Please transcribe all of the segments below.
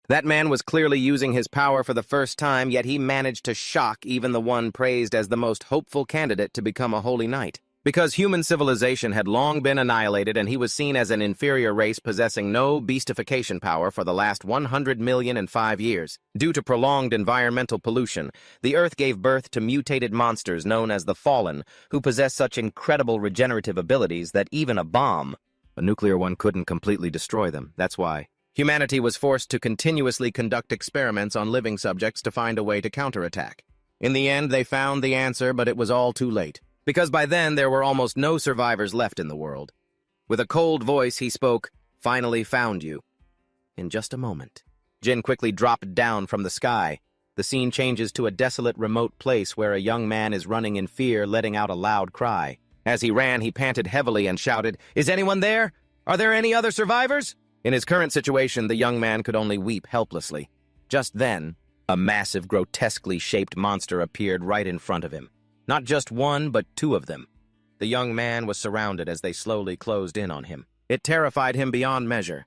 That man was clearly using his power for the first time, yet he managed to shock even the one praised as the most hopeful candidate to become a holy knight. Because human civilization had long been annihilated and he was seen as an inferior race possessing no beastification power for the last 100,000,005 years. Due to prolonged environmental pollution, the Earth gave birth to mutated monsters known as the Fallen, who possess such incredible regenerative abilities that even a nuclear one, couldn't completely destroy them. That's why humanity was forced to continuously conduct experiments on living subjects to find a way to counterattack. In the end, they found the answer, but it was all too late, because by then there were almost no survivors left in the world. With a cold voice, he spoke, "Finally found you." In just a moment, Jin quickly dropped down from the sky. The scene changes to a desolate, remote place where a young man is running in fear, letting out a loud cry. As he ran, he panted heavily and shouted, "Is anyone there? Are there any other survivors?" In his current situation, the young man could only weep helplessly. Just then, a massive, grotesquely shaped monster appeared right in front of him. Not just one, but two of them. The young man was surrounded as they slowly closed in on him. It terrified him beyond measure.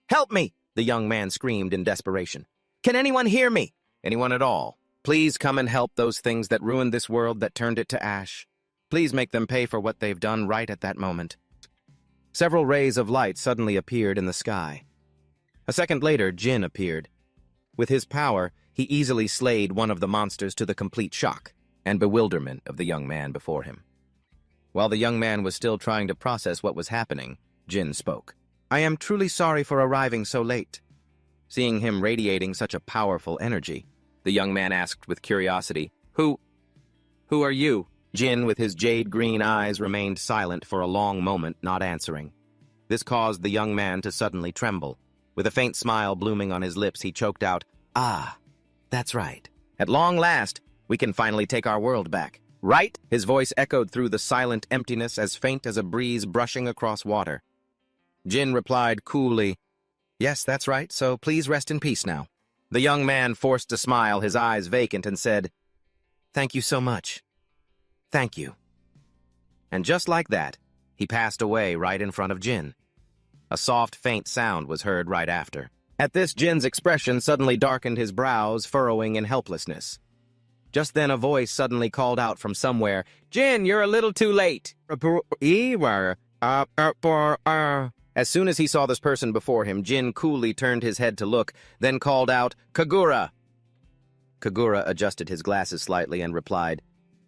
"Help me!" the young man screamed in desperation. "Can anyone hear me? Anyone at all? Please come and help those things that ruined this world, that turned it to ash. Please make them pay for what they've done right at that moment." Several rays of light suddenly appeared in the sky. A second later, Jin appeared. With his power, he easily slayed one of the monsters to the complete shock and bewilderment of the young man before him. While the young man was still trying to process what was happening, Jin spoke. "I am truly sorry for arriving so late." Seeing him radiating such a powerful energy, the young man asked with curiosity, Who are you?" Jin, with his jade-green eyes, remained silent for a long moment, not answering. This caused the young man to suddenly tremble. With a faint smile blooming on his lips, he choked out, "Ah, that's right. At long last, we can finally take our world back." "Right?" His voice echoed through the silent emptiness, as faint as a breeze brushing across water. Jin replied coolly, "Yes, that's right, so please rest in peace now." The young man forced a smile, his eyes vacant, and said, "Thank you so much. Thank you." And just like that, he passed away right in front of Jin. A soft, faint sound was heard right after. At this, Jin's expression suddenly darkened his brows, furrowing in helplessness. Just then, a voice suddenly called out from somewhere, "Jin, you're a little too late." As soon as he saw this person before him, Jin coolly turned his head to look, then called out, "Kagura!" Kagura adjusted his glasses slightly and replied,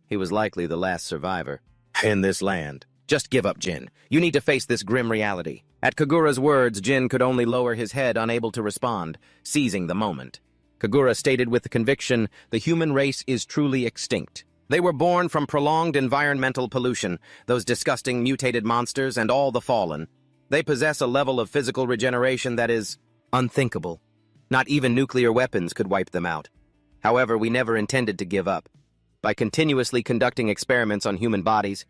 he was likely the last survivor in this land. "Just give up, Jin. You need to face this grim reality." At Kagura's words, Jin could only lower his head, unable to respond, seizing the moment. Kagura stated with conviction, "The human race is truly extinct. They were born from prolonged environmental pollution, those disgusting mutated monsters, and all the Fallen. They possess a level of physical regeneration that is unthinkable. Not even nuclear weapons could wipe them out. However, we never intended to give up. By continuously conducting experiments on human bodies,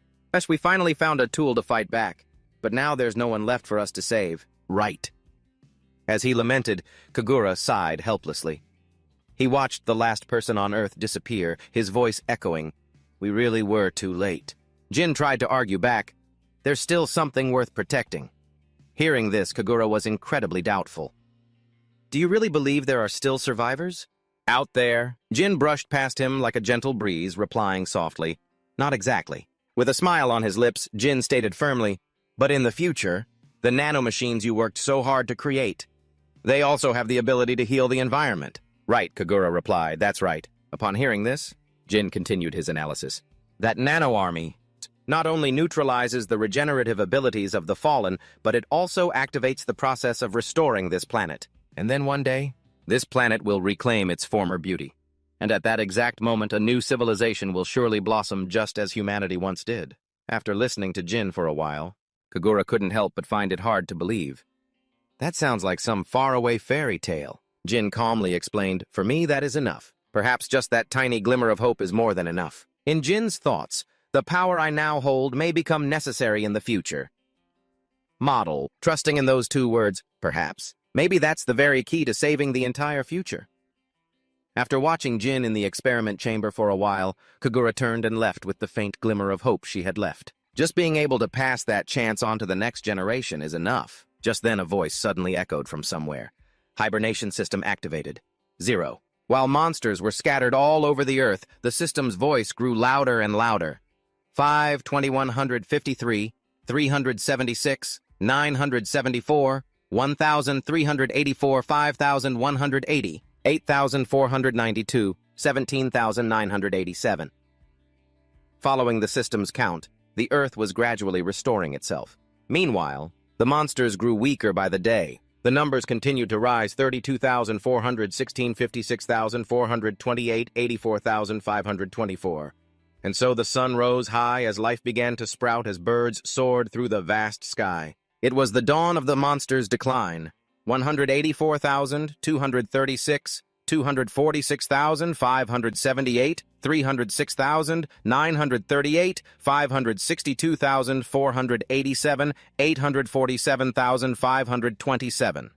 we finally found a tool to fight back. But now there's no one left for us to save. Right." As he lamented, Kagura sighed helplessly. He watched the last person on Earth disappear, his voice echoing, "We really were too late." Jin tried to argue back, "There's still something worth protecting." Hearing this, Kagura was incredibly doubtful. "Do you really believe there are still survivors?" "Out there?" Jin brushed past him like a gentle breeze, replying softly, "Not exactly." With a smile on his lips, Jin stated firmly, "But in the future, the nanomachines you worked so hard to create, they also have the ability to heal the environment." "Right," Kagura replied, "that's right." Upon hearing this, Jin continued his analysis. "That nano-army not only neutralizes the regenerative abilities of the Fallen, but it also activates the process of restoring this planet. And then one day, this planet will reclaim its former beauty. And at that exact moment, a new civilization will surely blossom just as humanity once did." After listening to Jin for a while, Kagura couldn't help but find it hard to believe. "That sounds like some faraway fairy tale." Jin calmly explained, "For me, that is enough. Perhaps just that tiny glimmer of hope is more than enough. In Jin's thoughts, the power I now hold may become necessary in the future." Model, trusting in those two words, perhaps. Maybe that's the very key to saving the entire future. After watching Jin in the experiment chamber for a while, Kagura turned and left with the faint glimmer of hope she had left. Just being able to pass that chance on to the next generation is enough. Just then a voice suddenly echoed from somewhere. Hibernation system activated. 0. While monsters were scattered all over the earth, the system's voice grew louder and louder. 5, 2153, 376, 974, 1,384, 5,180, 8,492, 17,987. Following the system's count, the earth was gradually restoring itself. Meanwhile, the monsters grew weaker by the day. The numbers continued to rise: 32,416, 56,428, 84,524. And so the sun rose high as life began to sprout as birds soared through the vast sky. It was the dawn of the monsters' decline. 184,236, 246,578, 306,938, 562,487, 847,527.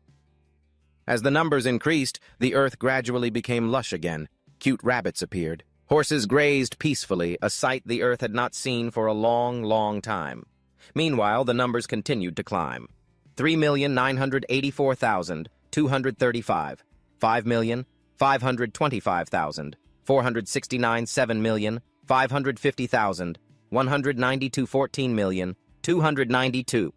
As the numbers increased, the earth gradually became lush again. Cute rabbits appeared. Horses grazed peacefully, a sight the earth had not seen for a long, long time. Meanwhile, the numbers continued to climb. 3,984,235, 5,525,469, 7,550,000, 192, 14,292,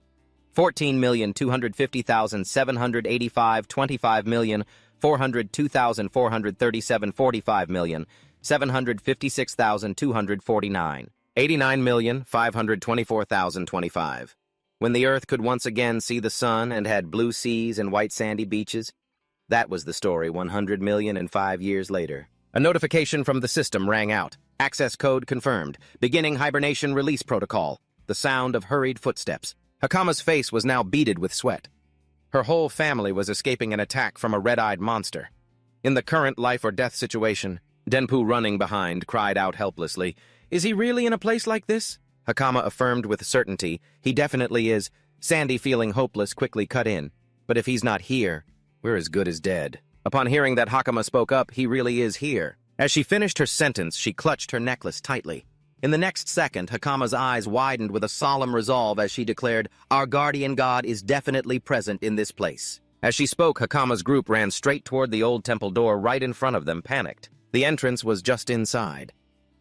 14,250,000, 785, 25,402,437, 45,000, 756,249, 89,524,025. When the earth could once again see the sun and had blue seas and white sandy beaches, that was the story 100,000,005 years later. A notification from the system rang out. Access code confirmed. Beginning hibernation release protocol. The sound of hurried footsteps. Hakama's face was now beaded with sweat. Her whole family was escaping an attack from a red-eyed monster. In the current life-or-death situation, Denpu, running behind, cried out helplessly, "Is he really in a place like this?" Hakama affirmed with certainty, "He definitely is." Sandy, feeling hopeless, quickly cut in. "But if he's not here, we're as good as dead." Upon hearing that Hakama spoke up, "He really is here." As she finished her sentence, she clutched her necklace tightly. In the next second, Hakama's eyes widened with a solemn resolve as she declared, "Our guardian god is definitely present in this place." As she spoke, Hakama's group ran straight toward the old temple door right in front of them, panicked. The entrance was just inside.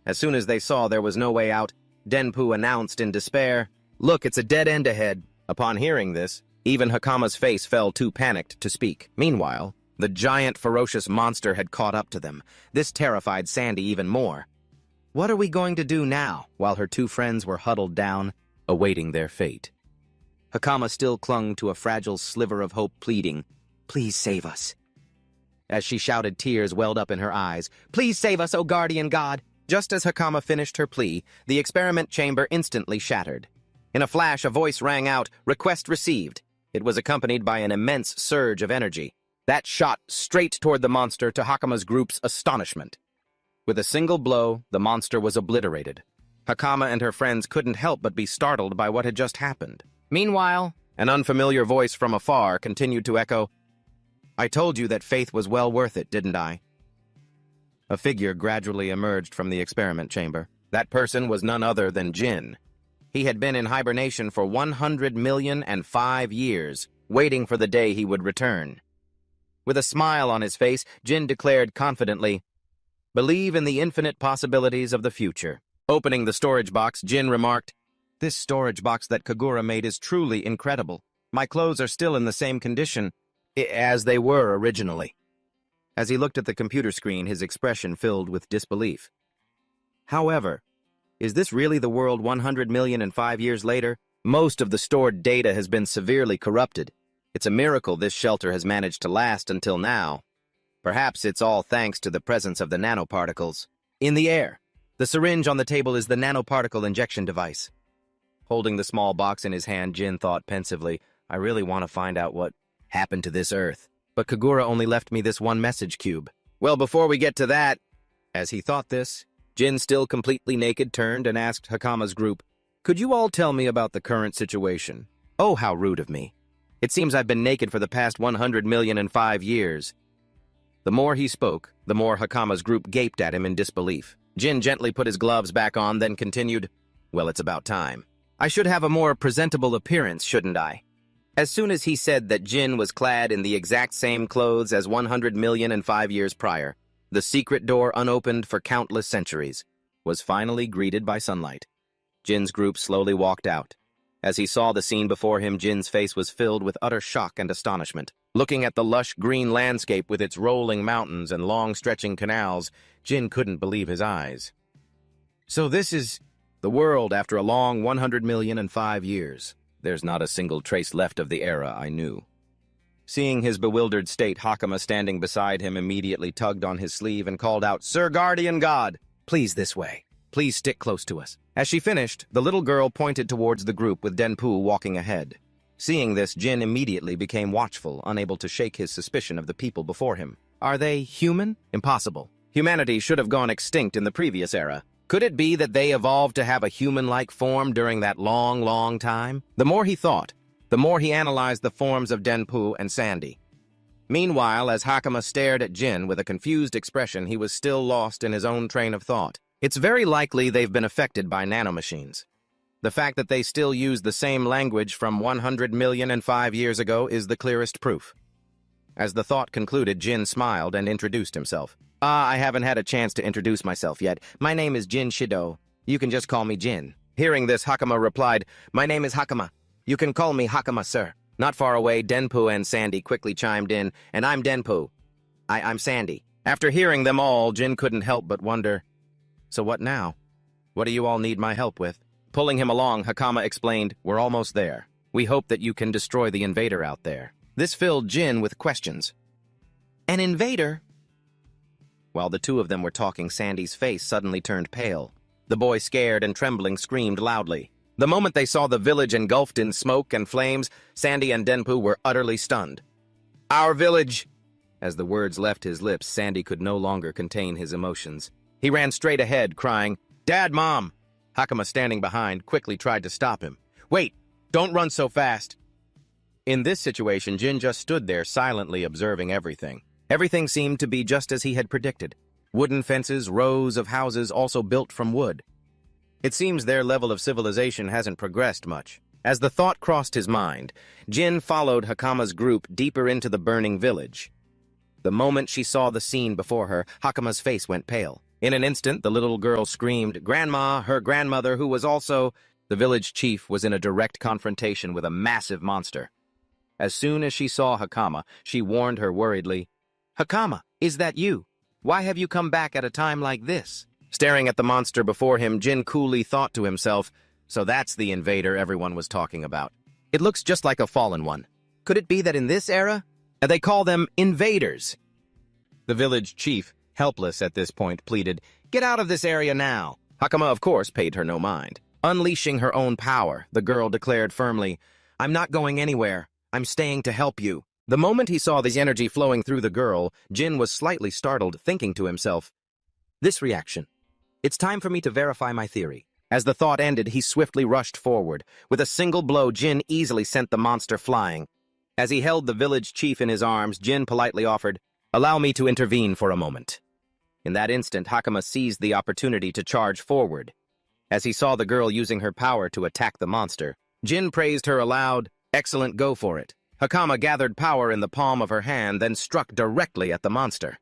As soon as they saw there was no way out, Denpu announced in despair, "Look, it's a dead end ahead." Upon hearing this, even Hakama's face fell too panicked to speak. Meanwhile, the giant, ferocious monster had caught up to them. This terrified Sandy even more. What are we going to do now? While her two friends were huddled down, awaiting their fate. Hakama still clung to a fragile sliver of hope, pleading, "Please save us." As she shouted, tears welled up in her eyes. "Please save us, O guardian god!" Just as Hakama finished her plea, the experiment chamber instantly shattered. In a flash, a voice rang out, "Request received." It was accompanied by an immense surge of energy. That shot straight toward the monster, to Hakama's group's astonishment. With a single blow, the monster was obliterated. Hakama and her friends couldn't help but be startled by what had just happened. Meanwhile, an unfamiliar voice from afar continued to echo, "I told you that faith was well worth it, didn't I?" A figure gradually emerged from the experiment chamber. That person was none other than Jin. He had been in hibernation for 100,000,005 years, waiting for the day he would return. With a smile on his face, Jin declared confidently, "Believe in the infinite possibilities of the future." Opening the storage box, Jin remarked, "This storage box that Kagura made is truly incredible. My clothes are still in the same condition as they were originally." As he looked at the computer screen, his expression filled with disbelief. However, is this really the world 100,000,005 years later? Most of the stored data has been severely corrupted. It's a miracle this shelter has managed to last until now. Perhaps it's all thanks to the presence of the nanoparticles in the air. The syringe on the table is the nanoparticle injection device. Holding the small box in his hand, Jin thought pensively, "I really want to find out what happened to this Earth. But Kagura only left me this one message cube." Well, before we get to that, as he thought this, Jin, still completely naked, turned and asked Hakama's group, "Could you all tell me about the current situation?" "Oh, how rude of me. It seems I've been naked for the past 100,000,005 years. The more he spoke, the more Hakama's group gaped at him in disbelief. Jin gently put his gloves back on, then continued, "Well, it's about time. I should have a more presentable appearance, shouldn't I?" As soon as he said that Jin was clad in the exact same clothes as 100,000,005 years prior, the secret door unopened for countless centuries was finally greeted by sunlight. Jin's group slowly walked out. As he saw the scene before him, Jin's face was filled with utter shock and astonishment. Looking at the lush green landscape with its rolling mountains and long-stretching canals, Jin couldn't believe his eyes. So this is the world after a long 100,000,005 years. There's not a single trace left of the era I knew. Seeing his bewildered state, Hakama standing beside him immediately tugged on his sleeve and called out, "Sir Guardian God, please this way. Please stick close to us." As she finished, the little girl pointed towards the group with Denpu walking ahead. Seeing this, Jin immediately became watchful, unable to shake his suspicion of the people before him. Are they human? Impossible. Humanity should have gone extinct in the previous era. Could it be that they evolved to have a human-like form during that long, long time? The more he thought, the more he analyzed the forms of Denpu and Sandy. Meanwhile, as Hakama stared at Jin with a confused expression, he was still lost in his own train of thought. It's very likely they've been affected by nanomachines. The fact that they still use the same language from 100,000,005 years ago is the clearest proof. As the thought concluded, Jin smiled and introduced himself. I haven't had a chance to introduce myself yet. My name is Jin Shido. You can just call me Jin." Hearing this, Hakama replied, "My name is Hakama. You can call me Hakama, sir." Not far away, Denpu and Sandy quickly chimed in, "And I'm Denpu. I'm Sandy." After hearing them all, Jin couldn't help but wonder, "So what now? What do you all need my help with?" Pulling him along, Hakama explained, "We're almost there. We hope that you can destroy the invader out there." This filled Jin with questions. "An invader?" While the two of them were talking, Sandy's face suddenly turned pale. The boy, scared and trembling, screamed loudly. The moment they saw the village engulfed in smoke and flames, Sandy and Denpu were utterly stunned. "Our village!" As the words left his lips, Sandy could no longer contain his emotions. He ran straight ahead, crying, "Dad, Mom!" Hakama, standing behind, quickly tried to stop him. "Wait! Don't run so fast!" In this situation, Jin just stood there silently observing everything. Everything seemed to be just as he had predicted. Wooden fences, rows of houses also built from wood. It seems their level of civilization hasn't progressed much. As the thought crossed his mind, Jin followed Hakama's group deeper into the burning village. The moment she saw the scene before her, Hakama's face went pale. In an instant, the little girl screamed, "Grandma!" Her grandmother, who was also... The village chief was in a direct confrontation with a massive monster. As soon as she saw Hakama, she warned her worriedly, "Hakama, is that you? Why have you come back at a time like this?" Staring at the monster before him, Jin coolly thought to himself, so that's the invader everyone was talking about. It looks just like a fallen one. Could it be that in this era, they call them invaders? The village chief, helpless at this point, pleaded, "Get out of this area now." Hakama, of course, paid her no mind. Unleashing her own power, the girl declared firmly, "I'm not going anywhere. I'm staying to help you." The moment he saw the energy flowing through the girl, Jin was slightly startled, thinking to himself, "This reaction. It's time for me to verify my theory." As the thought ended, he swiftly rushed forward. With a single blow, Jin easily sent the monster flying. As he held the village chief in his arms, Jin politely offered, "Allow me to intervene for a moment." In that instant, Hakama seized the opportunity to charge forward. As he saw the girl using her power to attack the monster, Jin praised her aloud, "Excellent, go for it." Hakama gathered power in the palm of her hand, then struck directly at the monster.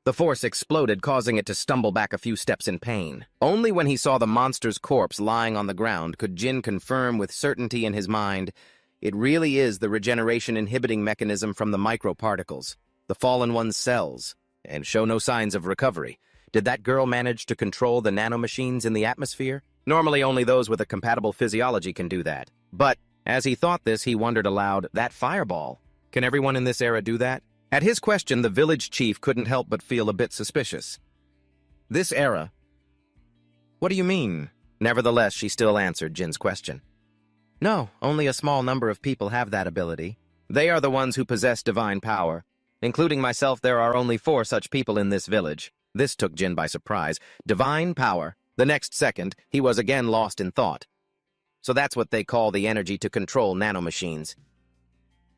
The force exploded, causing it to stumble back a few steps in pain. Only when he saw the monster's corpse lying on the ground could Jin confirm with certainty in his mind, it really is the regeneration inhibiting mechanism from the microparticles, the fallen one's cells, and show no signs of recovery. Did that girl manage to control the nanomachines in the atmosphere? Normally only those with a compatible physiology can do that. But as he thought this, he wondered aloud, that fireball, can everyone in this era do that? At his question, the village chief couldn't help but feel a bit suspicious. This era? What do you mean? Nevertheless, she still answered Jin's question. No, only a small number of people have that ability. They are the ones who possess divine power. Including myself, there are only 4 such people in this village. This took Jin by surprise. Divine power. The next second, he was again lost in thought. So that's what they call the energy to control nanomachines.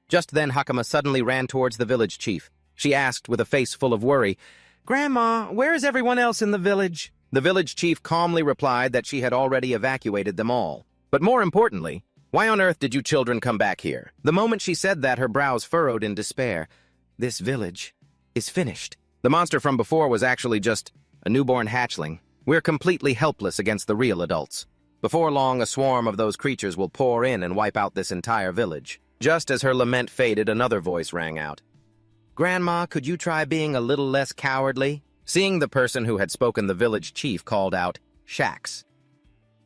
Just then, Hakama suddenly ran towards the village chief. She asked with a face full of worry, "Grandma, where is everyone else in the village?" The village chief calmly replied that she had already evacuated them all. But more importantly, Why on earth did you children come back here? The moment she said that, her brows furrowed in despair. This village is finished. The monster from before was actually just a newborn hatchling. We're completely helpless against the real adults. Before long, a swarm of those creatures will pour in and wipe out this entire village. Just as her lament faded, another voice rang out. Grandma, could you try being a little less cowardly? Seeing the person who had spoken, the village chief called out, Shax.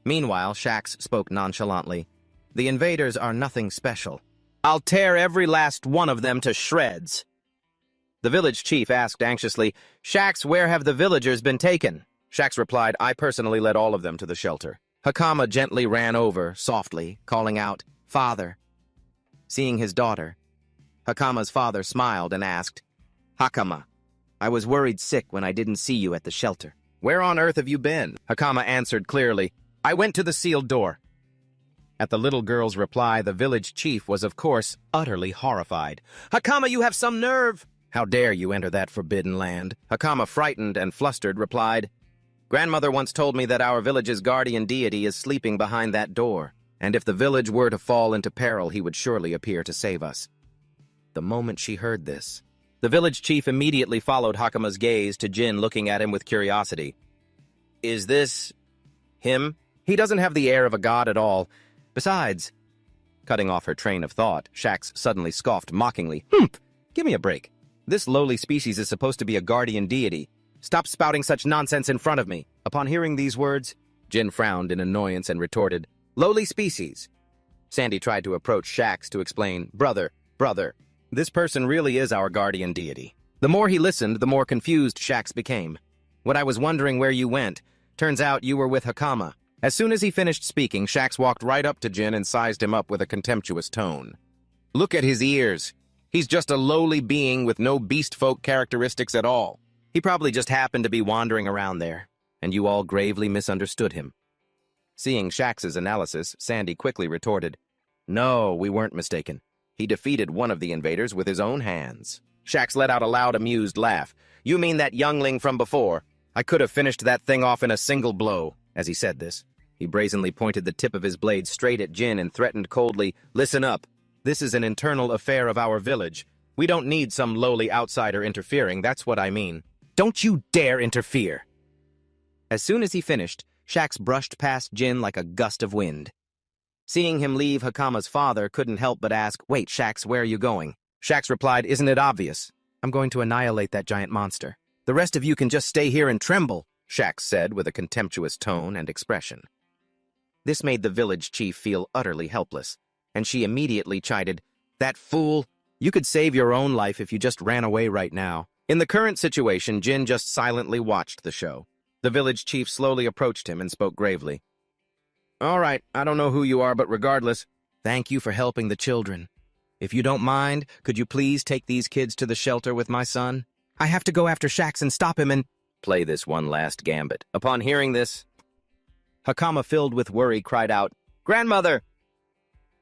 Meanwhile, Shax spoke nonchalantly. The invaders are nothing special. I'll tear every last one of them to shreds. The village chief asked anxiously, Shax, where have the villagers been taken? Shax replied, I personally led all of them to the shelter. Hakama gently ran over, softly, calling out, Father. Seeing his daughter, Hakama's father smiled and asked, Hakama, I was worried sick when I didn't see you at the shelter. Where on earth have you been? Hakama answered clearly, I went to the sealed door. At the little girl's reply, the village chief was, of course, utterly horrified. Hakama, you have some nerve! How dare you enter that forbidden land? Hakama, frightened and flustered, replied, Grandmother once told me that our village's guardian deity is sleeping behind that door, and if the village were to fall into peril, he would surely appear to save us. The moment she heard this, the village chief immediately followed Hakama's gaze to Jin, looking at him with curiosity. Is this him? He doesn't have the air of a god at all. Besides, cutting off her train of thought, Shax suddenly scoffed mockingly. Give me a break. This lowly species is supposed to be a guardian deity. Stop spouting such nonsense in front of me. Upon hearing these words, Jin frowned in annoyance and retorted, Lowly species. Sandy tried to approach Shax to explain, Brother, this person really is our guardian deity. The more he listened, the more confused Shax became. What I was wondering where you went. Turns out you were with Hakama. As soon as he finished speaking, Shax walked right up to Jin and sized him up with a contemptuous tone. Look at his ears. He's just a lowly being with no beast folk characteristics at all. He probably just happened to be wandering around there, and you all gravely misunderstood him. Seeing Shax's analysis, Sandy quickly retorted, No, we weren't mistaken. He defeated one of the invaders with his own hands. Shax let out a loud, amused laugh. You mean that youngling from before? I could have finished that thing off in a single blow. As he said this, he brazenly pointed the tip of his blade straight at Jin and threatened coldly, Listen up. This is an internal affair of our village. We don't need some lowly outsider interfering, that's what I mean. Don't you dare interfere! As soon as he finished, Shax brushed past Jin like a gust of wind. Seeing him leave, Hakama's father couldn't help but ask, Wait, Shax, where are you going? Shax replied, Isn't it obvious? I'm going to annihilate that giant monster. The rest of you can just stay here and tremble, Shax said with a contemptuous tone and expression. This made the village chief feel utterly helpless, and she immediately chided, That fool! You could save your own life if you just ran away right now. In the current situation, Jin just silently watched the show. The village chief slowly approached him and spoke gravely. All right, I don't know who you are, but regardless, thank you for helping the children. If you don't mind, could you please take these kids to the shelter with my son? I have to go after Shax and stop him and play this one last gambit. Upon hearing this, Hakama, filled with worry, cried out, Grandmother!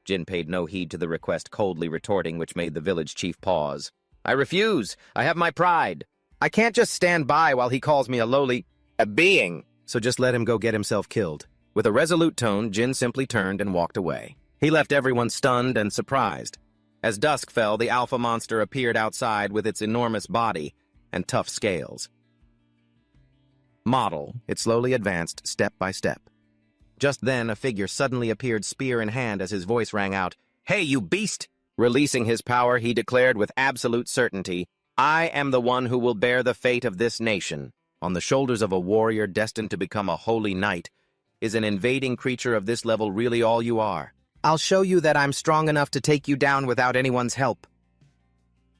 Jin paid no heed to the request, coldly retorting, which made the village chief pause. I refuse. I have my pride. I can't just stand by while he calls me a being. So just let him go get himself killed. With a resolute tone, Jin simply turned and walked away. He left everyone stunned and surprised. As dusk fell, the alpha monster appeared outside with its enormous body and tough scales. Model, it slowly advanced step by step. Just then, a figure suddenly appeared, spear in hand, as his voice rang out, Hey, you beast! Releasing his power, he declared with absolute certainty, I am the one who will bear the fate of this nation. On the shoulders of a warrior destined to become a holy knight, is an invading creature of this level really all you are? I'll show you that I'm strong enough to take you down without anyone's help.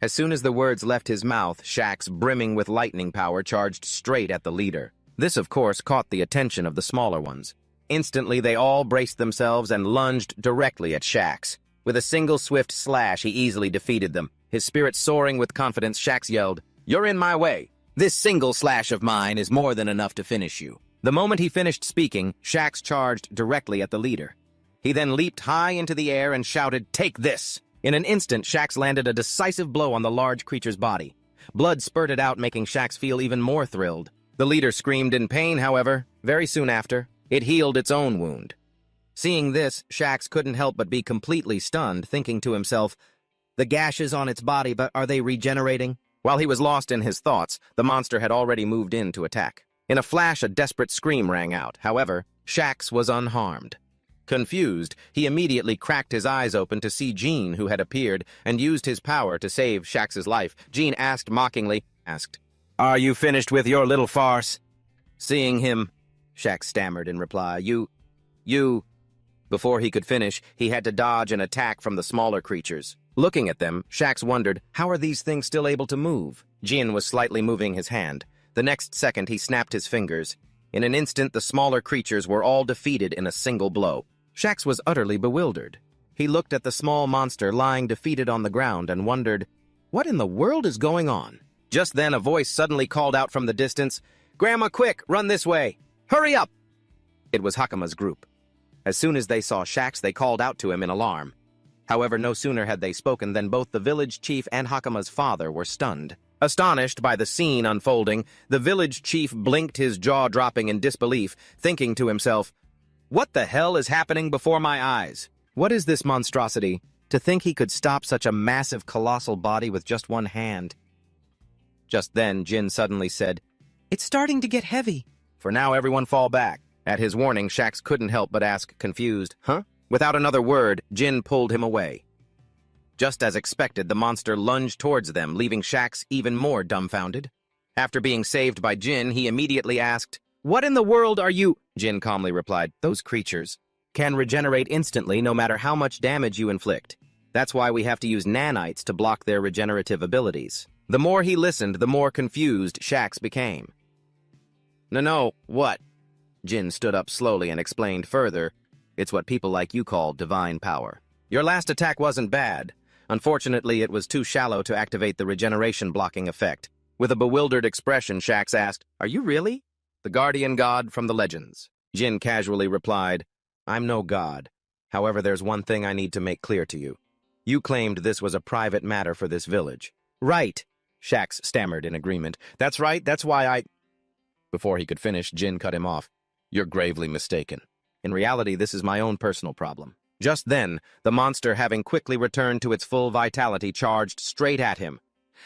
As soon as the words left his mouth, Shax, brimming with lightning power, charged straight at the leader. This, of course, caught the attention of the smaller ones. Instantly, they all braced themselves and lunged directly at Shax. With a single swift slash, he easily defeated them. His spirit soaring with confidence, Shax yelled, You're in my way. This single slash of mine is more than enough to finish you. The moment he finished speaking, Shax charged directly at the leader. He then leaped high into the air and shouted, Take this! In an instant, Shax landed a decisive blow on the large creature's body. Blood spurted out, making Shax feel even more thrilled. The leader screamed in pain, however. Very soon after, it healed its own wound. Seeing this, Shax couldn't help but be completely stunned, thinking to himself, the gashes on its body, but are they regenerating? While he was lost in his thoughts, the monster had already moved in to attack. In a flash, a desperate scream rang out. However, Shax was unharmed. Confused, he immediately cracked his eyes open to see Jean, who had appeared, and used his power to save Shax's life. Jean mockingly asked, "Are you finished with your little farce?" Seeing him, Shax stammered in reply, You... Before he could finish, he had to dodge an attack from the smaller creatures. Looking at them, Shax wondered, how are these things still able to move? Jin was slightly moving his hand. The next second, he snapped his fingers. In an instant, the smaller creatures were all defeated in a single blow. Shax was utterly bewildered. He looked at the small monster lying defeated on the ground and wondered, what in the world is going on? Just then, a voice suddenly called out from the distance, "Grandma, quick, run this way! Hurry up!" It was Hakama's group. As soon as they saw Shax, they called out to him in alarm. However, no sooner had they spoken than both the village chief and Hakama's father were stunned. Astonished by the scene unfolding, the village chief blinked, his jaw dropping in disbelief, thinking to himself, what the hell is happening before my eyes? What is this monstrosity? To think he could stop such a massive, colossal body with just one hand. Just then, Jin suddenly said, "It's starting to get heavy." For now, everyone fall back. At his warning, Shax couldn't help but ask, confused, "Huh?" Without another word, Jin pulled him away. Just as expected, the monster lunged towards them, leaving Shax even more dumbfounded. After being saved by Jin, he immediately asked, "What in the world are you?" Jin calmly replied, "Those creatures can regenerate instantly no matter how much damage you inflict. That's why we have to use nanites to block their regenerative abilities." The more he listened, the more confused Shax became. No, what? Jin stood up slowly and explained further, "It's what people like you call divine power. Your last attack wasn't bad. Unfortunately, it was too shallow to activate the regeneration blocking effect." With a bewildered expression, Shax asked, "Are you really the guardian god from the legends?" Jin casually replied, "I'm no god. However, there's one thing I need to make clear to you. You claimed this was a private matter for this village." "Right," Shax stammered in agreement. "That's right, that's why I—" Before he could finish, Jin cut him off. "You're gravely mistaken. In reality, this is my own personal problem." Just then, the monster, having quickly returned to its full vitality, charged straight at him.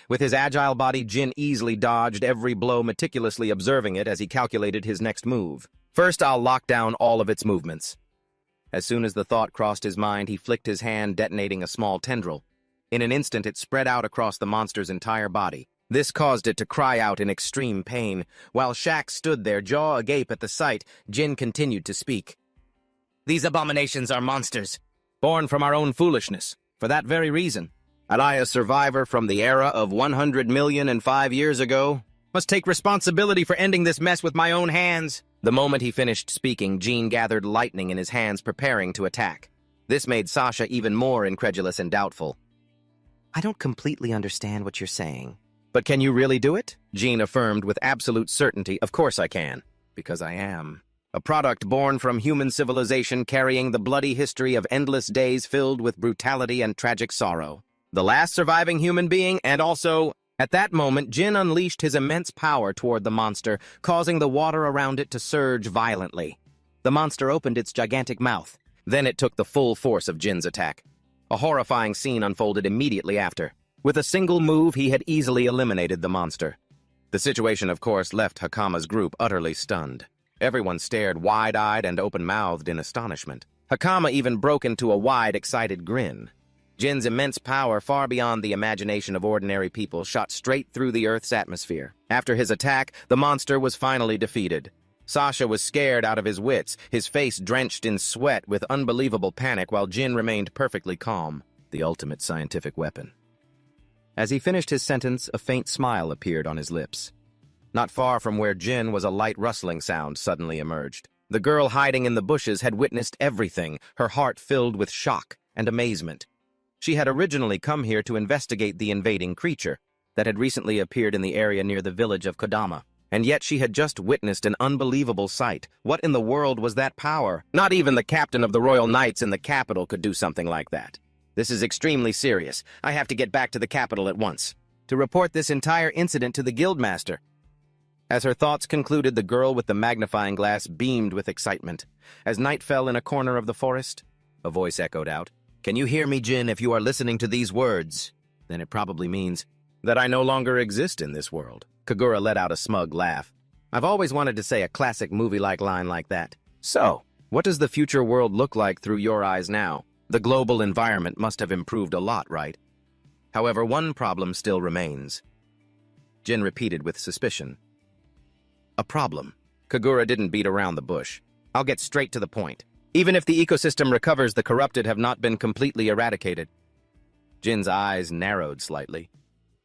With his agile body, Jin easily dodged every blow, meticulously observing it as he calculated his next move. "First, I'll lock down all of its movements." As soon as the thought crossed his mind, he flicked his hand, detonating a small tendril. In an instant, it spread out across the monster's entire body. This caused it to cry out in extreme pain. While Shax stood there, jaw agape at the sight, Jin continued to speak. "These abominations are monsters, born from our own foolishness. For that very reason, and I, a survivor from the era of 100,000,005 years ago, must take responsibility for ending this mess with my own hands." The moment he finished speaking, Jean gathered lightning in his hands, preparing to attack. This made Sasha even more incredulous and doubtful. "I don't completely understand what you're saying. But can you really do it?" Jean affirmed with absolute certainty. "Of course I can, because I am. A product born from human civilization, carrying the bloody history of endless days filled with brutality and tragic sorrow. The last surviving human being, and also..." At that moment, Jin unleashed his immense power toward the monster, causing the water around it to surge violently. The monster opened its gigantic mouth. Then it took the full force of Jin's attack. A horrifying scene unfolded immediately after. With a single move, he had easily eliminated the monster. The situation, of course, left Hakama's group utterly stunned. Everyone stared wide-eyed and open-mouthed in astonishment. Hakama even broke into a wide, excited grin. Jin's immense power, far beyond the imagination of ordinary people, shot straight through the Earth's atmosphere. After his attack, the monster was finally defeated. Sasha was scared out of his wits, his face drenched in sweat with unbelievable panic, while Jin remained perfectly calm, the ultimate scientific weapon. As he finished his sentence, a faint smile appeared on his lips. Not far from where Jin was, a light rustling sound suddenly emerged. The girl hiding in the bushes had witnessed everything, her heart filled with shock and amazement. She had originally come here to investigate the invading creature that had recently appeared in the area near the village of Kodama. And yet she had just witnessed an unbelievable sight. What in the world was that power? Not even the captain of the Royal Knights in the capital could do something like that. "This is extremely serious. I have to get back to the capital at once to report this entire incident to the guildmaster." As her thoughts concluded, the girl with the magnifying glass beamed with excitement. As night fell in a corner of the forest, a voice echoed out, "Can you hear me, Jin, if you are listening to these words? Then it probably means that I no longer exist in this world." Kagura let out a smug laugh. "I've always wanted to say a classic movie-like line like that. So, what does the future world look like through your eyes now? The global environment must have improved a lot, right? However, one problem still remains." Jin repeated with suspicion. "A problem?" Kagura didn't beat around the bush. "I'll get straight to the point. Even if the ecosystem recovers, the corrupted have not been completely eradicated." Jin's eyes narrowed slightly.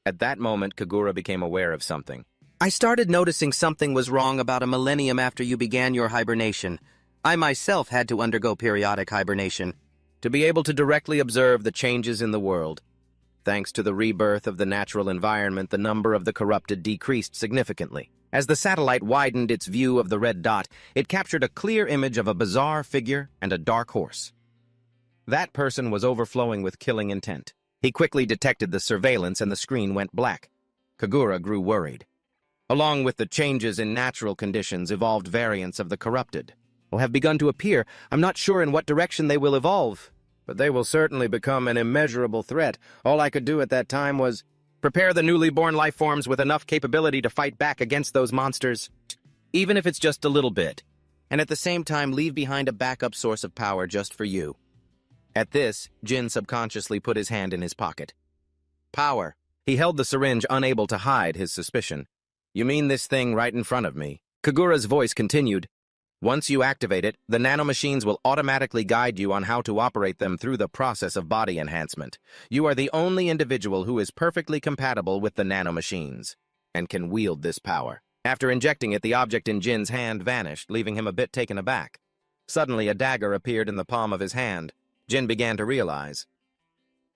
At that moment, Kagura became aware of something. "I started noticing something was wrong about a millennium after you began your hibernation. I myself had to undergo periodic hibernation to be able to directly observe the changes in the world. Thanks to the rebirth of the natural environment, the number of the corrupted decreased significantly. As the satellite widened its view of the red dot, it captured a clear image of a bizarre figure and a dark horse. That person was overflowing with killing intent. He quickly detected the surveillance and the screen went black. Kagura grew worried. Along with the changes in natural conditions, evolved variants of the corrupted will have begun to appear. I'm not sure in what direction they will evolve, but they will certainly become an immeasurable threat. All I could do at that time was prepare the newly born life forms with enough capability to fight back against those monsters, even if it's just a little bit, and at the same time leave behind a backup source of power just for you." At this, Jin subconsciously put his hand in his pocket. "Power." He held the syringe, unable to hide his suspicion. "You mean this thing right in front of me?" Kagura's voice continued. "Once you activate it, the nanomachines will automatically guide you on how to operate them through the process of body enhancement. You are the only individual who is perfectly compatible with the nanomachines and can wield this power." After injecting it, the object in Jin's hand vanished, leaving him a bit taken aback. Suddenly, a dagger appeared in the palm of his hand. Jin began to realize.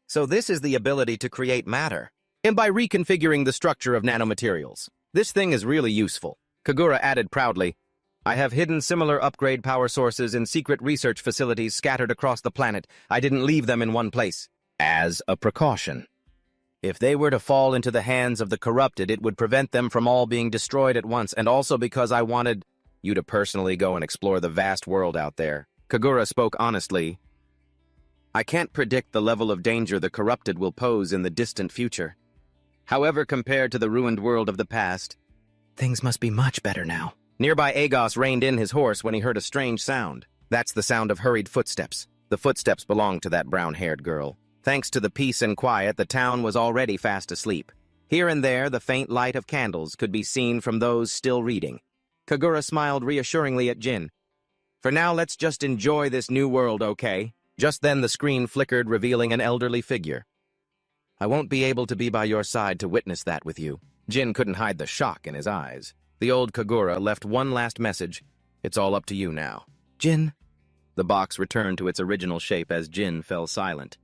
So this is the ability to create matter, and by reconfiguring the structure of nanomaterials. This thing is really useful. Kagura added proudly, "I have hidden similar upgrade power sources in secret research facilities scattered across the planet. I didn't leave them in one place. As a precaution. If they were to fall into the hands of the corrupted, it would prevent them from all being destroyed at once, and also because I wanted you to personally go and explore the vast world out there." Kagura spoke honestly. "I can't predict the level of danger the corrupted will pose in the distant future. However, compared to the ruined world of the past, things must be much better now." Nearby, Agos reined in his horse when he heard a strange sound. That's the sound of hurried footsteps. The footsteps belonged to that brown-haired girl. Thanks to the peace and quiet, the town was already fast asleep. Here and there, the faint light of candles could be seen from those still reading. Kagura smiled reassuringly at Jin. "For now, let's just enjoy this new world, okay?" Just then, the screen flickered, revealing an elderly figure. "I won't be able to be by your side to witness that with you." Jin couldn't hide the shock in his eyes. The old Kagura left one last message. "It's all up to you now." "Jin?" The box returned to its original shape as Jin fell silent.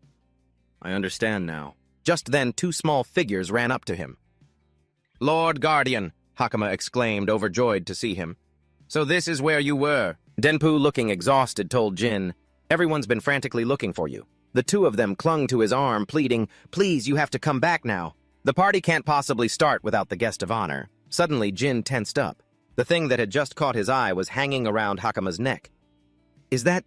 "I understand now." Just then, two small figures ran up to him. "Lord Guardian!" Hakama exclaimed, overjoyed to see him. "So this is where you were." Denpu, looking exhausted, told Jin, "Everyone's been frantically looking for you." The two of them clung to his arm, pleading, "Please, you have to come back now. The party can't possibly start without the guest of honor." Suddenly, Jin tensed up. The thing that had just caught his eye was hanging around Hakama's neck. "Is that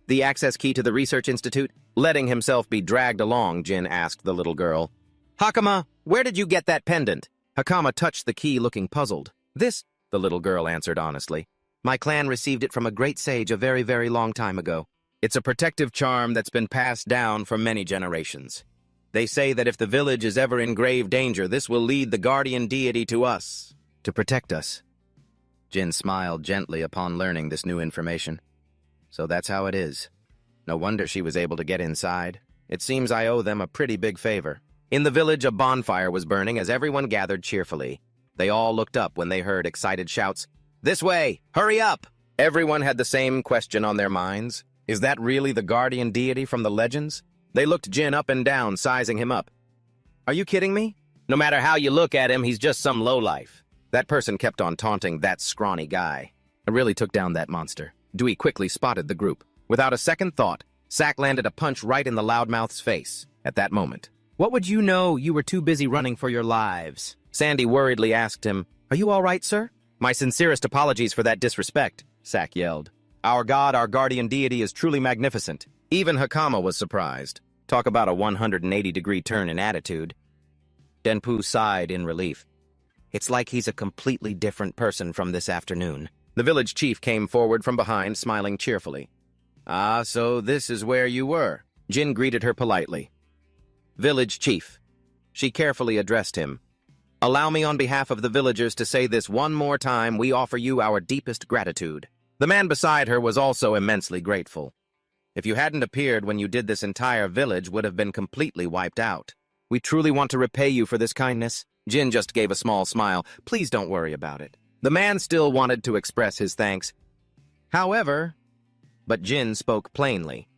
the access key to the research institute?" Letting himself be dragged along, Jin asked the little girl. "Hakama, where did you get that pendant?" Hakama touched the key, looking puzzled. "This," the little girl answered honestly. "My clan received it from a great sage a very, very long time ago. It's a protective charm that's been passed down for many generations. They say that if the village is ever in grave danger, this will lead the guardian deity to us, to protect us." Jin smiled gently upon learning this new information. "So that's how it is. No wonder she was able to get inside. It seems I owe them a pretty big favor." In the village, a bonfire was burning as everyone gathered cheerfully. They all looked up when they heard excited shouts, "This way! Hurry up!" Everyone had the same question on their minds. Is that really the guardian deity from the legends? They looked Jin up and down, sizing him up. "Are you kidding me? No matter how you look at him, he's just some lowlife." That person kept on taunting that scrawny guy. I really took down that monster. Dewey quickly spotted the group. Without a second thought, Sack landed a punch right in the loudmouth's face. At that moment, "What would you know? You were too busy running for your lives." Sandy worriedly asked him, Are you all right, sir? My sincerest apologies for that disrespect, Sak yelled. Our god, our guardian deity, is truly magnificent. Even Hakama was surprised. Talk about a 180-degree turn in attitude. Denpu sighed in relief. It's like he's a completely different person from this afternoon. The village chief came forward from behind, smiling cheerfully. Ah, so this is where you were. Jin greeted her politely. Village chief. She carefully addressed him. Allow me on behalf of the villagers to say this one more time. We offer you our deepest gratitude. The man beside her was also immensely grateful. If you hadn't appeared when you did, this entire village would have been completely wiped out. We truly want to repay you for this kindness. Jin just gave a small smile. Please don't worry about it. The man still wanted to express his thanks. However, but Jin spoke plainly.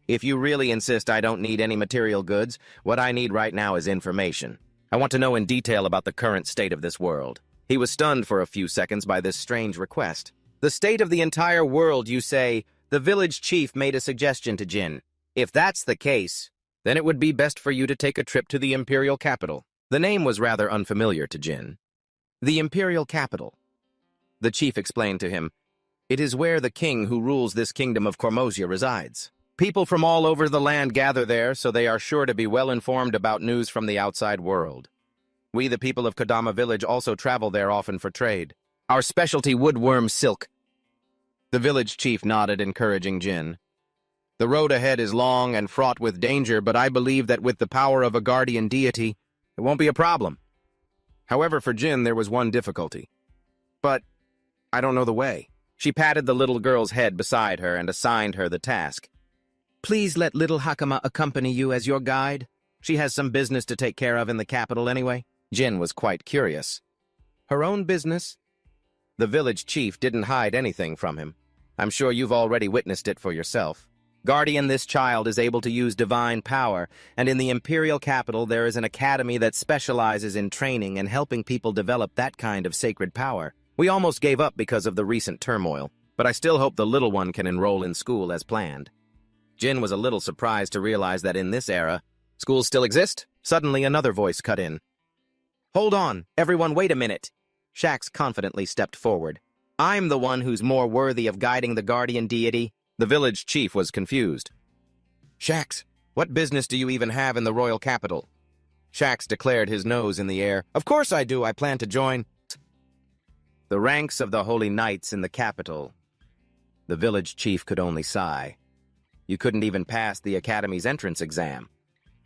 If you really insist, I don't need any material goods. What I need right now is information. I want to know in detail about the current state of this world. He was stunned for a few seconds by this strange request. The state of the entire world, you say? The village chief made a suggestion to Jin. If that's the case, then it would be best for you to take a trip to the imperial capital. The name was rather unfamiliar to Jin. The imperial capital. The chief explained to him, it is where the king who rules this kingdom of Cormosia resides. People from all over the land gather there, so they are sure to be well informed about news from the outside world. We, the people of Kodama village, also travel there often for trade. Our specialty woodworm silk. The village chief nodded, encouraging Jin. The road ahead is long and fraught with danger, but I believe that with the power of a guardian deity, it won't be a problem. However, for Jin, there was one difficulty. But I don't know the way. She patted the little girl's head beside her and assigned her the task. Please let little Hakama accompany you as your guide. She has some business to take care of in the capital anyway. Jin was quite curious. Her own business? The village chief didn't hide anything from him. I'm sure you've already witnessed it for yourself. Guardian, this child is able to use divine power, and in the imperial capital there is an academy that specializes in training and helping people develop that kind of sacred power. We almost gave up because of the recent turmoil, but I still hope the little one can enroll in school as planned. Jin was a little surprised to realize that in this era, schools still exist. Suddenly another voice cut in. Hold on, everyone, wait a minute. Shax confidently stepped forward. I'm the one who's more worthy of guiding the guardian deity. The village chief was confused. Shax, what business do you even have in the royal capital? Shax declared, his nose in the air. Of course I do. I plan to join the ranks of the holy knights in the capital. The village chief could only sigh. You couldn't even pass the academy's entrance exam.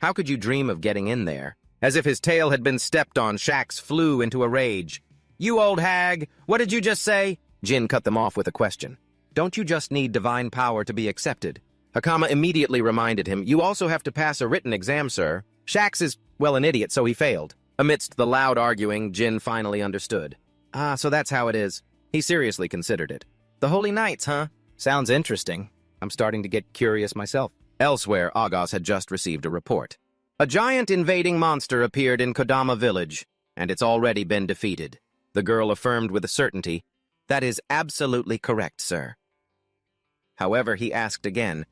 How could you dream of getting in there? As if his tail had been stepped on, Shax flew into a rage. You old hag, what did you just say? Jin cut them off with a question. Don't you just need divine power to be accepted? Hakama immediately reminded him, you also have to pass a written exam, sir. Shax is, well, an idiot, so he failed. Amidst the loud arguing, Jin finally understood. Ah, so that's how it is. He seriously considered it. The Holy Knights, huh? Sounds interesting. I'm starting to get curious myself. Elsewhere, Agos had just received a report. A giant invading monster appeared in Kodama village, and it's already been defeated. The girl affirmed with a certainty, that is absolutely correct, sir. However, he asked again,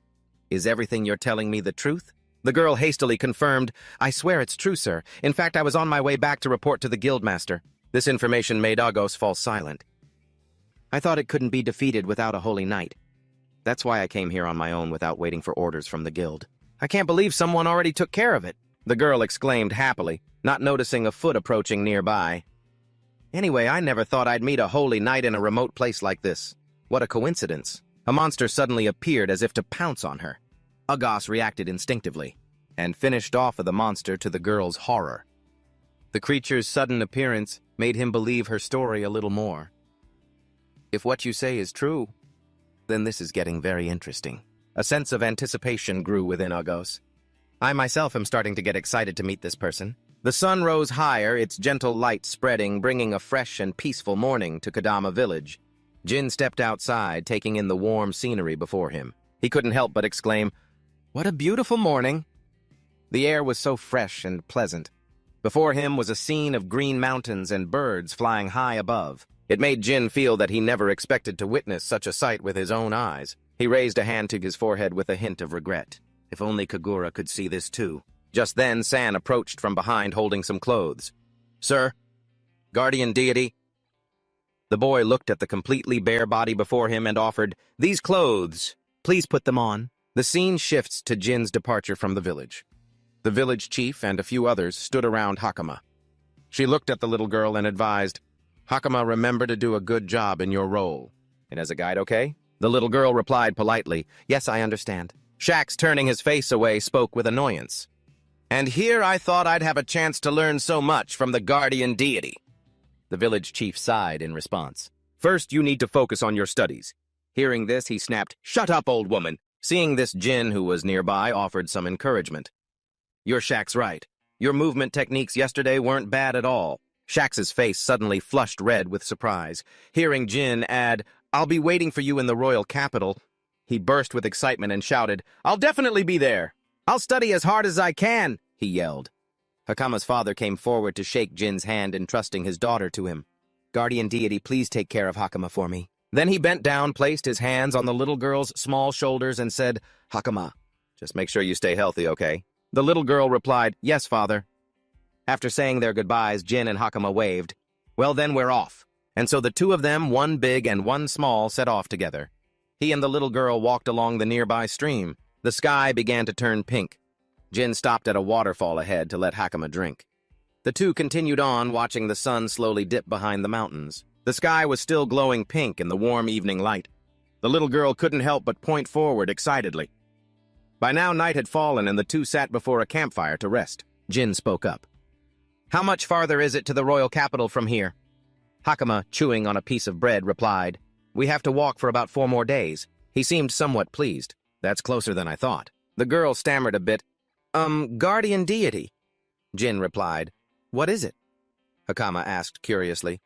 is everything you're telling me the truth? The girl hastily confirmed, I swear it's true, sir. In fact, I was on my way back to report to the guildmaster. This information made Agos fall silent. I thought it couldn't be defeated without a holy knight. That's why I came here on my own without waiting for orders from the guild. I can't believe someone already took care of it, the girl exclaimed happily, not noticing a foot approaching nearby. Anyway, I never thought I'd meet a holy knight in a remote place like this. What a coincidence. A monster suddenly appeared as if to pounce on her. Agos reacted instinctively, and finished off with the monster to the girl's horror. The creature's sudden appearance made him believe her story a little more. If what you say is true, then this is getting very interesting. A sense of anticipation grew within Agos. I myself am starting to get excited to meet this person. The sun rose higher, its gentle light spreading, bringing a fresh and peaceful morning to Kodama village. Jin stepped outside, taking in the warm scenery before him. He couldn't help but exclaim, "What a beautiful morning!" The air was so fresh and pleasant. Before him was a scene of green mountains and birds flying high above. It made Jin feel that he never expected to witness such a sight with his own eyes. He raised a hand to his forehead with a hint of regret. If only Kagura could see this too. Just then, San approached from behind holding some clothes. Sir, guardian deity, The boy looked at the completely bare body before him and offered, "These clothes, please put them on." The scene shifts to Jin's departure from the village. The village chief and a few others stood around Hakama. She looked at the little girl and advised, "Hakama, remember to do a good job in your role. And as a guide, okay?" The little girl replied politely, "Yes, I understand." Shax, turning his face away, spoke with annoyance. "And here I thought I'd have a chance to learn so much from the guardian deity." The village chief sighed in response. "First, you need to focus on your studies." Hearing this, he snapped, "Shut up, old woman." Seeing this, Jin, who was nearby, offered some encouragement. "You're Shax's right. Your movement techniques yesterday weren't bad at all." Shax's face suddenly flushed red with surprise. Hearing Jin add, "I'll be waiting for you in the royal capital," he burst with excitement and shouted, "I'll definitely be there. I'll study as hard as I can," he yelled. Hakama's father came forward to shake Jin's hand, entrusting his daughter to him. "Guardian deity, please take care of Hakama for me." Then he bent down, placed his hands on the little girl's small shoulders, and said, "Hakama, just make sure you stay healthy, okay?" The little girl replied, "Yes, father." After saying their goodbyes, Jin and Hakama waved. "Well, then we're off." And so the two of them, one big and one small, set off together. He and the little girl walked along the nearby stream. The sky began to turn pink. Jin stopped at a waterfall ahead to let Hakama drink. The two continued on, watching the sun slowly dip behind the mountains. The sky was still glowing pink in the warm evening light. The little girl couldn't help but point forward excitedly. By now night had fallen and the two sat before a campfire to rest. Jin spoke up. "How much farther is it to the royal capital from here?" Hakama, chewing on a piece of bread, replied, "We have to walk for about 4 more days." He seemed somewhat pleased. "That's closer than I thought." The girl stammered a bit. Guardian deity." Jin replied, "What is it?" Hakama asked curiously.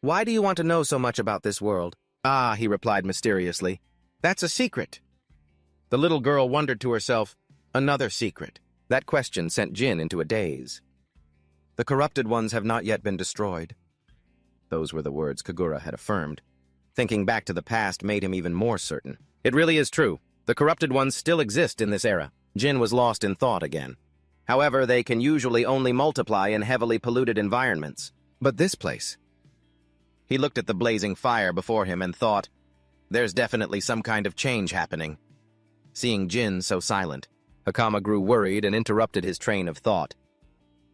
"Why do you want to know so much about this world?" "Ah," he replied mysteriously, "that's a secret." The little girl wondered to herself, another secret. That question sent Jin into a daze. "The corrupted ones have not yet been destroyed." Those were the words Kagura had affirmed. Thinking back to the past made him even more certain. It really is true. The corrupted ones still exist in this era. Jin was lost in thought again. However, they can usually only multiply in heavily polluted environments. But this place... He looked at the blazing fire before him and thought, there's definitely some kind of change happening. Seeing Jin so silent, Hakama grew worried and interrupted his train of thought.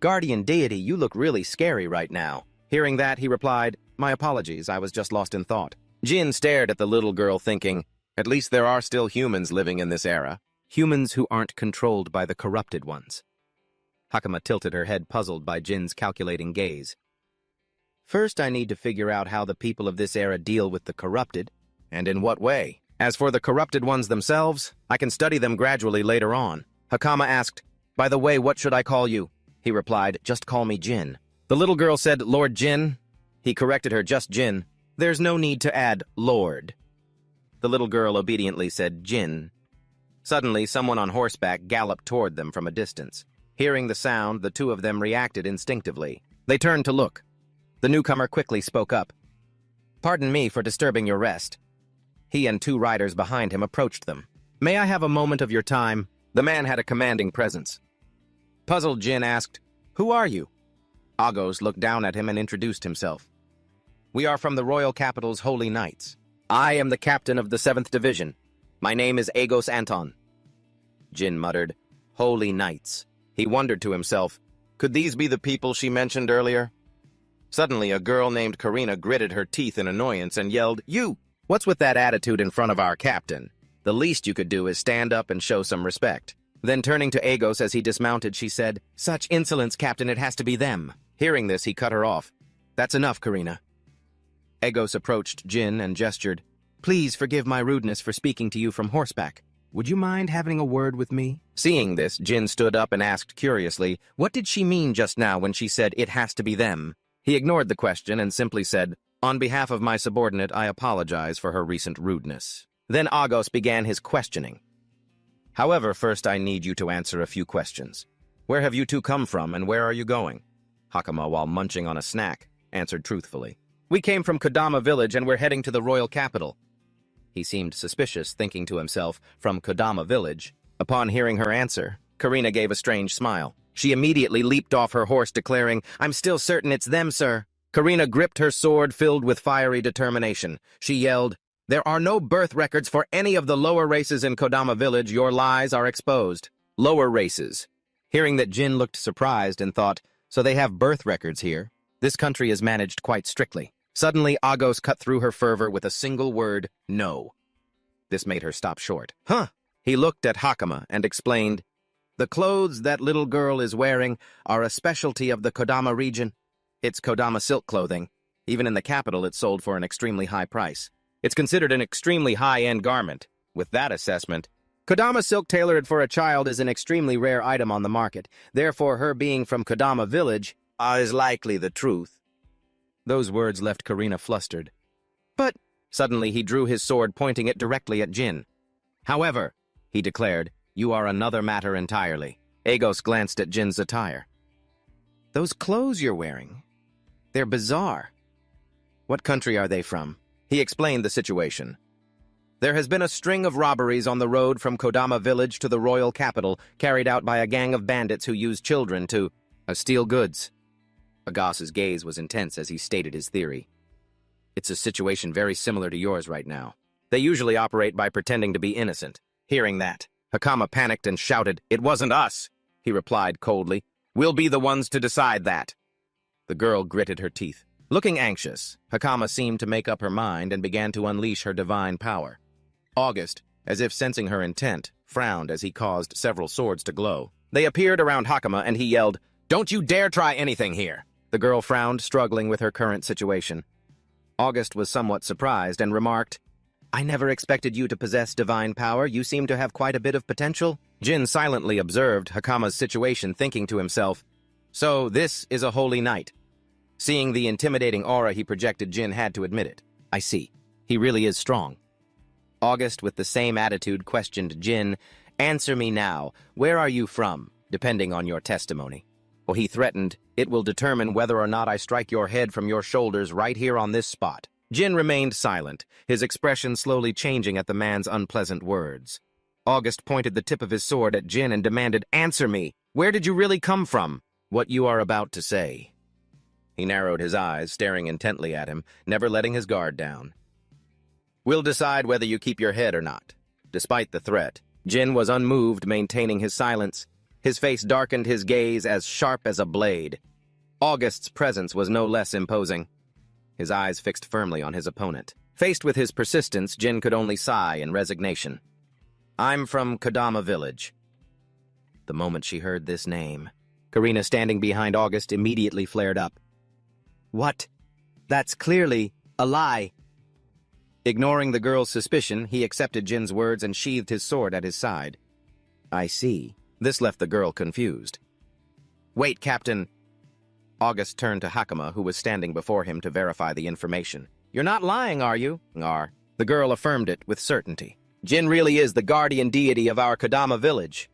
"Guardian deity, you look really scary right now." Hearing that, he replied, "My apologies, I was just lost in thought." Jin stared at the little girl thinking, at least there are still humans living in this era. Humans who aren't controlled by the corrupted ones. Hakama tilted her head, puzzled by Jin's calculating gaze. "First, I need to figure out how the people of this era deal with the corrupted, and in what way. As for the corrupted ones themselves, I can study them gradually later on." Hakama asked, "By the way, what should I call you?" He replied, "Just call me Jin." The little girl said, "Lord Jin?" He corrected her, "Just Jin. There's no need to add Lord." The little girl obediently said, "Jin." Suddenly, someone on horseback galloped toward them from a distance. Hearing the sound, the two of them reacted instinctively. They turned to look. The newcomer quickly spoke up. "Pardon me for disturbing your rest." He and 2 riders behind him approached them. "May I have a moment of your time?" The man had a commanding presence. Puzzled, Jin asked, "Who are you?" Agos looked down at him and introduced himself. "We are from the royal capital's Holy Knights. I am the captain of the 7th Division. My name is Agos Anton." Jin muttered, "Holy Knights." He wondered to himself, could these be the people she mentioned earlier? Suddenly, a girl named Karina gritted her teeth in annoyance and yelled, "You! What's with that attitude in front of our captain? The least you could do is stand up and show some respect." Then turning to Agos as he dismounted, she said, "Such insolence, Captain, it has to be them." Hearing this, he cut her off. "That's enough, Karina." Agos approached Jin and gestured, "Please forgive my rudeness for speaking to you from horseback. Would you mind having a word with me?" Seeing this, Jin stood up and asked curiously, what did she mean just now when she said, "It has to be them"? He ignored the question and simply said, "On behalf of my subordinate, I apologize for her recent rudeness." Then Agos began his questioning. "However, first I need you to answer a few questions. Where have you two come from and where are you going?" Hakama, while munching on a snack, answered truthfully. "We came from Kodama village and we're heading to the royal capital." He seemed suspicious, thinking to himself, from Kodama village. Upon hearing her answer, Karina gave a strange smile. She immediately leaped off her horse, declaring, "I'm still certain it's them, sir." Karina gripped her sword filled with fiery determination. She yelled, "There are no birth records for any of the lower races in Kodama village. Your lies are exposed." Lower races. Hearing that, Jin looked surprised and thought, so they have birth records here. This country is managed quite strictly. Suddenly, Agos cut through her fervor with a single word, "No." This made her stop short. "Huh." He looked at Hakama and explained, "The clothes that little girl is wearing are a specialty of the Kodama region. It's Kodama silk clothing. Even in the capital, it's sold for an extremely high price. It's considered an extremely high-end garment. With that assessment, Kodama silk tailored for a child is an extremely rare item on the market. Therefore, her being from Kodama village is likely the truth." Those words left Karina flustered. "But—" Suddenly, he drew his sword, pointing it directly at Jin. "However," he declared, "you are another matter entirely." Agos glanced at Jin's attire. "Those clothes you're wearing, they're bizarre. What country are they from?" He explained the situation. "There has been a string of robberies on the road from Kodama village to the royal capital, carried out by a gang of bandits who use children to steal goods." Agos's gaze was intense as he stated his theory. "It's a situation very similar to yours right now. They usually operate by pretending to be innocent." Hearing that, Hakama panicked and shouted, "It wasn't us," he replied coldly. "We'll be the ones to decide that." The girl gritted her teeth. Looking anxious, Hakama seemed to make up her mind and began to unleash her divine power. August, as if sensing her intent, frowned as he caused several swords to glow. They appeared around Hakama and he yelled, "Don't you dare try anything here!" The girl frowned, struggling with her current situation. August was somewhat surprised and remarked, "I never expected you to possess divine power. You seem to have quite a bit of potential." Jin silently observed Hakama's situation, thinking to himself, "So this is a holy night." Seeing the intimidating aura he projected, Jin had to admit it. "I see. He really is strong." August, with the same attitude, questioned Jin, "Answer me now. Where are you from, depending on your testimony?" Well, he threatened, "It will determine whether or not I strike your head from your shoulders right here on this spot." Jin remained silent, his expression slowly changing at the man's unpleasant words. August pointed the tip of his sword at Jin and demanded, "Answer me. Where did you really come from?" "What you are about to say." He narrowed his eyes, staring intently at him, never letting his guard down. "We'll decide whether you keep your head or not." Despite the threat, Jin was unmoved, maintaining his silence. His face darkened, his gaze as sharp as a blade. August's presence was no less imposing, his eyes fixed firmly on his opponent. Faced with his persistence, Jin could only sigh in resignation. "I'm from Kodama village." The moment she heard this name, Karina, standing behind August, immediately flared up. "What? That's clearly a lie." Ignoring the girl's suspicion, he accepted Jin's words and sheathed his sword at his side. "I see." This left the girl confused. "Wait, Captain." August turned to Hakama, who was standing before him, to verify the information. "You're not lying, are you?" The girl affirmed it with certainty. "Jin really is the guardian deity of our Kodama village."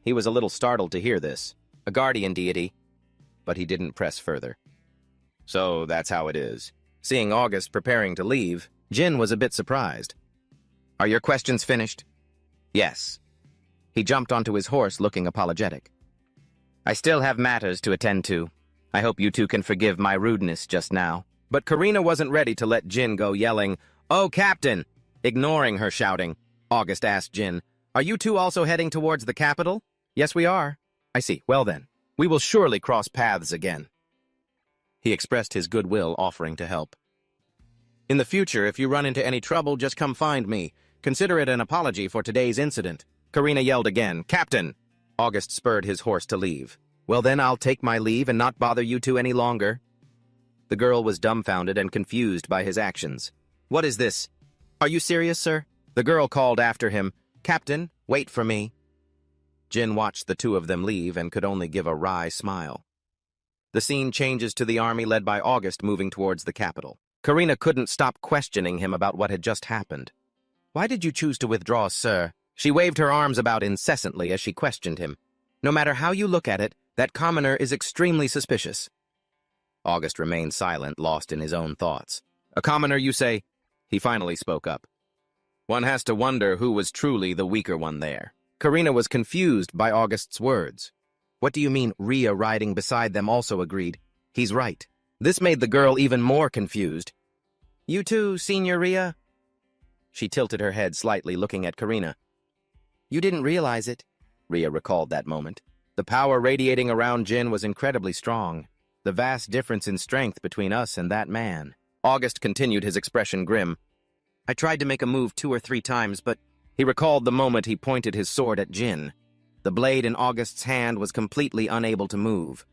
He was a little startled to hear this. A guardian deity, but he didn't press further. "So that's how it is." Seeing August preparing to leave, Jin was a bit surprised. "Are your questions finished?" "Yes." He jumped onto his horse, looking apologetic. "I still have matters to attend to. I hope you two can forgive my rudeness just now." But Karina wasn't ready to let Jin go, yelling, "Oh, Captain!" Ignoring her shouting, August asked Jin, "Are you two also heading towards the capital?" "Yes, we are." "I see. Well then, we will surely cross paths again." He expressed his goodwill, offering to help. "In the future, if you run into any trouble, just come find me. Consider it an apology for today's incident." Karina yelled again, "Captain!" August spurred his horse to leave. "Well then, I'll take my leave and not bother you two any longer." The girl was dumbfounded and confused by his actions. "What is this? Are you serious, sir?" The girl called after him, "Captain, wait for me." Jin watched the two of them leave and could only give a wry smile. The scene changes to the army led by August moving towards the capital. Karina couldn't stop questioning him about what had just happened. "Why did you choose to withdraw, sir?" She waved her arms about incessantly as she questioned him. "No matter how you look at it, that commoner is extremely suspicious." August remained silent, lost in his own thoughts. "A commoner, you say?" He finally spoke up. "One has to wonder who was truly the weaker one there." Karina was confused by August's words. "What do you mean Rhea riding beside them also agreed?" "He's right. This made the girl even more confused. "You too, Senior Rhea?" She tilted her head slightly, looking at Karina. "You didn't realize it," Rhea recalled that moment. The power radiating around Jin was incredibly strong. The vast difference in strength between us and that man. August continued, his expression grim. "I tried to make a move 2 or 3 times, but—" He recalled the moment he pointed his sword at Jin. The blade in August's hand was completely unable to move.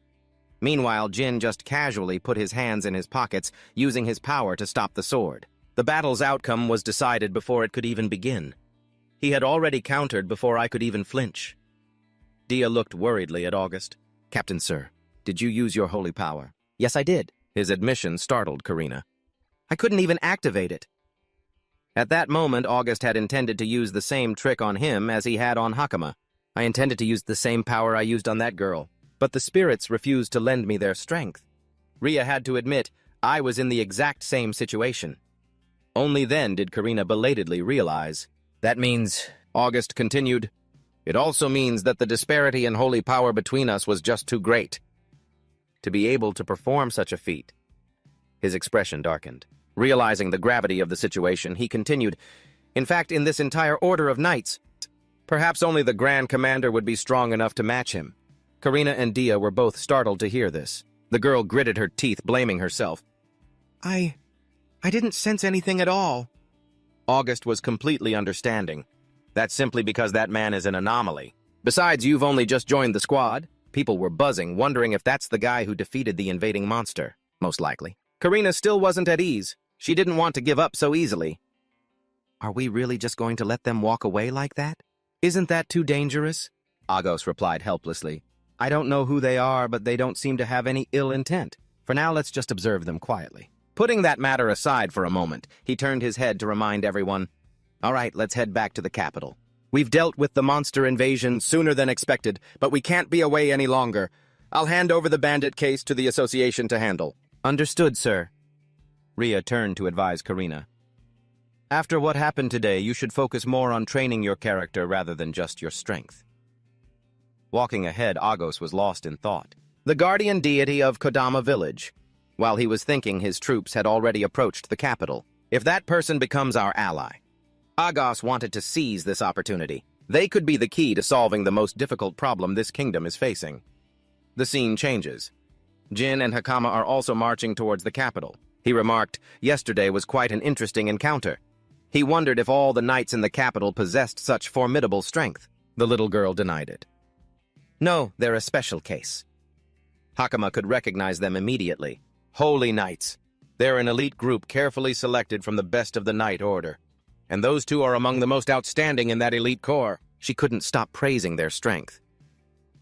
Meanwhile, Jin just casually put his hands in his pockets, using his power to stop the sword. The battle's outcome was decided before it could even begin. He had already countered before I could even flinch. Dia looked worriedly at August. "Captain, sir, did you use your holy power?" "Yes, I did." His admission startled Karina. "I couldn't even activate it." At that moment, August had intended to use the same trick on him as he had on Hakama. "I intended to use the same power I used on that girl, but the spirits refused to lend me their strength." Rhea had to admit, I was in the exact same situation. Only then did Karina belatedly realize. "That means," August continued, "it also means that the disparity in holy power between us was just too great to be able to perform such a feat." His expression darkened. Realizing the gravity of the situation, he continued, "In fact, in this entire order of knights, perhaps only the Grand Commander would be strong enough to match him." Karina and Dia were both startled to hear this. The girl gritted her teeth, blaming herself. I didn't sense anything at all." August was completely understanding. "That's simply because that man is an anomaly. Besides, you've only just joined the squad." People were buzzing, wondering if that's the guy who defeated the invading monster. Most likely. Karina still wasn't at ease. She didn't want to give up so easily. "Are we really just going to let them walk away like that? Isn't that too dangerous?" Agos replied helplessly. "I don't know who they are, but they don't seem to have any ill intent. For now, let's just observe them quietly." Putting that matter aside for a moment, he turned his head to remind everyone, "All right, let's head back to the capital. We've dealt with the monster invasion sooner than expected, but we can't be away any longer. I'll hand over the bandit case to the association to handle." "Understood, sir." Rhea turned to advise Karina. "After what happened today, you should focus more on training your character rather than just your strength." Walking ahead, Agos was lost in thought. The guardian deity of Kodama village. While he was thinking, his troops had already approached the capital. If that person becomes our ally, Agos wanted to seize this opportunity. They could be the key to solving the most difficult problem this kingdom is facing. The scene changes. Jin and Hakama are also marching towards the capital. He remarked, yesterday was quite an interesting encounter. He wondered if all the knights in the capital possessed such formidable strength. The little girl denied it. "No, they're a special case." Hakama could recognize them immediately. Holy Knights. They're an elite group carefully selected from the best of the Knight Order. And those two are among the most outstanding in that elite corps. She couldn't stop praising their strength.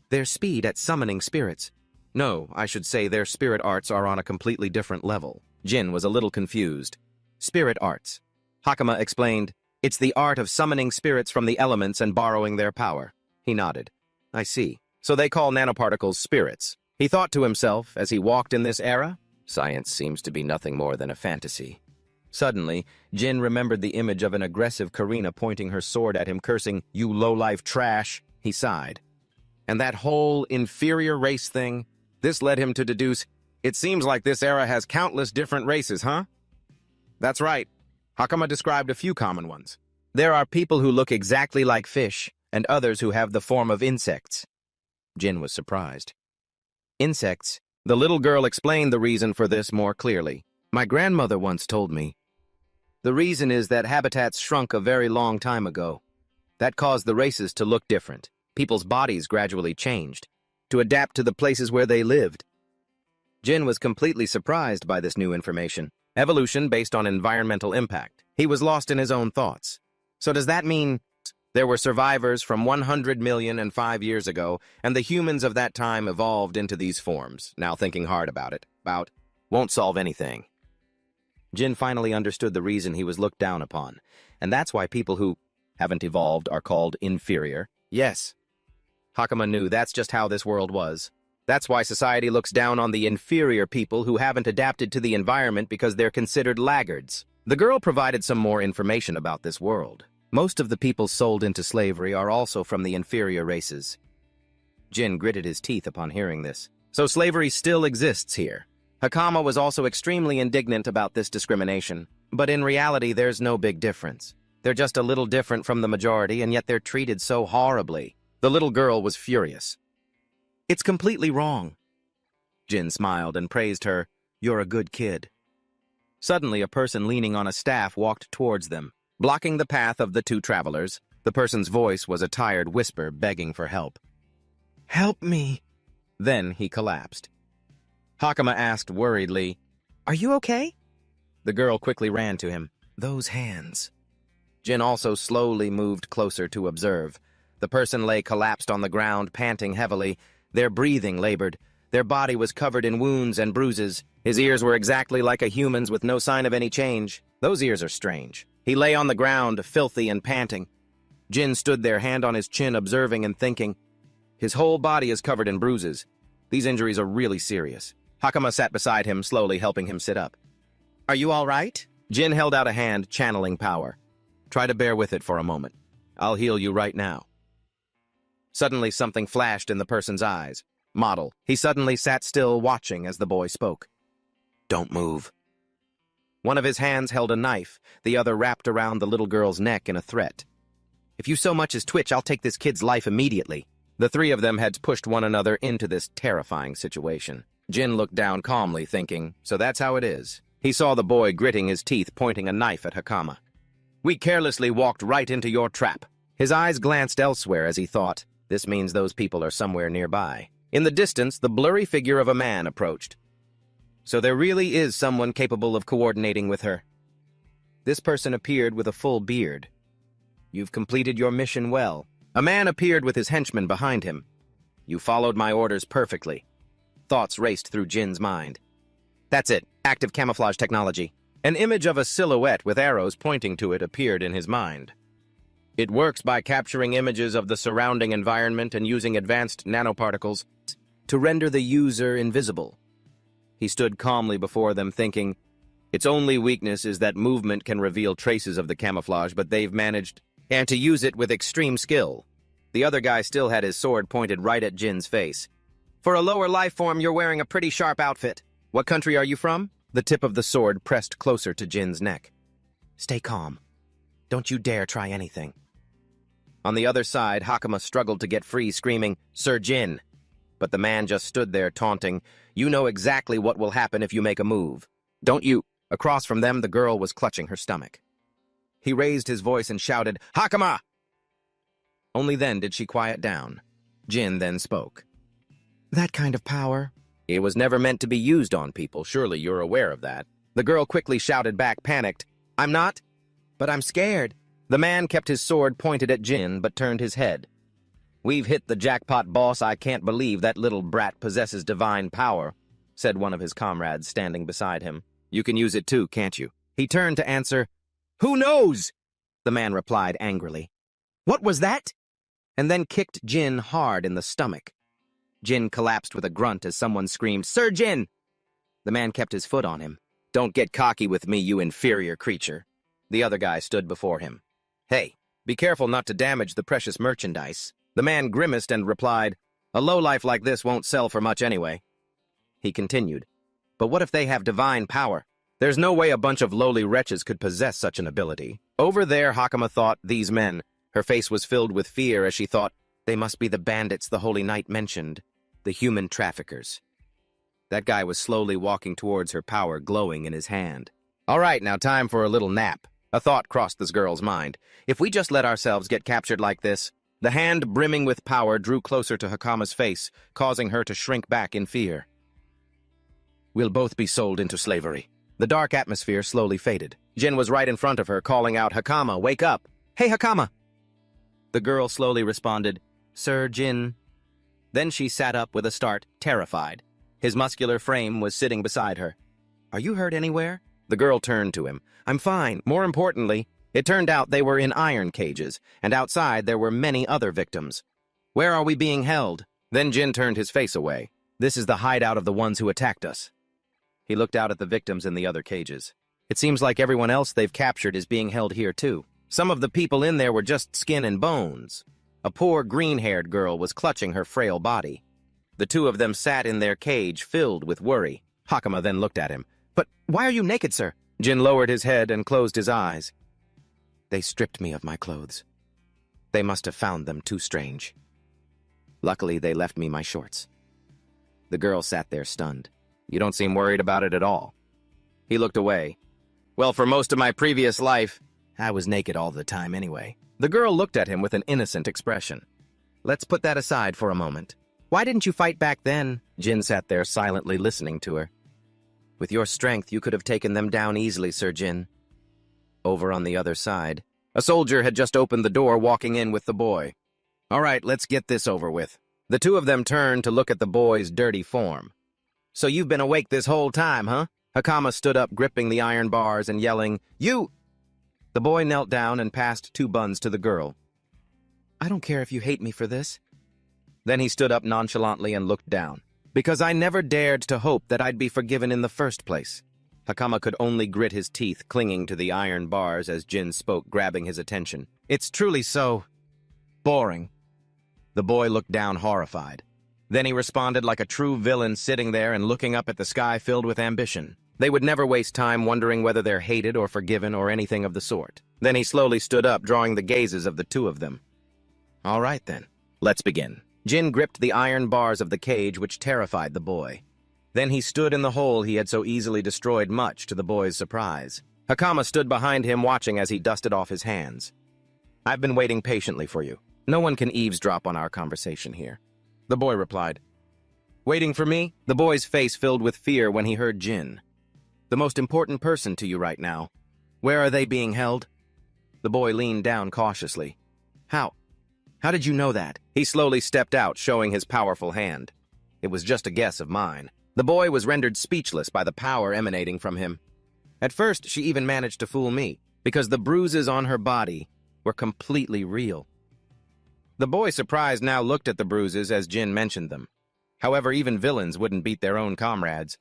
Their speed at summoning spirits. No, I should say their spirit arts are on a completely different level. Jin was a little confused. Spirit arts. Hakama explained, "It's the art of summoning spirits from the elements and borrowing their power." He nodded. "I see. So they call nanoparticles spirits." He thought to himself as he walked in this era, science seems to be nothing more than a fantasy. Suddenly, Jin remembered the image of an aggressive Karina pointing her sword at him, cursing, "You low-life trash." He sighed. And that whole inferior race thing, this led him to deduce, it seems like this era has countless different races, huh? That's right. Hakama described a few common ones. There are people who look exactly like fish, and others who have the form of insects. Jin was surprised. Insects? The little girl explained the reason for this more clearly. "My grandmother once told me. The reason is that habitats shrunk a very long time ago. That caused the races to look different. People's bodies gradually changed, to adapt to the places where they lived." Jin was completely surprised by this new information. Evolution based on environmental impact. He was lost in his own thoughts. So does that mean there were survivors from 100,000,005 years ago, and the humans of that time evolved into these forms? Now thinking hard about it, won't solve anything. Jin finally understood the reason he was looked down upon, and that's why people who haven't evolved are called inferior. Yes, Hakama knew that's just how this world was. That's why society looks down on the inferior people who haven't adapted to the environment because they're considered laggards. The girl provided some more information about this world. Most of the people sold into slavery are also from the inferior races. Jin gritted his teeth upon hearing this. So slavery still exists here. Hakama was also extremely indignant about this discrimination, but in reality there's no big difference. They're just a little different from the majority, and yet they're treated so horribly. The little girl was furious. "It's completely wrong." Jin smiled and praised her. "You're a good kid." Suddenly, a person leaning on a staff walked towards them, blocking the path of the two travelers. The person's voice was a tired whisper begging for help. "Help me." Then he collapsed. Hakama asked worriedly, "Are you okay?" The girl quickly ran to him. "Those hands." Jin also slowly moved closer to observe. The person lay collapsed on the ground, panting heavily. Their breathing labored. Their body was covered in wounds and bruises. His ears were exactly like a human's with no sign of any change. Those ears are strange. He lay on the ground, filthy and panting. Jin stood there, hand on his chin, observing and thinking. His whole body is covered in bruises. These injuries are really serious. Hakama sat beside him, slowly helping him sit up. "Are you all right?" Jin held out a hand, channeling power. "Try to bear with it for a moment. I'll heal you right now." Suddenly something flashed in the person's eyes. Model. He suddenly sat still, watching as the boy spoke. "Don't move." One of his hands held a knife, the other wrapped around the little girl's neck in a threat. "If you so much as twitch, I'll take this kid's life immediately." The three of them had pushed one another into this terrifying situation. Jin looked down calmly, thinking, so that's how it is. He saw the boy gritting his teeth, pointing a knife at Hakama. "We carelessly walked right into your trap." His eyes glanced elsewhere as he thought, this means those people are somewhere nearby. In the distance, the blurry figure of a man approached. So there really is someone capable of coordinating with her. This person appeared with a full beard. "You've completed your mission well." A man appeared with his henchman behind him. "You followed my orders perfectly." Thoughts raced through Jin's mind. "That's it, active camouflage technology." An image of a silhouette with arrows pointing to it appeared in his mind. It works by capturing images of the surrounding environment and using advanced nanoparticles to render the user invisible. He stood calmly before them, thinking, its only weakness is that movement can reveal traces of the camouflage, but they've managed and to use it with extreme skill. The other guy still had his sword pointed right at Jin's face. "For a lower life form, you're wearing a pretty sharp outfit. What country are you from?" The tip of the sword pressed closer to Jin's neck. "Stay calm. Don't you dare try anything." On the other side, Hakama struggled to get free, screaming, "Sir Jin!" But the man just stood there, taunting, "You know exactly what will happen if you make a move. Don't you?" Across from them, the girl was clutching her stomach. He raised his voice and shouted, "Hakama!" Only then did she quiet down. Jin then spoke. "That kind of power? It was never meant to be used on people. Surely you're aware of that." The girl quickly shouted back, panicked, "I'm not, but I'm scared." The man kept his sword pointed at Jin, but turned his head. "We've hit the jackpot, boss. I can't believe that little brat possesses divine power," said one of his comrades standing beside him. "You can use it too, can't you?" He turned to answer. "Who knows?" the man replied angrily. "What was that?" And then kicked Jin hard in the stomach. Jin collapsed with a grunt as someone screamed, "Sir Jin!" The man kept his foot on him. "Don't get cocky with me, you inferior creature." The other guy stood before him. "Hey, be careful not to damage the precious merchandise." The man grimaced and replied, "A lowlife like this won't sell for much anyway." He continued, "But what if they have divine power? There's no way a bunch of lowly wretches could possess such an ability." Over there, Hakama thought, these men. Her face was filled with fear as she thought, they must be the bandits the Holy Knight mentioned, the human traffickers. That guy was slowly walking towards her, power glowing in his hand. "All right, now time for a little nap." A thought crossed this girl's mind. If we just let ourselves get captured like this. The hand brimming with power drew closer to Hakama's face, causing her to shrink back in fear. "We'll both be sold into slavery." The dark atmosphere slowly faded. Jin was right in front of her, calling out, "Hakama, wake up!" "Hey, Hakama!" The girl slowly responded, "Sir Jin." Then she sat up with a start, terrified. His muscular frame was sitting beside her. "Are you hurt anywhere?" The girl turned to him. "I'm fine. More importantly," it turned out they were in iron cages, and outside there were many other victims. "Where are we being held?" Then Jin turned his face away. "This is the hideout of the ones who attacked us." He looked out at the victims in the other cages. "It seems like everyone else they've captured is being held here too. Some of the people in there were just skin and bones." A poor green-haired girl was clutching her frail body. The two of them sat in their cage, filled with worry. Hakama then looked at him. "But why are you naked, sir?" Jin lowered his head and closed his eyes. "They stripped me of my clothes. They must have found them too strange. Luckily, they left me my shorts." The girl sat there stunned. "You don't seem worried about it at all." He looked away. "Well, for most of my previous life, I was naked all the time anyway." The girl looked at him with an innocent expression. "Let's put that aside for a moment. Why didn't you fight back then?" Jin sat there silently listening to her. "With your strength, you could have taken them down easily, Sir Jin." Over on the other side, a soldier had just opened the door, walking in with the boy. "All right, let's get this over with." The two of them turned to look at the boy's dirty form. "So you've been awake this whole time, huh?" Hakama stood up, gripping the iron bars and yelling, "You!" The boy knelt down and passed 2 buns to the girl. "I don't care if you hate me for this." Then he stood up nonchalantly and looked down. "Because I never dared to hope that I'd be forgiven in the first place." Hakama could only grit his teeth, clinging to the iron bars as Jin spoke, grabbing his attention. "It's truly so boring." The boy looked down horrified. Then he responded like a true villain, sitting there and looking up at the sky filled with ambition. They would never waste time wondering whether they're hated or forgiven or anything of the sort. Then he slowly stood up, drawing the gazes of the two of them. "All right, then. Let's begin." Jin gripped the iron bars of the cage, which terrified the boy. Then he stood in the hole he had so easily destroyed, much to the boy's surprise. Hakama stood behind him, watching as he dusted off his hands. "I've been waiting patiently for you. No one can eavesdrop on our conversation here." The boy replied. "Waiting for me?" The boy's face filled with fear when he heard Jin. "The most important person to you right now. Where are they being held?" The boy leaned down cautiously. How did you know that?" He slowly stepped out, showing his powerful hand. "It was just a guess of mine." The boy was rendered speechless by the power emanating from him. At first, she even managed to fool me, because the bruises on her body were completely real. The boy, surprised, now looked at the bruises as Jin mentioned them. However, even villains wouldn't beat their own comrades,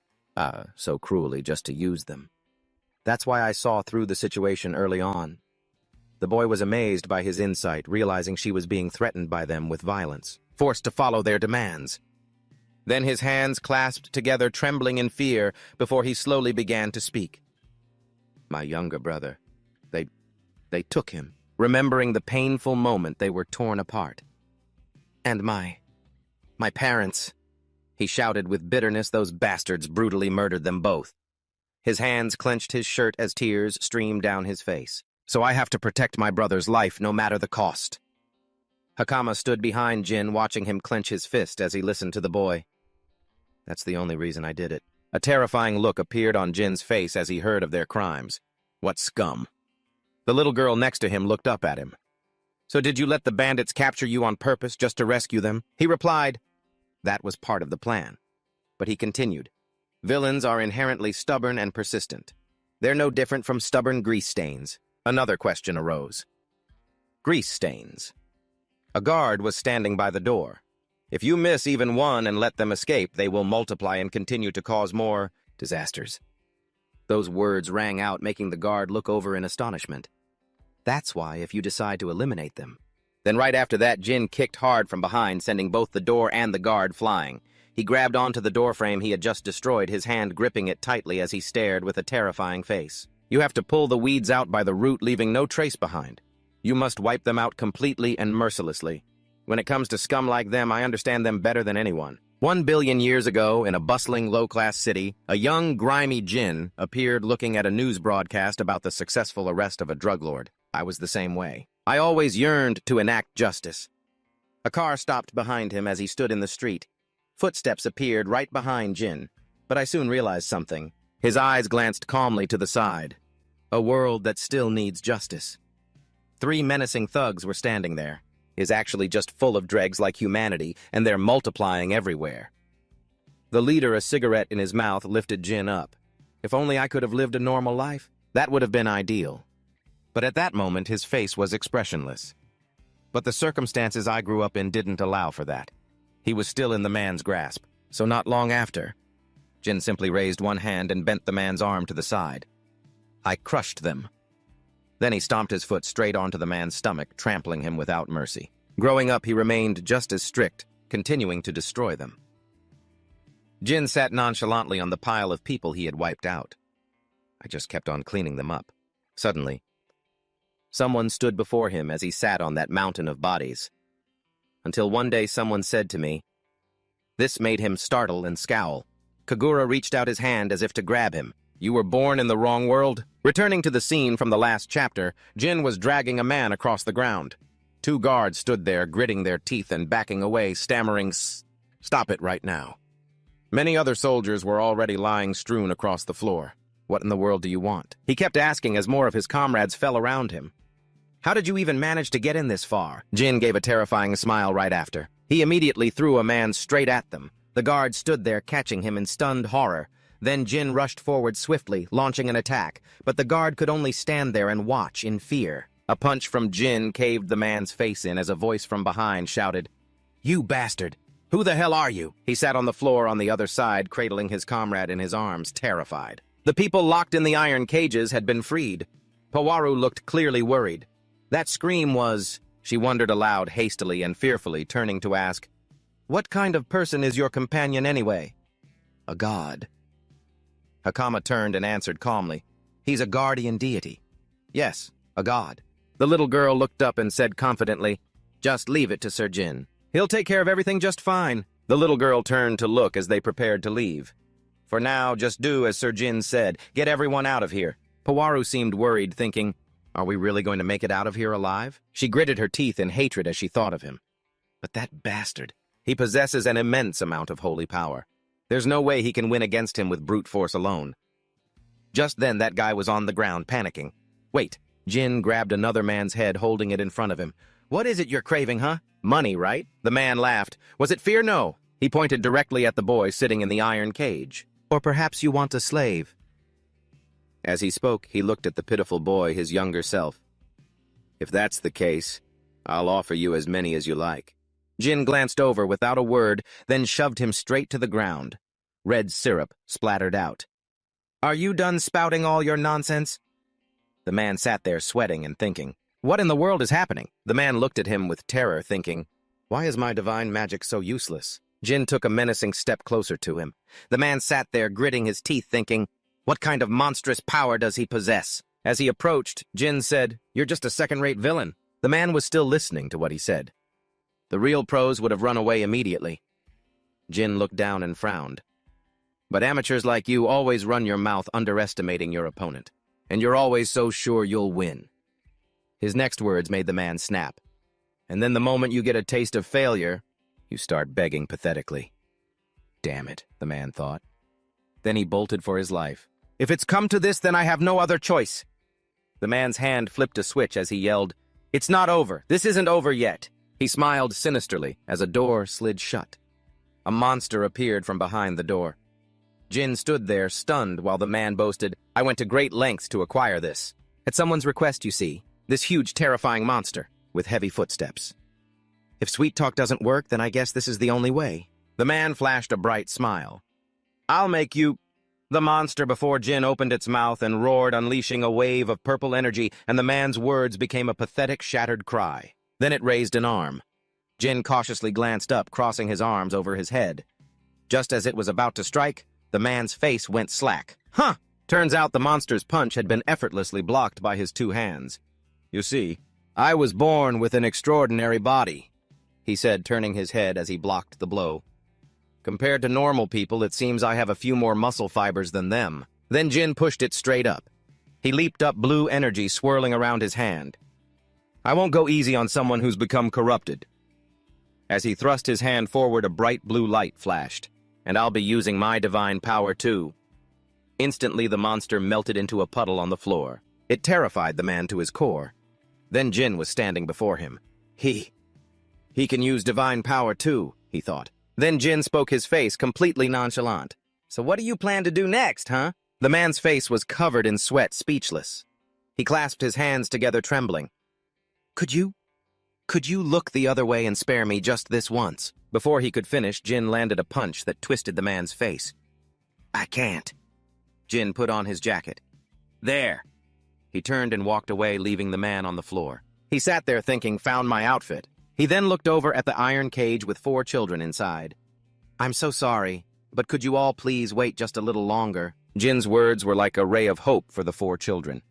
so cruelly just to use them. That's why I saw through the situation early on. The boy was amazed by his insight, realizing she was being threatened by them with violence, forced to follow their demands. Then his hands clasped together, trembling in fear, before he slowly began to speak. "My younger brother, they took him," remembering the painful moment they were torn apart. "And my parents," he shouted with bitterness. "Those bastards brutally murdered them both." His hands clenched his shirt as tears streamed down his face. "So I have to protect my brother's life, no matter the cost." Hakama stood behind Jin, watching him clench his fist as he listened to the boy. "That's the only reason I did it." A terrifying look appeared on Jin's face as he heard of their crimes. "What scum!" The little girl next to him looked up at him. "So did you let the bandits capture you on purpose just to rescue them?" He replied, "That was part of the plan." But he continued, "Villains are inherently stubborn and persistent. They're no different from stubborn grease stains." Another question arose. Grease stains. A guard was standing by the door. If you miss even one and let them escape, they will multiply and continue to cause more disasters. Those words rang out, making the guard look over in astonishment. That's why if you decide to eliminate them. Then right after that, Jin kicked hard from behind, sending both the door and the guard flying. He grabbed onto the doorframe he had just destroyed, his hand gripping it tightly as he stared with a terrifying face. You have to pull the weeds out by the root, leaving no trace behind. You must wipe them out completely and mercilessly. When it comes to scum like them, I understand them better than anyone. 1 billion years ago, in a bustling low-class city, a young, grimy Jin appeared looking at a news broadcast about the successful arrest of a drug lord. I was the same way. I always yearned to enact justice. A car stopped behind him as he stood in the street. Footsteps appeared right behind Jin, but I soon realized something. His eyes glanced calmly to the side. A world that still needs justice. 3 menacing thugs were standing there. Is actually just full of dregs like humanity, and they're multiplying everywhere. The leader, a cigarette in his mouth, lifted Jin up. If only I could have lived a normal life, that would have been ideal. But at that moment, his face was expressionless. But the circumstances I grew up in didn't allow for that. He was still in the man's grasp, so not long after, Jin simply raised one hand and bent the man's arm to the side. I crushed them. Then he stomped his foot straight onto the man's stomach, trampling him without mercy. Growing up, he remained just as strict, continuing to destroy them. Jin sat nonchalantly on the pile of people he had wiped out. I just kept on cleaning them up. Suddenly, someone stood before him as he sat on that mountain of bodies. Until one day someone said to me, this made him startle and scowl. Kagura reached out his hand as if to grab him. You were born in the wrong world? Returning to the scene from the last chapter, Jin was dragging a man across the ground. Two guards stood there, gritting their teeth and backing away, stammering, Stop it right now. Many other soldiers were already lying strewn across the floor. What in the world do you want? He kept asking as more of his comrades fell around him. How did you even manage to get in this far? Jin gave a terrifying smile right after. He immediately threw a man straight at them. The guard stood there catching him in stunned horror. Then Jin rushed forward swiftly, launching an attack, but the guard could only stand there and watch in fear. A punch from Jin caved the man's face in as a voice from behind shouted, You bastard! Who the hell are you? He sat on the floor on the other side, cradling his comrade in his arms, terrified. The people locked in the iron cages had been freed. Pawaru looked clearly worried. That scream was... She wondered aloud hastily and fearfully, turning to ask, What kind of person is your companion anyway? A god. Hakama turned and answered calmly, He's a guardian deity. Yes, a god. The little girl looked up and said confidently, Just leave it to Sir Jin. He'll take care of everything just fine. The little girl turned to look as they prepared to leave. For now, just do as Sir Jin said. Get everyone out of here. Pawaru seemed worried, thinking, Are we really going to make it out of here alive? She gritted her teeth in hatred as she thought of him. But that bastard. He possesses an immense amount of holy power. There's no way he can win against him with brute force alone. Just then, that guy was on the ground, panicking. Wait. Jin grabbed another man's head, holding it in front of him. What is it you're craving, huh? Money, right? The man laughed. Was it fear? No. He pointed directly at the boy sitting in the iron cage. Or perhaps you want a slave. As he spoke, he looked at the pitiful boy, his younger self. If that's the case, I'll offer you as many as you like. Jin glanced over without a word, then shoved him straight to the ground. Red syrup splattered out. Are you done spouting all your nonsense? The man sat there sweating and thinking, What in the world is happening? The man looked at him with terror, thinking, Why is my divine magic so useless? Jin took a menacing step closer to him. The man sat there gritting his teeth, thinking, What kind of monstrous power does he possess? As he approached, Jin said, You're just a second-rate villain. The man was still listening to what he said. The real pros would have run away immediately. Jin looked down and frowned. But amateurs like you always run your mouth underestimating your opponent. And you're always so sure you'll win. His next words made the man snap. And then the moment you get a taste of failure, you start begging pathetically. Damn it, the man thought. Then he bolted for his life. If it's come to this, then I have no other choice. The man's hand flipped a switch as he yelled, It's not over. This isn't over yet. He smiled sinisterly as a door slid shut. A monster appeared from behind the door. Jin stood there, stunned, while the man boasted, I went to great lengths to acquire this. At someone's request, you see. This huge, terrifying monster, with heavy footsteps. If sweet talk doesn't work, then I guess this is the only way. The man flashed a bright smile. I'll make you... The monster before Jin opened its mouth and roared, unleashing a wave of purple energy, and the man's words became a pathetic, shattered cry. Then it raised an arm. Jin cautiously glanced up, crossing his arms over his head. Just as it was about to strike, the man's face went slack. Huh! Turns out the monster's punch had been effortlessly blocked by his two hands. You see, I was born with an extraordinary body, he said, turning his head as he blocked the blow. Compared to normal people, it seems I have a few more muscle fibers than them. Then Jin pushed it straight up. He leaped up, blue energy swirling around his hand. I won't go easy on someone who's become corrupted. As he thrust his hand forward, a bright blue light flashed. And I'll be using my divine power too. Instantly, the monster melted into a puddle on the floor. It terrified the man to his core. Then Jin was standing before him. He can use divine power too, he thought. Then Jin spoke, his face completely nonchalant. So what do you plan to do next, huh? The man's face was covered in sweat, speechless. He clasped his hands together, trembling. Could you look the other way and spare me just this once? Before he could finish, Jin landed a punch that twisted the man's face. I can't. Jin put on his jacket. There. He turned and walked away, leaving the man on the floor. He sat there thinking, found my outfit. He then looked over at the iron cage with 4 children inside. I'm so sorry. But could you all please wait just a little longer? Jin's words were like a ray of hope for the four children.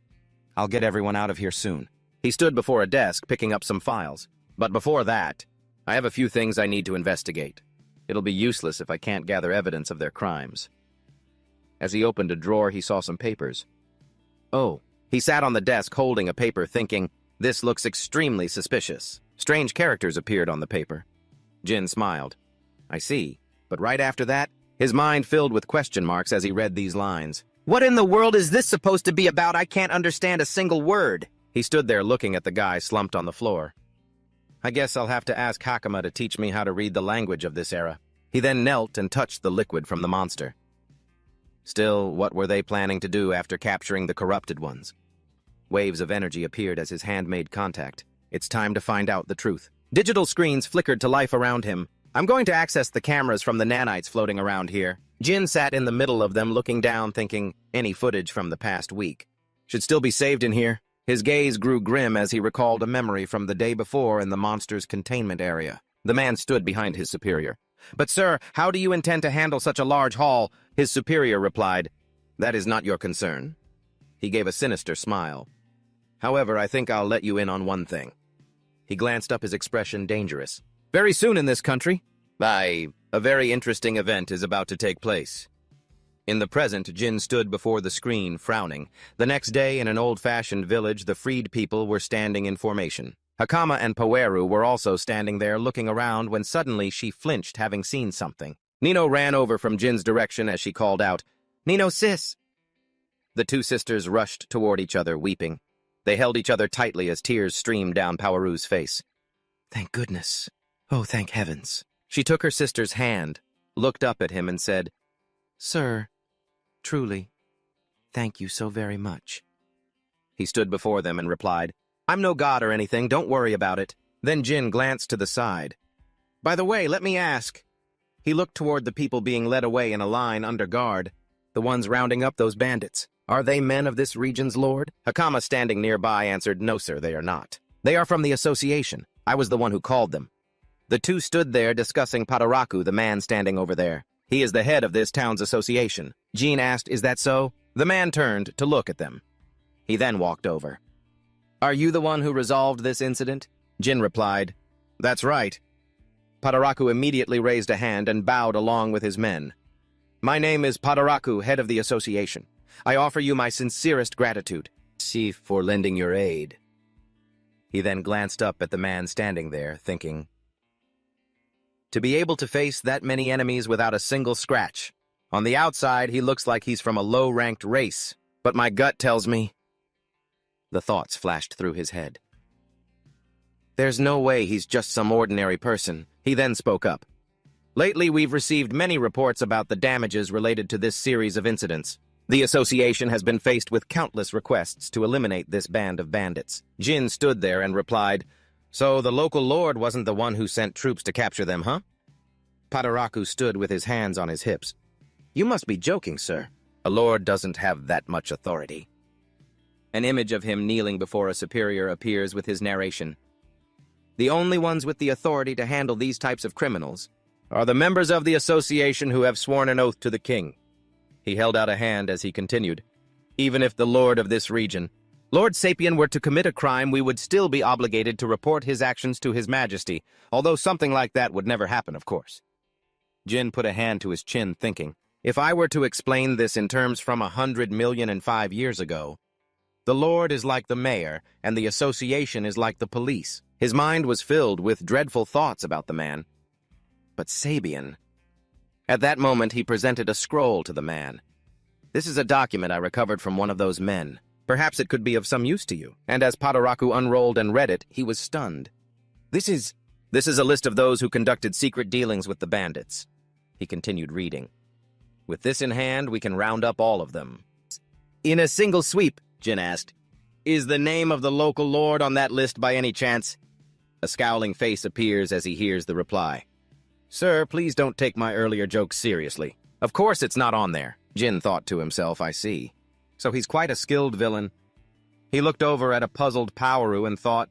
I'll get everyone out of here soon. He stood before a desk, picking up some files. But before that, I have a few things I need to investigate. It'll be useless if I can't gather evidence of their crimes. As he opened a drawer, he saw some papers. Oh, he sat on the desk holding a paper thinking, this looks extremely suspicious. Strange characters appeared on the paper. Jin smiled. I see. But right after that, his mind filled with question marks as he read these lines. What in the world is this supposed to be about? I can't understand a single word. He stood there looking at the guy slumped on the floor. I guess I'll have to ask Hakama to teach me how to read the language of this era. He then knelt and touched the liquid from the monster. Still, what were they planning to do after capturing the corrupted ones? Waves of energy appeared as his hand made contact. It's time to find out the truth. Digital screens flickered to life around him. I'm going to access the cameras from the nanites floating around here. Jin sat in the middle of them looking down thinking any footage from the past week should still be saved in here. His gaze grew grim as he recalled a memory from the day before in the monster's containment area. The man stood behind his superior. But sir, how do you intend to handle such a large haul? His superior replied, that is not your concern. He gave a sinister smile. However, I think I'll let you in on one thing. He glanced up, his expression dangerous. Very soon in this country, a very interesting event is about to take place. In the present, Jin stood before the screen, frowning. The next day, in an old-fashioned village, the freed people were standing in formation. Hakama and Poweru were also standing there looking around when suddenly she flinched, having seen something. Nino ran over from Jin's direction as she called out, Nino, sis! The two sisters rushed toward each other, weeping. They held each other tightly as tears streamed down Poweru's face. Thank goodness. Oh, thank heavens. She took her sister's hand, looked up at him and said, Sir, truly, thank you so very much. He stood before them and replied, I'm no god or anything, don't worry about it. Then Jin glanced to the side. By the way, let me ask. He looked toward the people being led away in a line under guard, the ones rounding up those bandits. Are they men of this region's lord? Hakama, standing nearby, answered, No, sir, they are not. They are from the association. I was the one who called them. The two stood there discussing Padaraku, the man standing over there. He is the head of this town's association. Jin asked, Is that so? The man turned to look at them. He then walked over. Are you the one who resolved this incident? Jin replied, That's right. Padaraku immediately raised a hand and bowed along with his men. My name is Padaraku, head of the association. I offer you my sincerest gratitude. Chief, for lending your aid. He then glanced up at the man standing there, thinking, to be able to face that many enemies without a single scratch. On the outside, he looks like he's from a low-ranked race, but my gut tells me... The thoughts flashed through his head. There's no way he's just some ordinary person. He then spoke up. Lately, we've received many reports about the damages related to this series of incidents. The association has been faced with countless requests to eliminate this band of bandits. Jin stood there and replied, So the local lord wasn't the one who sent troops to capture them, huh? Padaraku stood with his hands on his hips. You must be joking, sir. A lord doesn't have that much authority. An image of him kneeling before a superior appears with his narration. The only ones with the authority to handle these types of criminals are the members of the association who have sworn an oath to the king. He held out a hand as he continued. Even if the lord of this region, Lord Sapien, were to commit a crime, we would still be obligated to report his actions to his majesty, although something like that would never happen, of course. Jin put a hand to his chin, thinking, if I were to explain this in terms from 100,000,005 years ago, the lord is like the mayor, and the association is like the police. His mind was filled with dreadful thoughts about the man. But Sapien... At that moment, he presented a scroll to the man. This is a document I recovered from one of those men. Perhaps it could be of some use to you. And as Padaraku unrolled and read it, he was stunned. This is a list of those who conducted secret dealings with the bandits. He continued reading. With this in hand, we can round up all of them. In a single sweep, Jin asked, is the name of the local lord on that list by any chance? A scowling face appears as he hears the reply. Sir, please don't take my earlier joke seriously. Of course it's not on there. Jin thought to himself, I see. So he's quite a skilled villain. He looked over at a puzzled Poweru and thought,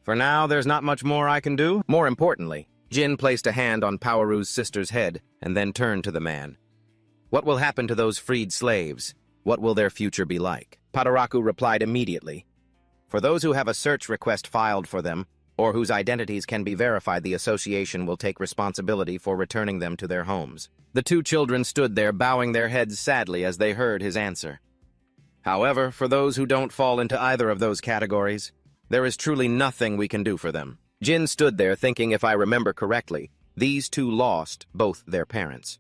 for now, there's not much more I can do. More importantly, Jin placed a hand on Powaru's sister's head and then turned to the man. What will happen to those freed slaves? What will their future be like? Padaraku replied immediately. For those who have a search request filed for them, or whose identities can be verified, the association will take responsibility for returning them to their homes. The two children stood there, bowing their heads sadly as they heard his answer. However, for those who don't fall into either of those categories, there is truly nothing we can do for them. Jin stood there thinking, if I remember correctly, these two lost both their parents.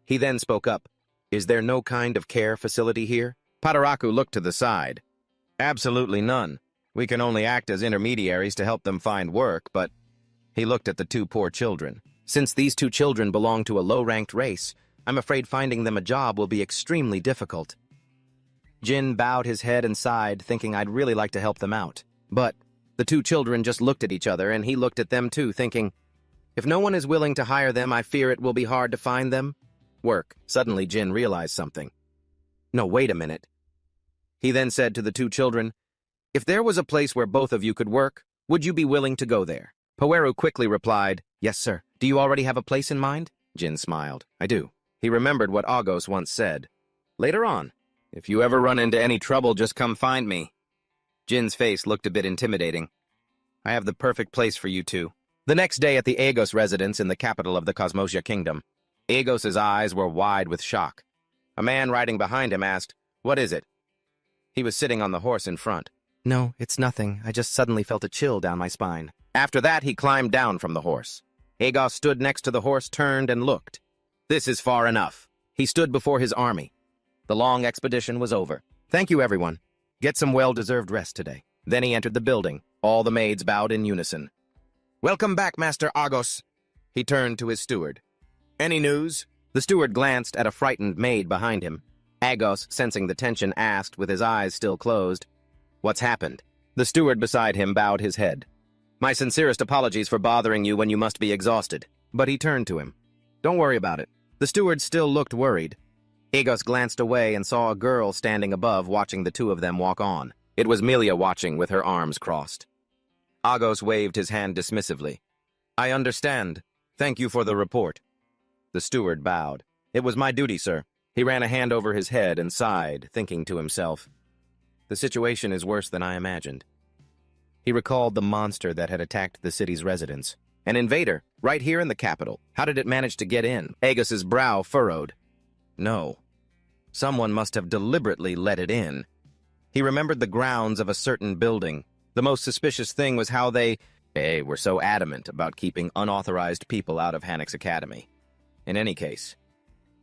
He then spoke up. Is there no kind of care facility here? Padaraku looked to the side. Absolutely none. We can only act as intermediaries to help them find work, but... He looked at the two poor children. Since these two children belong to a low-ranked race, I'm afraid finding them a job will be extremely difficult. Jin bowed his head and sighed, thinking I'd really like to help them out. But the two children just looked at each other, and he looked at them too, thinking, if no one is willing to hire them, I fear it will be hard to find them. Work. Suddenly, Jin realized something. No, wait a minute. He then said to the two children, if there was a place where both of you could work, would you be willing to go there? Powaru quickly replied, yes, sir. Do you already have a place in mind? Jin smiled. I do. He remembered what Agos once said. Later on, if you ever run into any trouble, just come find me. Jin's face looked a bit intimidating. I have the perfect place for you two. The next day at the Agos residence in the capital of the Cosmosia Kingdom, Agos's eyes were wide with shock. A man riding behind him asked, what is it? He was sitting on the horse in front. No, it's nothing. I just suddenly felt a chill down my spine. After that, he climbed down from the horse. Agos stood next to the horse, turned, and looked. This is far enough. He stood before his army. The long expedition was over. Thank you, everyone. Get some well-deserved rest today. Then he entered the building. All the maids bowed in unison. Welcome back, Master Agos. He turned to his steward. Any news? The steward glanced at a frightened maid behind him. Agos, sensing the tension, asked with his eyes still closed, what's happened? The steward beside him bowed his head. My sincerest apologies for bothering you when you must be exhausted. But he turned to him. Don't worry about it. The steward still looked worried. Agos glanced away and saw a girl standing above watching the two of them walk on. It was Milia watching with her arms crossed. Agos waved his hand dismissively. I understand. Thank you for the report. The steward bowed. It was my duty, sir. He ran a hand over his head and sighed, thinking to himself, the situation is worse than I imagined. He recalled the monster that had attacked the city's residents. An invader, right here in the capital. How did it manage to get in? Agos's brow furrowed. No. Someone must have deliberately let it in. He remembered the grounds of a certain building. The most suspicious thing was how they were so adamant about keeping unauthorized people out of Hanek's academy. In any case,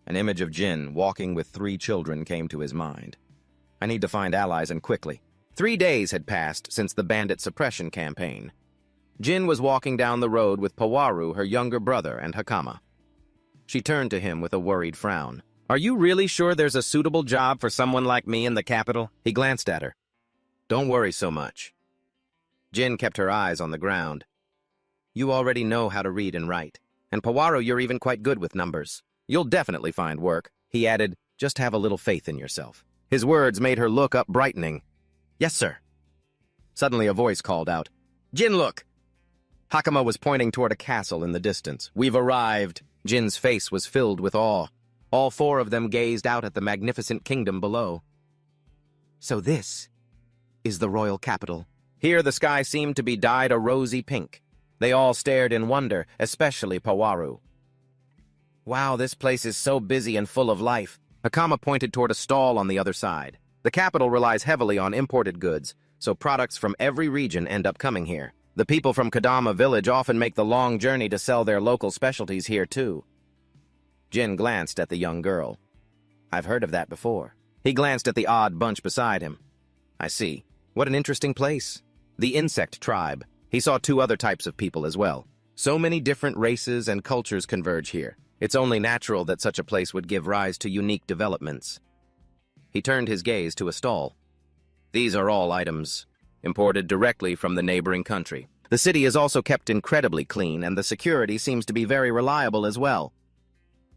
an image of Jin walking with 3 children came to his mind. I need to find allies, and quickly. 3 days had passed since the bandit suppression campaign. Jin was walking down the road with Powaru, her younger brother, and Hakama. She turned to him with a worried frown. Are you really sure there's a suitable job for someone like me in the capital? He glanced at her. Don't worry so much. Jin kept her eyes on the ground. You already know how to read and write. And Powaru, you're even quite good with numbers. You'll definitely find work. He added, just have a little faith in yourself. His words made her look up, brightening. Yes, sir. Suddenly a voice called out, Jin, look! Hakama was pointing toward a castle in the distance. We've arrived. Jin's face was filled with awe. All 4 of them gazed out at the magnificent kingdom below. So this is the royal capital. Here the sky seemed to be dyed a rosy pink. They all stared in wonder, especially Powaru. Wow, this place is so busy and full of life. Hakama pointed toward a stall on the other side. The capital relies heavily on imported goods, so products from every region end up coming here. The people from Kadama village often make the long journey to sell their local specialties here too. Jin glanced at the young girl. I've heard of that before. He glanced at the odd bunch beside him. I see. What an interesting place. The insect tribe. He saw 2 other types of people as well. So many different races and cultures converge here. It's only natural that such a place would give rise to unique developments. He turned his gaze to a stall. These are all items imported directly from the neighboring country. The city is also kept incredibly clean, and the security seems to be very reliable as well.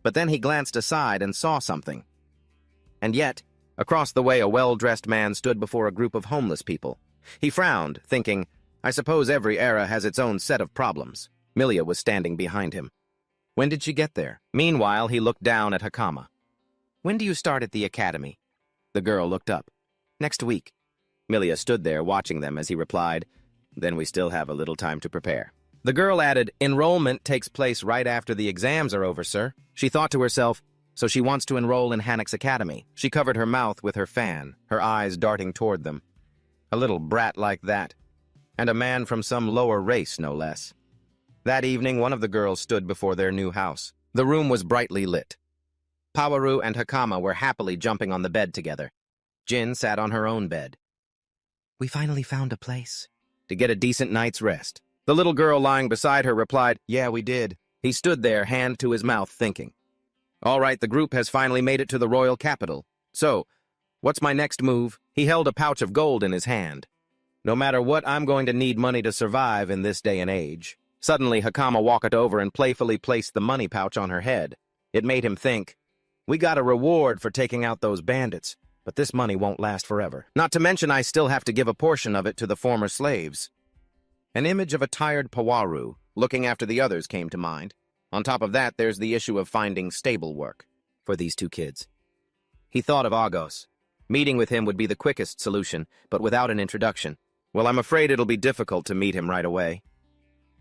But then he glanced aside and saw something. And yet, across the way, a well-dressed man stood before a group of homeless people. He frowned, thinking, I suppose every era has its own set of problems. Milia was standing behind him. When did she get there? Meanwhile, he looked down at Hakama. When do you start at the academy? The girl looked up. Next week. Milia stood there watching them as he replied, Then we still have a little time to prepare. The girl added, Enrollment takes place right after the exams are over, sir. She thought to herself, so she wants to enroll in Hannock's academy. She covered her mouth with her fan, her eyes darting toward them. A little brat like that. And a man from some lower race, no less. That evening, one of the girls stood before their new house. The room was brightly lit. Pawaru and Hakama were happily jumping on the bed together. Jin sat on her own bed. We finally found a place. To get a decent night's rest. The little girl lying beside her replied, Yeah, we did. He stood there, hand to his mouth, thinking. All right, the group has finally made it to the royal capital. So, what's my next move? He held a pouch of gold in his hand. No matter what, I'm going to need money to survive in this day and age. Suddenly, Hakama walked over and playfully placed the money pouch on her head. It made him think, We got a reward for taking out those bandits, but this money won't last forever. Not to mention I still have to give a portion of it to the former slaves. An image of a tired Pawaru, looking after the others, came to mind. On top of that, there's the issue of finding stable work for these two kids. He thought of Agos. Meeting with him would be the quickest solution, but without an introduction. Well, I'm afraid it'll be difficult to meet him right away.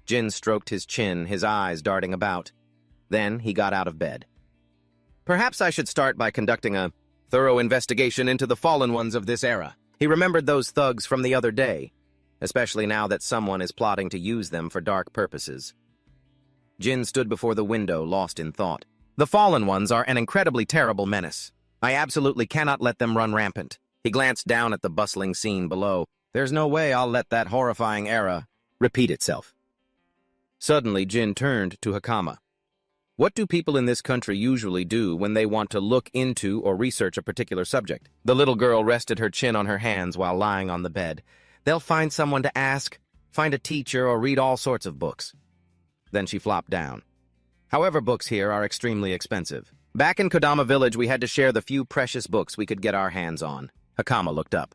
Jin stroked his chin, his eyes darting about. Then he got out of bed. Perhaps I should start by conducting a thorough investigation into the fallen ones of this era. He remembered those thugs from the other day, especially now that someone is plotting to use them for dark purposes. Jin stood before the window, lost in thought. The fallen ones are an incredibly terrible menace. I absolutely cannot let them run rampant. He glanced down at the bustling scene below. There's no way I'll let that horrifying era repeat itself. Suddenly, Jin turned to Hakama. What do people in this country usually do when they want to look into or research a particular subject? The little girl rested her chin on her hands while lying on the bed. They'll find someone to ask, find a teacher, or read all sorts of books. Then she flopped down. However, books here are extremely expensive. Back in Kodama village, we had to share the few precious books we could get our hands on. Hakama looked up.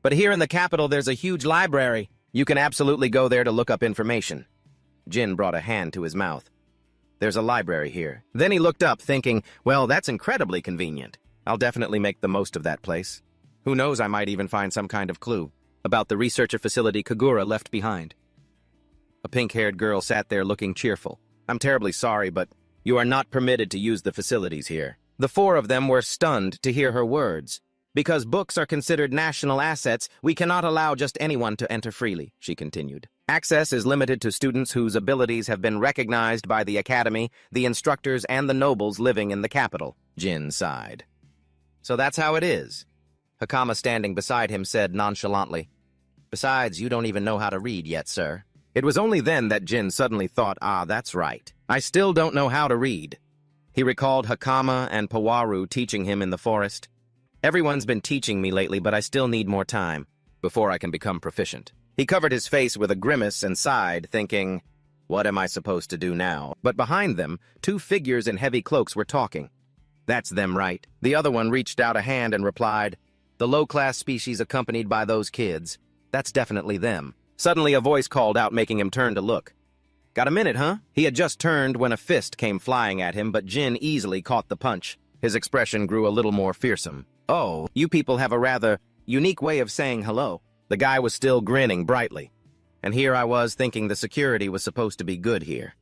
But here in the capital, there's a huge library. You can absolutely go there to look up information. Jin brought a hand to his mouth. There's a library here. Then he looked up, thinking, well, that's incredibly convenient. I'll definitely make the most of that place. Who knows, I might even find some kind of clue about the researcher facility Kagura left behind. A pink-haired girl sat there looking cheerful. I'm terribly sorry, but you are not permitted to use the facilities here. The four of them were stunned to hear her words. Because books are considered national assets, we cannot allow just anyone to enter freely, she continued. Access is limited to students whose abilities have been recognized by the academy, the instructors, and the nobles living in the capital. Jin sighed. So that's how it is. Hakama, standing beside him, said nonchalantly, Besides, you don't even know how to read yet, sir. It was only then that Jin suddenly thought, that's right. I still don't know how to read. He recalled Hakama and Pawaru teaching him in the forest. Everyone's been teaching me lately, but I still need more time before I can become proficient. He covered his face with a grimace and sighed, thinking, what am I supposed to do now? But behind them, two figures in heavy cloaks were talking. That's them, right? The other one reached out a hand and replied, the low-class species accompanied by those kids. That's definitely them. Suddenly a voice called out, making him turn to look. Got a minute, huh? He had just turned when a fist came flying at him, but Jin easily caught the punch. His expression grew a little more fearsome. Oh, you people have a rather unique way of saying hello. The guy was still grinning brightly. And here I was thinking the security was supposed to be good here.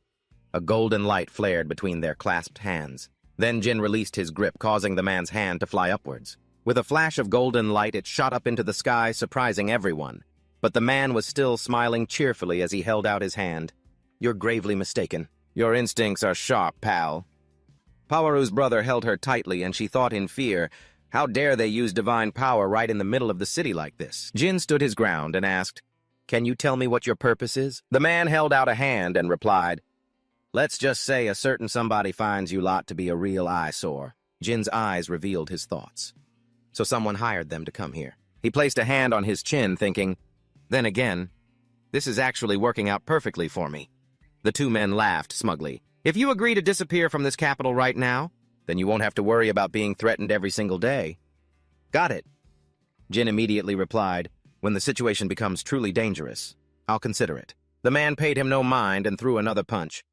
A golden light flared between their clasped hands. Then Jin released his grip, causing the man's hand to fly upwards. With a flash of golden light, it shot up into the sky, surprising everyone. But the man was still smiling cheerfully as he held out his hand. You're gravely mistaken. Your instincts are sharp, pal. Pawaru's brother held her tightly, and she thought in fear, how dare they use divine power right in the middle of the city like this? Jin stood his ground and asked, Can you tell me what your purpose is? The man held out a hand and replied, Let's just say a certain somebody finds you lot to be a real eyesore. Jin's eyes revealed his thoughts. So someone hired them to come here. He placed a hand on his chin, thinking, Then again, this is actually working out perfectly for me. The two men laughed smugly. If you agree to disappear from this capital right now, then you won't have to worry about being threatened every single day. Got it. Jin immediately replied, When the situation becomes truly dangerous, I'll consider it. The man paid him no mind and threw another punch.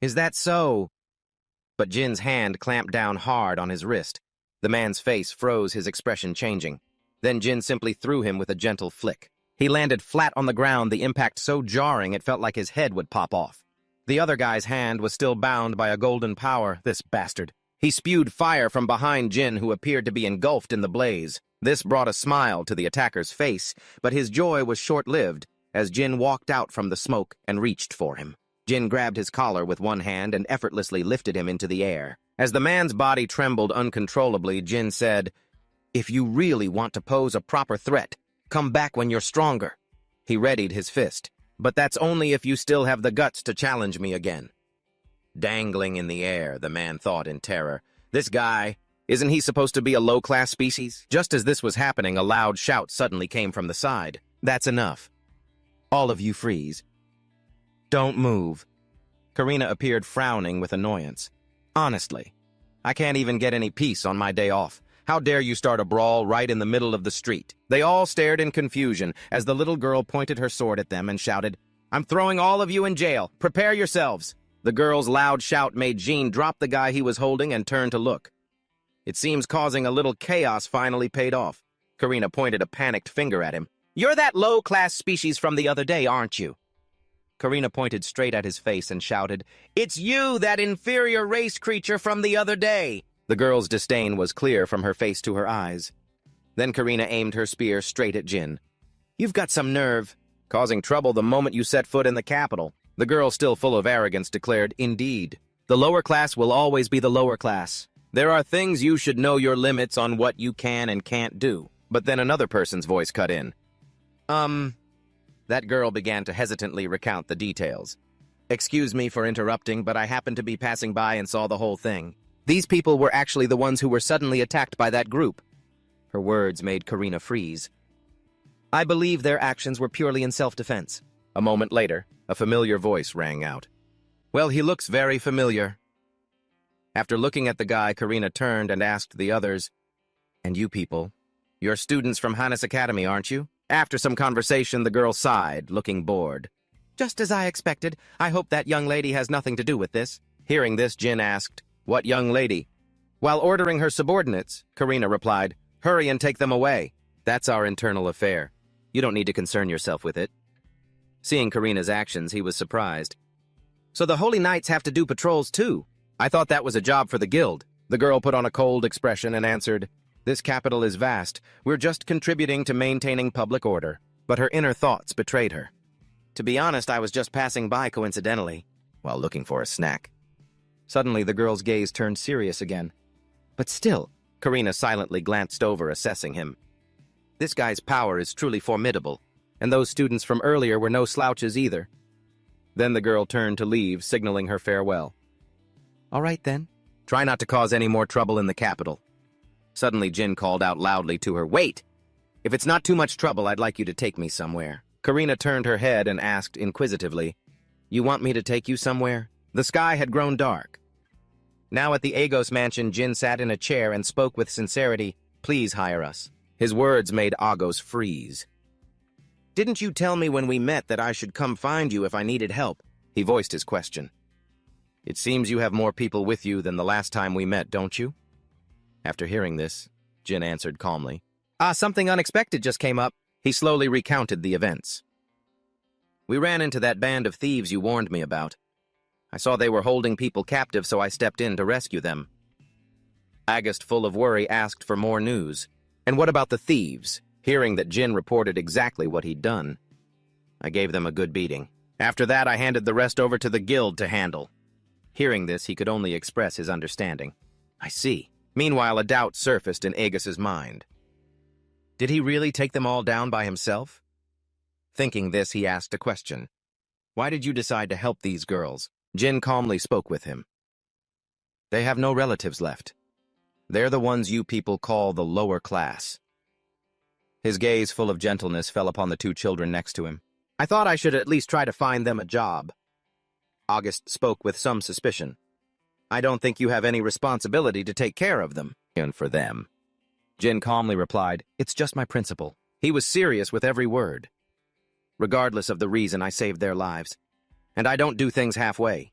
"Is that so?" But Jin's hand clamped down hard on his wrist. The man's face froze, his expression changing. Then Jin simply threw him with a gentle flick. He landed flat on the ground, the impact so jarring it felt like his head would pop off. The other guy's hand was still bound by a golden power, this bastard. He spewed fire from behind Jin, who appeared to be engulfed in the blaze. This brought a smile to the attacker's face, but his joy was short-lived as Jin walked out from the smoke and reached for him. Jin grabbed his collar with one hand and effortlessly lifted him into the air. As the man's body trembled uncontrollably, Jin said, "If you really want to pose a proper threat, come back when you're stronger." He readied his fist. "But that's only if you still have the guts to challenge me again." Dangling in the air, the man thought in terror. This guy, isn't he supposed to be a low-class species? Just as this was happening, a loud shout suddenly came from the side. "That's enough. All of you freeze. Don't move." Karina appeared frowning with annoyance. "Honestly, I can't even get any peace on my day off. How dare you start a brawl right in the middle of the street?" They all stared in confusion as the little girl pointed her sword at them and shouted, "I'm throwing all of you in jail. Prepare yourselves." The girl's loud shout made Jean drop the guy he was holding and turn to look. It seems causing a little chaos finally paid off. Karina pointed a panicked finger at him. "You're that low-class species from the other day, aren't you?" Karina pointed straight at his face and shouted, "It's you, that inferior race creature from the other day!" The girl's disdain was clear from her face to her eyes. Then Karina aimed her spear straight at Jin. "You've got some nerve, causing trouble the moment you set foot in the capital." The girl, still full of arrogance, declared, "Indeed. The lower class will always be the lower class. There are things you should know your limits on what you can and can't do." But then another person's voice cut in. That girl began to hesitantly recount the details. "Excuse me for interrupting, but I happened to be passing by and saw the whole thing. These people were actually the ones who were suddenly attacked by that group." Her words made Karina freeze. "I believe their actions were purely in self-defense." A moment later, a familiar voice rang out. "Well, he looks very familiar." After looking at the guy, Karina turned and asked the others, "And you people, you're students from Hannes Academy, aren't you?" After some conversation, the girl sighed, looking bored. "Just as I expected. I hope that young lady has nothing to do with this." Hearing this, Jin asked, "What young lady?" While ordering her subordinates, Karina replied, "Hurry and take them away. That's our internal affair. You don't need to concern yourself with it." Seeing Karina's actions, he was surprised. "So the Holy Knights have to do patrols too? I thought that was a job for the guild." The girl put on a cold expression and answered, "This capital is vast. We're just contributing to maintaining public order." But her inner thoughts betrayed her. "To be honest, I was just passing by coincidentally, while looking for a snack." Suddenly, the girl's gaze turned serious again. "But still," Karina silently glanced over, assessing him. "This guy's power is truly formidable, and those students from earlier were no slouches either." Then the girl turned to leave, signaling her farewell. "All right, then. Try not to cause any more trouble in the capital." Suddenly, Jin called out loudly to her, "Wait! If it's not too much trouble, I'd like you to take me somewhere." Karina turned her head and asked inquisitively, "You want me to take you somewhere?" The sky had grown dark. Now at the Agos mansion, Jin sat in a chair and spoke with sincerity, "Please hire us." His words made Agos freeze. "Didn't you tell me when we met that I should come find you if I needed help?" He voiced his question. "It seems you have more people with you than the last time we met, don't you?" After hearing this, Jin answered calmly, Something unexpected just came up." He slowly recounted the events. "We ran into that band of thieves you warned me about. I saw they were holding people captive, so I stepped in to rescue them." Agust, full of worry, asked for more news. "And what about the thieves?" Hearing that Jin reported exactly what he'd done. "I gave them a good beating. After that, I handed the rest over to the guild to handle." Hearing this, he could only express his understanding. "I see." Meanwhile, a doubt surfaced in Agus's mind. Did he really take them all down by himself? Thinking this, he asked a question. "Why did you decide to help these girls?" Jin calmly spoke with him. "They have no relatives left. They're the ones you people call the lower class." His gaze, full of gentleness, fell upon the two children next to him. "I thought I should at least try to find them a job." August spoke with some suspicion. "I don't think you have any responsibility to take care of them." "And for them." Jin calmly replied, "It's just my principle." He was serious with every word. regardless of the reason I saved their lives. And I don't do things halfway.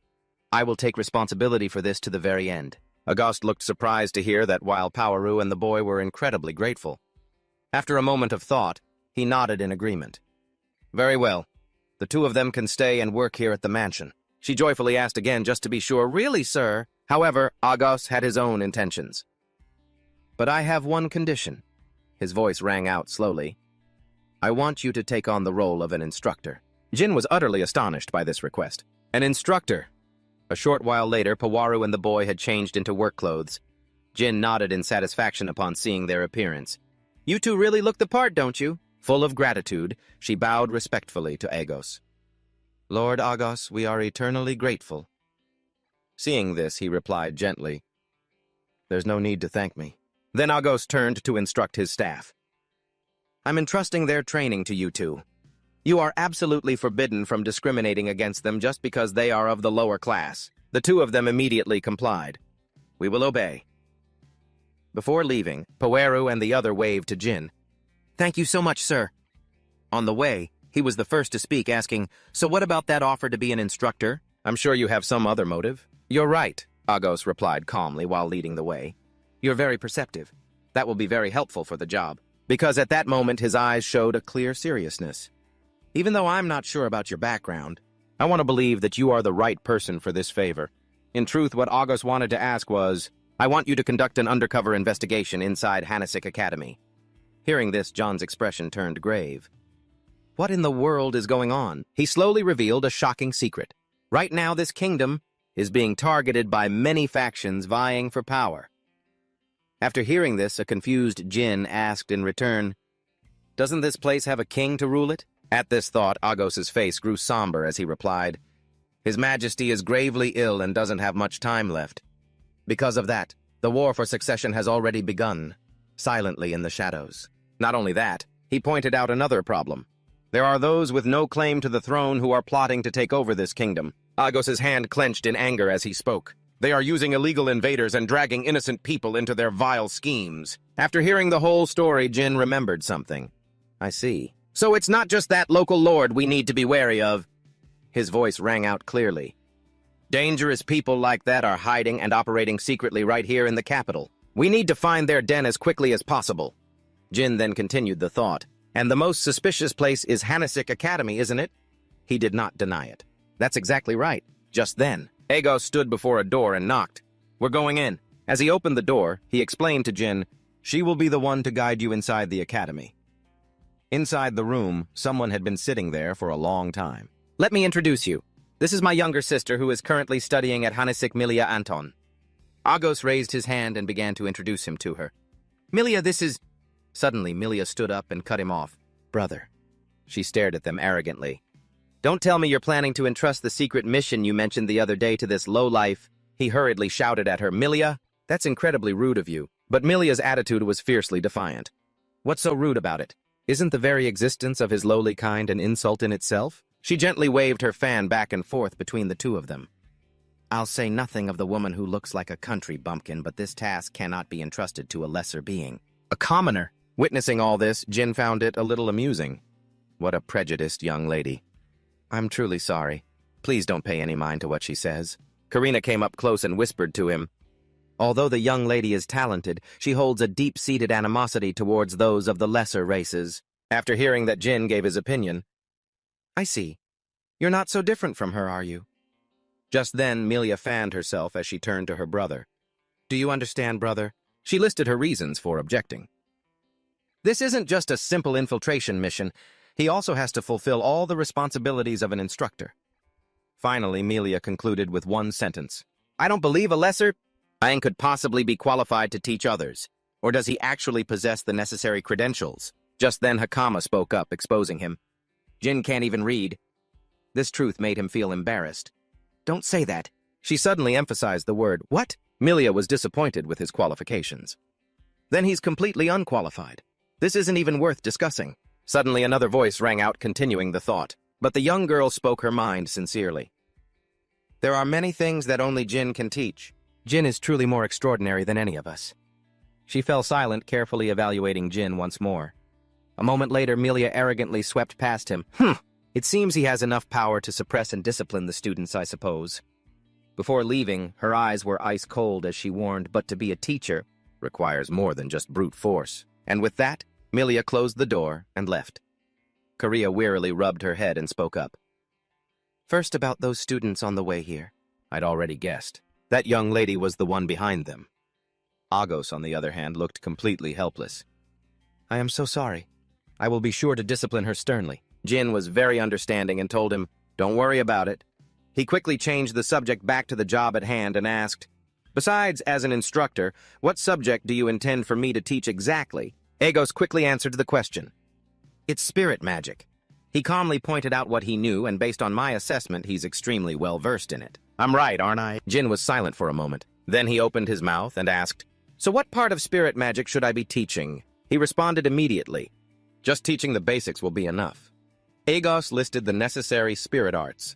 I will take responsibility for this to the very end. Auguste looked surprised to hear that while Poirot and the boy were incredibly grateful. After a moment of thought, he nodded in agreement. Very well. The two of them can stay and work here at the mansion. She joyfully asked again just to be sure. Really, sir? However, Auguste had his own intentions. But I have one condition. His voice rang out slowly. I want you to take on the role of an instructor. Jin was utterly astonished by this request. An instructor? A short while later, Poirot and the boy had changed into work clothes. Jin nodded in satisfaction upon seeing their appearance. You two really look the part, don't you? Full of gratitude, she bowed respectfully to Agos. Lord Agos, we are eternally grateful. Seeing this, he replied gently, There's no need to thank me. Then Agos turned to instruct his staff. I'm entrusting their training to you two. You are absolutely forbidden from discriminating against them just because they are of the lower class. The two of them immediately complied. We will obey. Before leaving, Poirot and the other waved to Jin. Thank you so much, sir. On the way, he was the first to speak, asking, So what about that offer to be an instructor? I'm sure you have some other motive. You're right, Agos replied calmly while leading the way. You're very perceptive. That will be very helpful for the job. Because at that moment his eyes showed a clear seriousness. Even though I'm not sure about your background, I want to believe that you are the right person for this favor. In truth, what Agos wanted to ask was, I want you to conduct an undercover investigation inside Hanasik Academy. Hearing this, John's expression turned grave. What in the world is going on? He slowly revealed a shocking secret. Right now, this kingdom is being targeted by many factions vying for power. After hearing this, a confused Jin asked in return, Doesn't this place have a king to rule it? At this thought, Agos's face grew somber as he replied, His Majesty is gravely ill and doesn't have much time left. Because of that, the war for succession has already begun, silently in the shadows. Not only that, he pointed out another problem. There are those with no claim to the throne who are plotting to take over this kingdom. Agos's hand clenched in anger as he spoke. They are using illegal invaders and dragging innocent people into their vile schemes. After hearing the whole story, Jin remembered something. I see. So it's not just that local lord we need to be wary of. His voice rang out clearly. Dangerous people like that are hiding and operating secretly right here in the capital. We need to find their den as quickly as possible. Jin then continued the thought. And the most suspicious place is Hanasik Academy, isn't it? He did not deny it. That's exactly right. Just then, Agos stood before a door and knocked. We're going in. As he opened the door, he explained to Jin, She will be the one to guide you inside the academy. Inside the room, someone had been sitting there for a long time. Let me introduce you. This is my younger sister who is currently studying at Hanasik Milia Anton. Agos raised his hand and began to introduce him to her. Milia, this is... Suddenly, Milia stood up and cut him off. Brother. She stared at them arrogantly. Don't tell me you're planning to entrust the secret mission you mentioned the other day to this lowlife. He hurriedly shouted at her, Milia, that's incredibly rude of you. But Milia's attitude was fiercely defiant. What's so rude about it? Isn't the very existence of his lowly kind an insult in itself? She gently waved her fan back and forth between the two of them. I'll say nothing of the woman who looks like a country bumpkin, but this task cannot be entrusted to a lesser being. A commoner. Witnessing all this, Jin found it a little amusing. What a prejudiced young lady. I'm truly sorry. Please don't pay any mind to what she says. Karina came up close and whispered to him. Although the young lady is talented, she holds a deep-seated animosity towards those of the lesser races. After hearing that Jin gave his opinion, I see. You're not so different from her, are you? Just then, Milia fanned herself as she turned to her brother. Do you understand, brother? She listed her reasons for objecting. This isn't just a simple infiltration mission. He also has to fulfill all the responsibilities of an instructor. Finally, Milia concluded with one sentence. I don't believe a lesser man could possibly be qualified to teach others. Or does he actually possess the necessary credentials? Just then, Hakama spoke up, exposing him. Jin can't even read. This truth made him feel embarrassed. Don't say that. She suddenly emphasized the word, what? Milia was disappointed with his qualifications. Then he's completely unqualified. This isn't even worth discussing. Suddenly another voice rang out, continuing the thought. But the young girl spoke her mind sincerely. There are many things that only Jin can teach. Jin is truly more extraordinary than any of us. She fell silent, carefully evaluating Jin once more. A moment later, Milia arrogantly swept past him. It seems he has enough power to suppress and discipline the students, I suppose. Before leaving, her eyes were ice cold as she warned, but to be a teacher requires more than just brute force. And with that, Milia closed the door and left. Korea wearily rubbed her head and spoke up. First about those students on the way here. I'd already guessed. That young lady was the one behind them. Agos, on the other hand, looked completely helpless. I am so sorry. I will be sure to discipline her sternly. Jin was very understanding and told him, don't worry about it. He quickly changed the subject back to the job at hand and asked, besides, as an instructor, what subject do you intend for me to teach exactly? Agos quickly answered the question. It's spirit magic. He calmly pointed out what he knew, and based on my assessment, he's extremely well-versed in it. I'm right, aren't I? Jin was silent for a moment. Then he opened his mouth and asked, so what part of spirit magic should I be teaching? He responded immediately. Just teaching the basics will be enough. Agos listed the necessary spirit arts.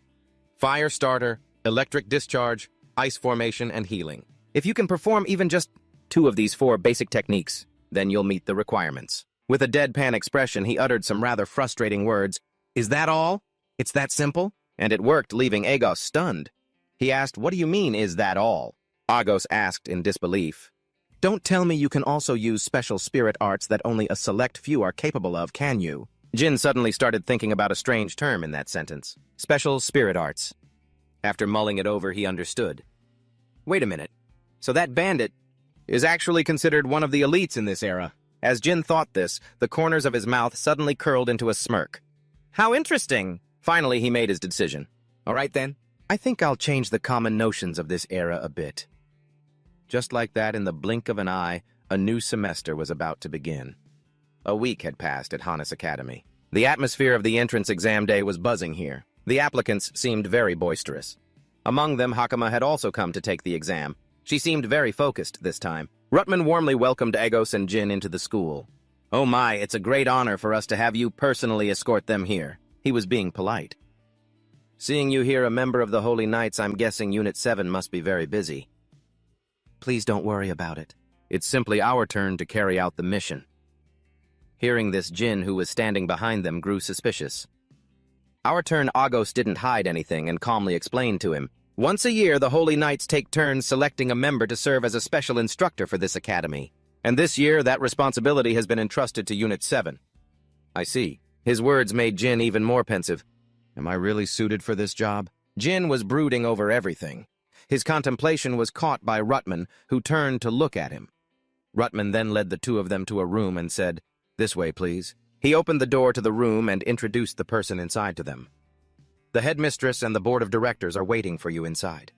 Fire starter, electric discharge, ice formation, and healing. If you can perform even just 2 of these 4 basic techniques, then you'll meet the requirements. With a deadpan expression, he uttered some rather frustrating words. Is that all? It's that simple? And it worked, leaving Agos stunned. He asked, what do you mean, is that all? Agos asked in disbelief. Don't tell me you can also use special spirit arts that only a select few are capable of, can you? Jin suddenly started thinking about a strange term in that sentence. Special spirit arts. After mulling it over, he understood. Wait a minute. So that bandit is actually considered one of the elites in this era. As Jin thought this, the corners of his mouth suddenly curled into a smirk. How interesting! Finally, he made his decision. All right, then. I think I'll change the common notions of this era a bit. Just like that, in the blink of an eye, a new semester was about to begin. A week had passed at Hannes Academy. The atmosphere of the entrance exam day was buzzing here. The applicants seemed very boisterous. Among them, Hakama had also come to take the exam. She seemed very focused this time. Rutman warmly welcomed Agos and Jin into the school. Oh my, it's a great honor for us to have you personally escort them here. He was being polite. Seeing you here, a member of the Holy Knights, I'm guessing Unit 7 must be very busy. Please don't worry about it. It's simply our turn to carry out the mission. Hearing this, Jin, who was standing behind them, grew suspicious. Our turn. Agos didn't hide anything and calmly explained to him. Once a year, the Holy Knights take turns selecting a member to serve as a special instructor for this academy. And this year, that responsibility has been entrusted to Unit 7. I see. His words made Jin even more pensive. Am I really suited for this job? Jin was brooding over everything. His contemplation was caught by Rutman, who turned to look at him. Rutman then led the 2 of them to a room and said, "This way, please." He opened the door to the room and introduced the person inside to them. The headmistress and the board of directors are waiting for you inside.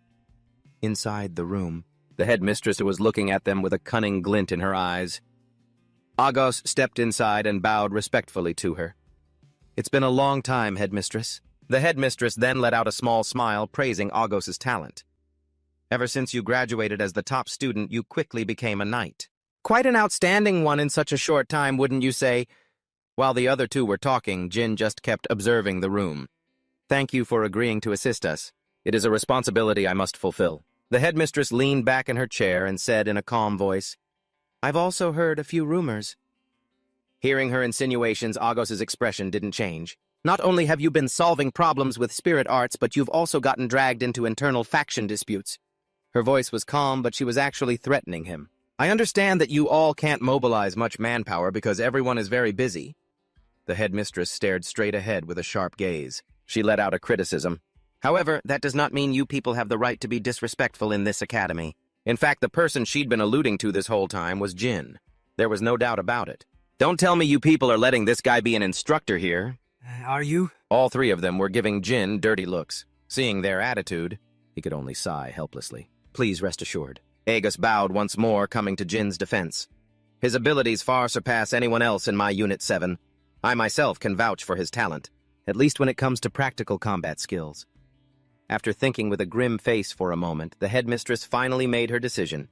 Inside the room, the headmistress was looking at them with a cunning glint in her eyes. Agos stepped inside and bowed respectfully to her. It's been a long time, headmistress. The headmistress then let out a small smile, praising Agos's talent. Ever since you graduated as the top student, you quickly became a knight. Quite an outstanding one in such a short time, wouldn't you say? While the other 2 were talking, Jin just kept observing the room. Thank you for agreeing to assist us. It is a responsibility I must fulfill. The headmistress leaned back in her chair and said in a calm voice, I've also heard a few rumors. Hearing her insinuations, Agos's expression didn't change. Not only have you been solving problems with spirit arts, but you've also gotten dragged into internal faction disputes. Her voice was calm, but she was actually threatening him. I understand that you all can't mobilize much manpower because everyone is very busy. The headmistress stared straight ahead with a sharp gaze. She let out a criticism. However, that does not mean you people have the right to be disrespectful in this academy. In fact, the person she'd been alluding to this whole time was Jin. There was no doubt about it. Don't tell me you people are letting this guy be an instructor here. Are you? All 3 of them were giving Jin dirty looks. Seeing their attitude, he could only sigh helplessly. Please rest assured. Agos bowed once more, coming to Jin's defense. His abilities far surpass anyone else in my Unit 7. I myself can vouch for his talent, at least when it comes to practical combat skills. After thinking with a grim face for a moment, the headmistress finally made her decision.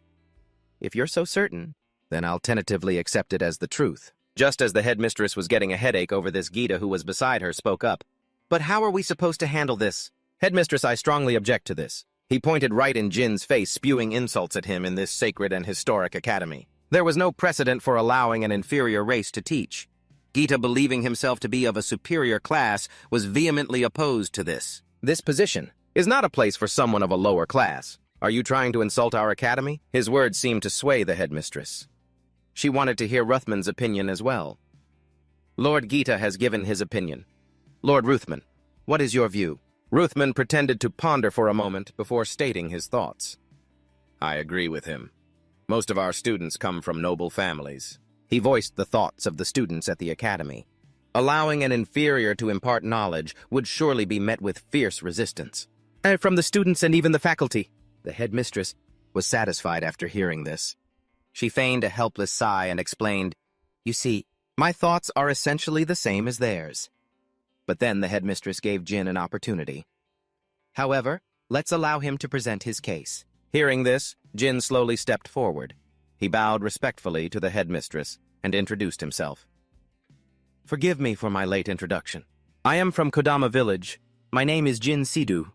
If you're so certain, then I'll tentatively accept it as the truth. Just as the headmistress was getting a headache over this, Gita, who was beside her, spoke up. But how are we supposed to handle this? Headmistress, I strongly object to this. He pointed right in Jin's face, spewing insults at him in this sacred and historic academy. There was no precedent for allowing an inferior race to teach. Gita, believing himself to be of a superior class, was vehemently opposed to this. This position is not a place for someone of a lower class. Are you trying to insult our academy? His words seemed to sway the headmistress. She wanted to hear Ruthman's opinion as well. Lord Gita has given his opinion. Lord Ruthman, what is your view? Ruthman pretended to ponder for a moment before stating his thoughts. I agree with him. Most of our students come from noble families. He voiced the thoughts of the students at the academy. Allowing an inferior to impart knowledge would surely be met with fierce resistance. From the students and even the faculty. The headmistress was satisfied after hearing this. She feigned a helpless sigh and explained, You see, my thoughts are essentially the same as theirs. But then the headmistress gave Jin an opportunity. However, let's allow him to present his case. Hearing this, Jin slowly stepped forward. He bowed respectfully to the headmistress and introduced himself. Forgive me for my late introduction. I am from Kodama village. My name is Jin Sidhu.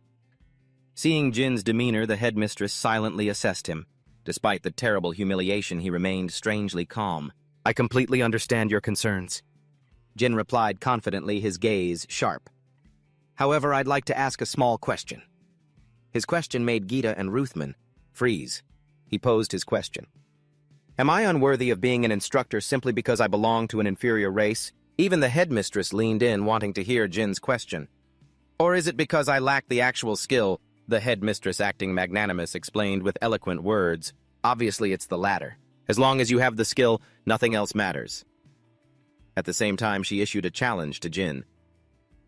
Seeing Jin's demeanor, the headmistress silently assessed him. Despite the terrible humiliation, he remained strangely calm. I completely understand your concerns. Jin replied confidently, his gaze sharp. However, I'd like to ask a small question. His question made Gita and Ruthman freeze. He posed his question. Am I unworthy of being an instructor simply because I belong to an inferior race? Even the headmistress leaned in, wanting to hear Jin's question. Or is it because I lack the actual skill? The headmistress, acting magnanimous, explained with eloquent words. Obviously, it's the latter. As long as you have the skill, nothing else matters. At the same time, she issued a challenge to Jin.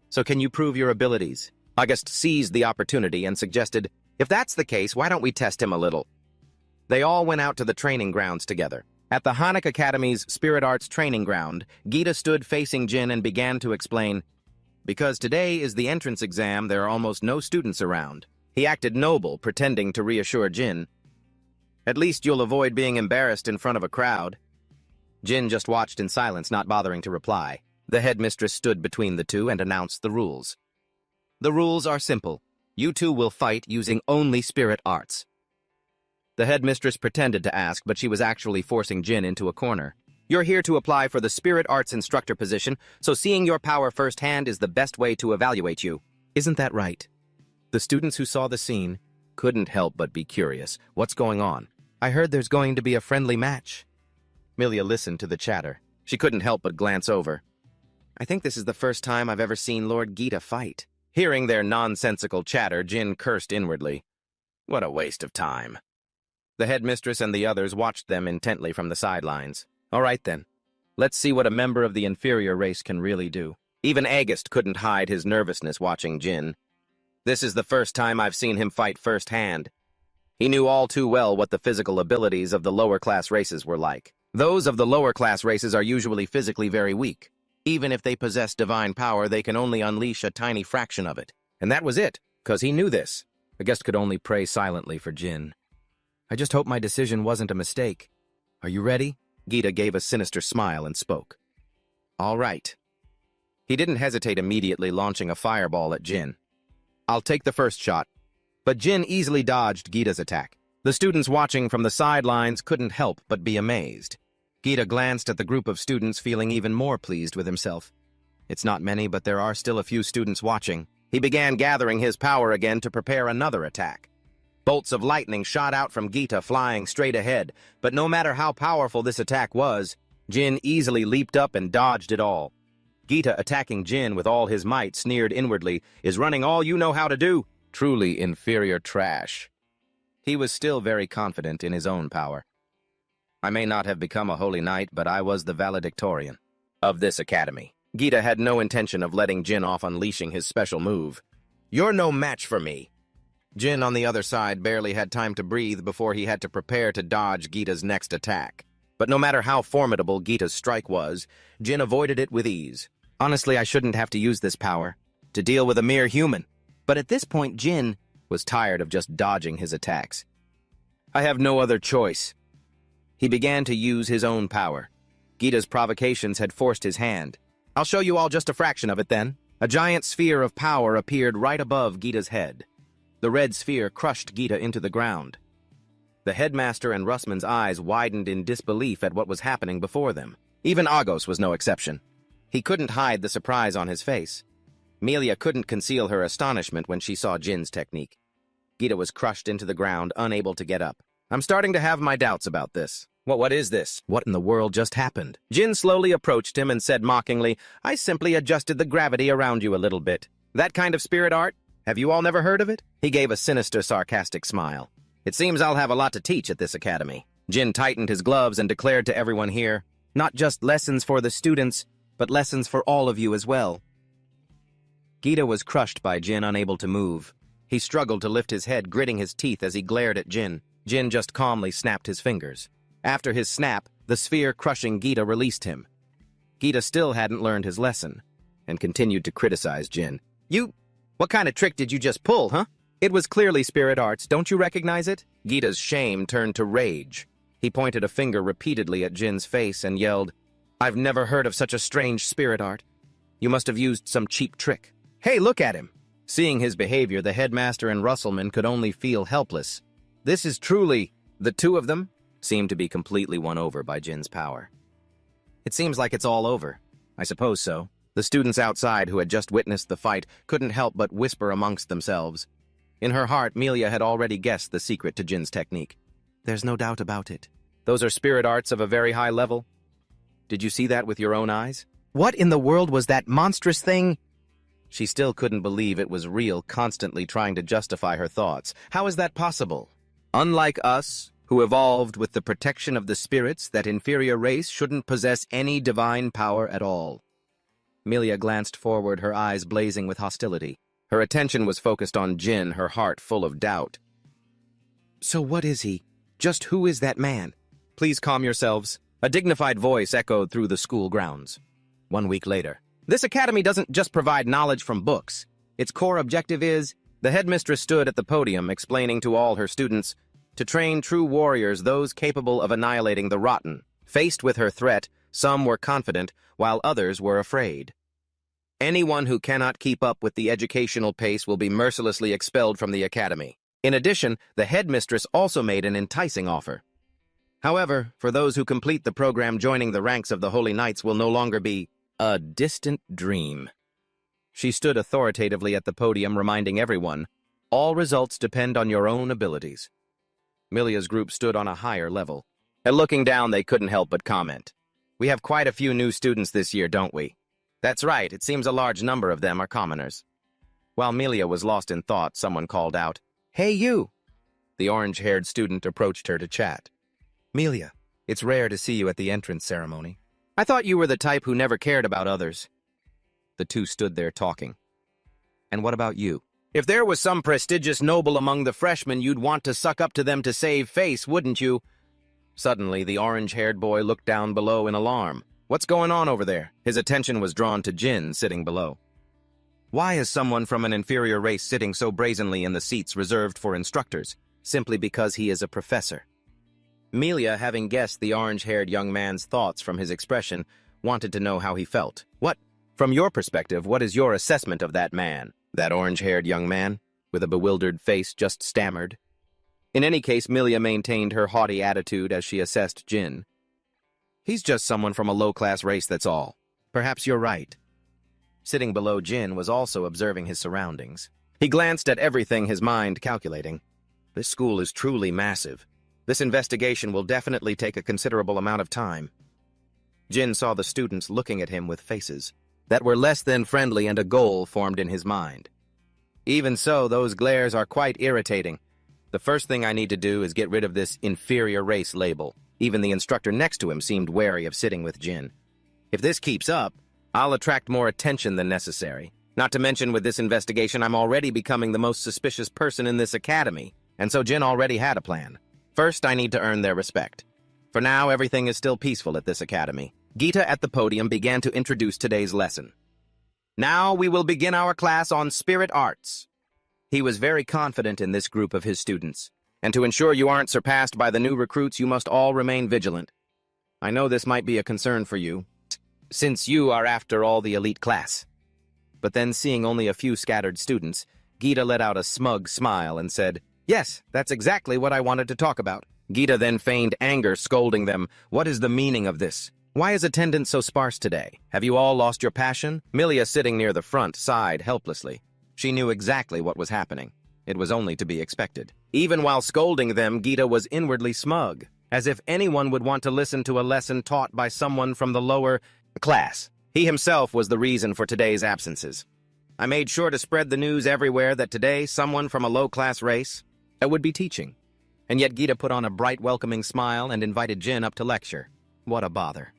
So can you prove your abilities? August seized the opportunity and suggested, if that's the case, why don't we test him a little? They all went out to the training grounds together. At the Hanak Academy's Spirit Arts training ground, Gita stood facing Jin and began to explain, Because today is the entrance exam, there are almost no students around. He acted noble, pretending to reassure Jin. At least you'll avoid being embarrassed in front of a crowd. Jin just watched in silence, not bothering to reply. The headmistress stood between the two and announced the rules. The rules are simple. You two will fight using only spirit arts. The headmistress pretended to ask, but she was actually forcing Jin into a corner. You're here to apply for the spirit arts instructor position, so seeing your power firsthand is the best way to evaluate you. Isn't that right? The students who saw the scene couldn't help but be curious. What's going on? I heard there's going to be a friendly match. Milia listened to the chatter. She couldn't help but glance over. I think this is the first time I've ever seen Lord Gita fight. Hearing their nonsensical chatter, Jin cursed inwardly. What a waste of time. The headmistress and the others watched them intently from the sidelines. All right then, let's see what a member of the inferior race can really do. Even August couldn't hide his nervousness watching Jin. This is the first time I've seen him fight firsthand. He knew all too well what the physical abilities of the lower-class races were like. Those of the lower-class races are usually physically very weak. Even if they possess divine power, they can only unleash a tiny fraction of it. And that was it, because he knew this. August could only pray silently for Jin. I just hope my decision wasn't a mistake. Are you ready? Gita gave a sinister smile and spoke. All right. He didn't hesitate, immediately launching a fireball at Jin. I'll take the first shot. But Jin easily dodged Gita's attack. The students watching from the sidelines couldn't help but be amazed. Gita glanced at the group of students, feeling even more pleased with himself. It's not many, but there are still a few students watching. He began gathering his power again to prepare another attack. Bolts of lightning shot out from Gita, flying straight ahead, but no matter how powerful this attack was, Jin easily leaped up and dodged it all. Gita, attacking Jin with all his might, sneered inwardly, Is running all you know how to do? Truly inferior trash. He was still very confident in his own power. I may not have become a holy knight, but I was the valedictorian of this academy. Gita had no intention of letting Jin off unleashing his special move. You're no match for me. Jin, on the other side, barely had time to breathe before he had to prepare to dodge Gita's next attack. But no matter how formidable Gita's strike was, Jin avoided it with ease. Honestly, I shouldn't have to use this power to deal with a mere human. But at this point, Jin was tired of just dodging his attacks. I have no other choice. He began to use his own power. Gita's provocations had forced his hand. I'll show you all just a fraction of it then. A giant sphere of power appeared right above Gita's head. The red sphere crushed Gita into the ground. The headmaster and Russman's eyes widened in disbelief at what was happening before them. Even Agos was no exception. He couldn't hide the surprise on his face. Melia couldn't conceal her astonishment when she saw Jin's technique. Gita was crushed into the ground, unable to get up. I'm starting to have my doubts about this. What is this? What in the world just happened? Jin slowly approached him and said mockingly, I simply adjusted the gravity around you a little bit. That kind of spirit art? Have you all never heard of it? He gave a sinister, sarcastic smile. It seems I'll have a lot to teach at this academy. Jin tightened his gloves and declared to everyone here, not just lessons for the students, but lessons for all of you as well. Gita was crushed by Jin, unable to move. He struggled to lift his head, gritting his teeth as he glared at Jin. Jin just calmly snapped his fingers. After his snap, the sphere crushing Gita released him. Gita still hadn't learned his lesson, and continued to criticize Jin. What kind of trick did you just pull, huh? It was clearly spirit arts, don't you recognize it? Gita's shame turned to rage. He pointed a finger repeatedly at Jin's face and yelled, I've never heard of such a strange spirit art. You must have used some cheap trick. Hey, look at him! Seeing his behavior, the headmaster and Russellman could only feel helpless. This is truly... The two of them seemed to be completely won over by Jin's power. It seems like it's all over. I suppose so. The students outside who had just witnessed the fight couldn't help but whisper amongst themselves. In her heart, Melia had already guessed the secret to Jin's technique. There's no doubt about it. Those are spirit arts of a very high level. Did you see that with your own eyes? What in the world was that monstrous thing? She still couldn't believe it was real, constantly trying to justify her thoughts. How is that possible? Unlike us, who evolved with the protection of the spirits, that inferior race shouldn't possess any divine power at all. Melia glanced forward, her eyes blazing with hostility. Her attention was focused on Jin, her heart full of doubt. So what is he? Just who is that man? Please calm yourselves. A dignified voice echoed through the school grounds. 1 week later. This academy doesn't just provide knowledge from books. Its core objective is... The headmistress stood at the podium, explaining to all her students, to train true warriors, those capable of annihilating the rotten. Faced with her threat, some were confident, while others were afraid. Anyone who cannot keep up with the educational pace will be mercilessly expelled from the academy. In addition, the headmistress also made an enticing offer. However, for those who complete the program, joining the ranks of the Holy Knights will no longer be a distant dream. She stood authoritatively at the podium, reminding everyone, all results depend on your own abilities. Milia's group stood on a higher level. And looking down, they couldn't help but comment. We have quite a few new students this year, don't we? That's right, it seems a large number of them are commoners. While Melia was lost in thought, someone called out, Hey, you! The orange-haired student approached her to chat. Melia, it's rare to see you at the entrance ceremony. I thought you were the type who never cared about others. The two stood there talking. And what about you? If there was some prestigious noble among the freshmen, you'd want to suck up to them to save face, wouldn't you? Suddenly, the orange-haired boy looked down below in alarm. What's going on over there? His attention was drawn to Jin, sitting below. Why is someone from an inferior race sitting so brazenly in the seats reserved for instructors, simply because he is a professor? Melia, having guessed the orange-haired young man's thoughts from his expression, wanted to know how he felt. What? From your perspective, what is your assessment of that man? That orange-haired young man, with a bewildered face, just stammered. In any case, Melia maintained her haughty attitude as she assessed Jin. He's just someone from a low-class race, that's all. Perhaps you're right. Sitting below Jin was also observing his surroundings. He glanced at everything, his mind calculating. This school is truly massive. This investigation will definitely take a considerable amount of time. Jin saw the students looking at him with faces that were less than friendly, and a goal formed in his mind. Even so, those glares are quite irritating. The first thing I need to do is get rid of this inferior race label. Even the instructor next to him seemed wary of sitting with Jin. If this keeps up, I'll attract more attention than necessary. Not to mention, with this investigation, I'm already becoming the most suspicious person in this academy, and so Jin already had a plan. First, I need to earn their respect. For now, everything is still peaceful at this academy. Gita at the podium began to introduce today's lesson. Now we will begin our class on spirit arts. He was very confident in this group of his students, and to ensure you aren't surpassed by the new recruits, you must all remain vigilant. I know this might be a concern for you, since you are after all the elite class. But then, seeing only a few scattered students, Gita let out a smug smile and said, Yes, that's exactly what I wanted to talk about. Gita then feigned anger, scolding them. What is the meaning of this? Why is attendance so sparse today? Have you all lost your passion? Milia, sitting near the front, sighed helplessly. She knew exactly what was happening. It was only to be expected. Even while scolding them, Gita was inwardly smug, as if anyone would want to listen to a lesson taught by someone from the lower class. He himself was the reason for today's absences. I made sure to spread the news everywhere that today someone from a low-class race would be teaching. And yet Gita put on a bright, welcoming smile and invited Jin up to lecture. What a bother.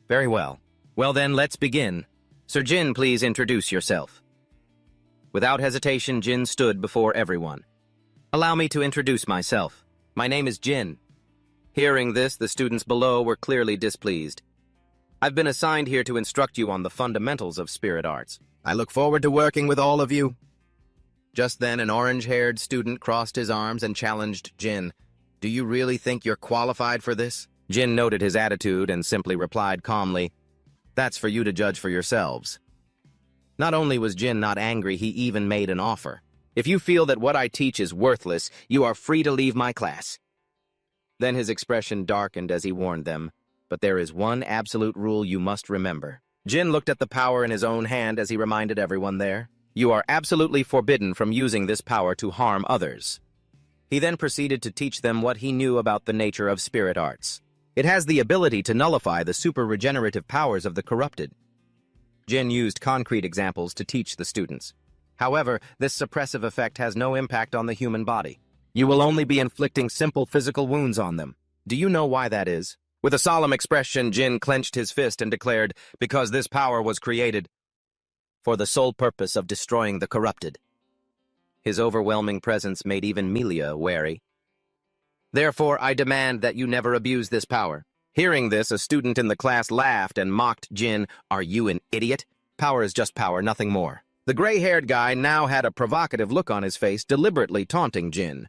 Very well. Well then, let's begin. Sir Jin, please introduce yourself. Without hesitation, Jin stood before everyone. Allow me to introduce myself. My name is Jin. Hearing this, the students below were clearly displeased. I've been assigned here to instruct you on the fundamentals of spirit arts. I look forward to working with all of you. Just then, an orange-haired student crossed his arms and challenged Jin. Do you really think you're qualified for this? Jin noted his attitude and simply replied calmly, That's for you to judge for yourselves. Not only was Jin not angry, he even made an offer. If you feel that what I teach is worthless, you are free to leave my class. Then his expression darkened as he warned them, but there is one absolute rule you must remember. Jin looked at the power in his own hand as he reminded everyone there. You are absolutely forbidden from using this power to harm others. He then proceeded to teach them what he knew about the nature of spirit arts. It has the ability to nullify the super-regenerative powers of the corrupted. Jin used concrete examples to teach the students. However, this suppressive effect has no impact on the human body. You will only be inflicting simple physical wounds on them. Do you know why that is? With a solemn expression, Jin clenched his fist and declared, because this power was created for the sole purpose of destroying the corrupted. His overwhelming presence made even Milia wary. Therefore, I demand that you never abuse this power. Hearing this, a student in the class laughed and mocked Jin. Are you an idiot? Power is just power, nothing more. The gray-haired guy now had a provocative look on his face, deliberately taunting Jin.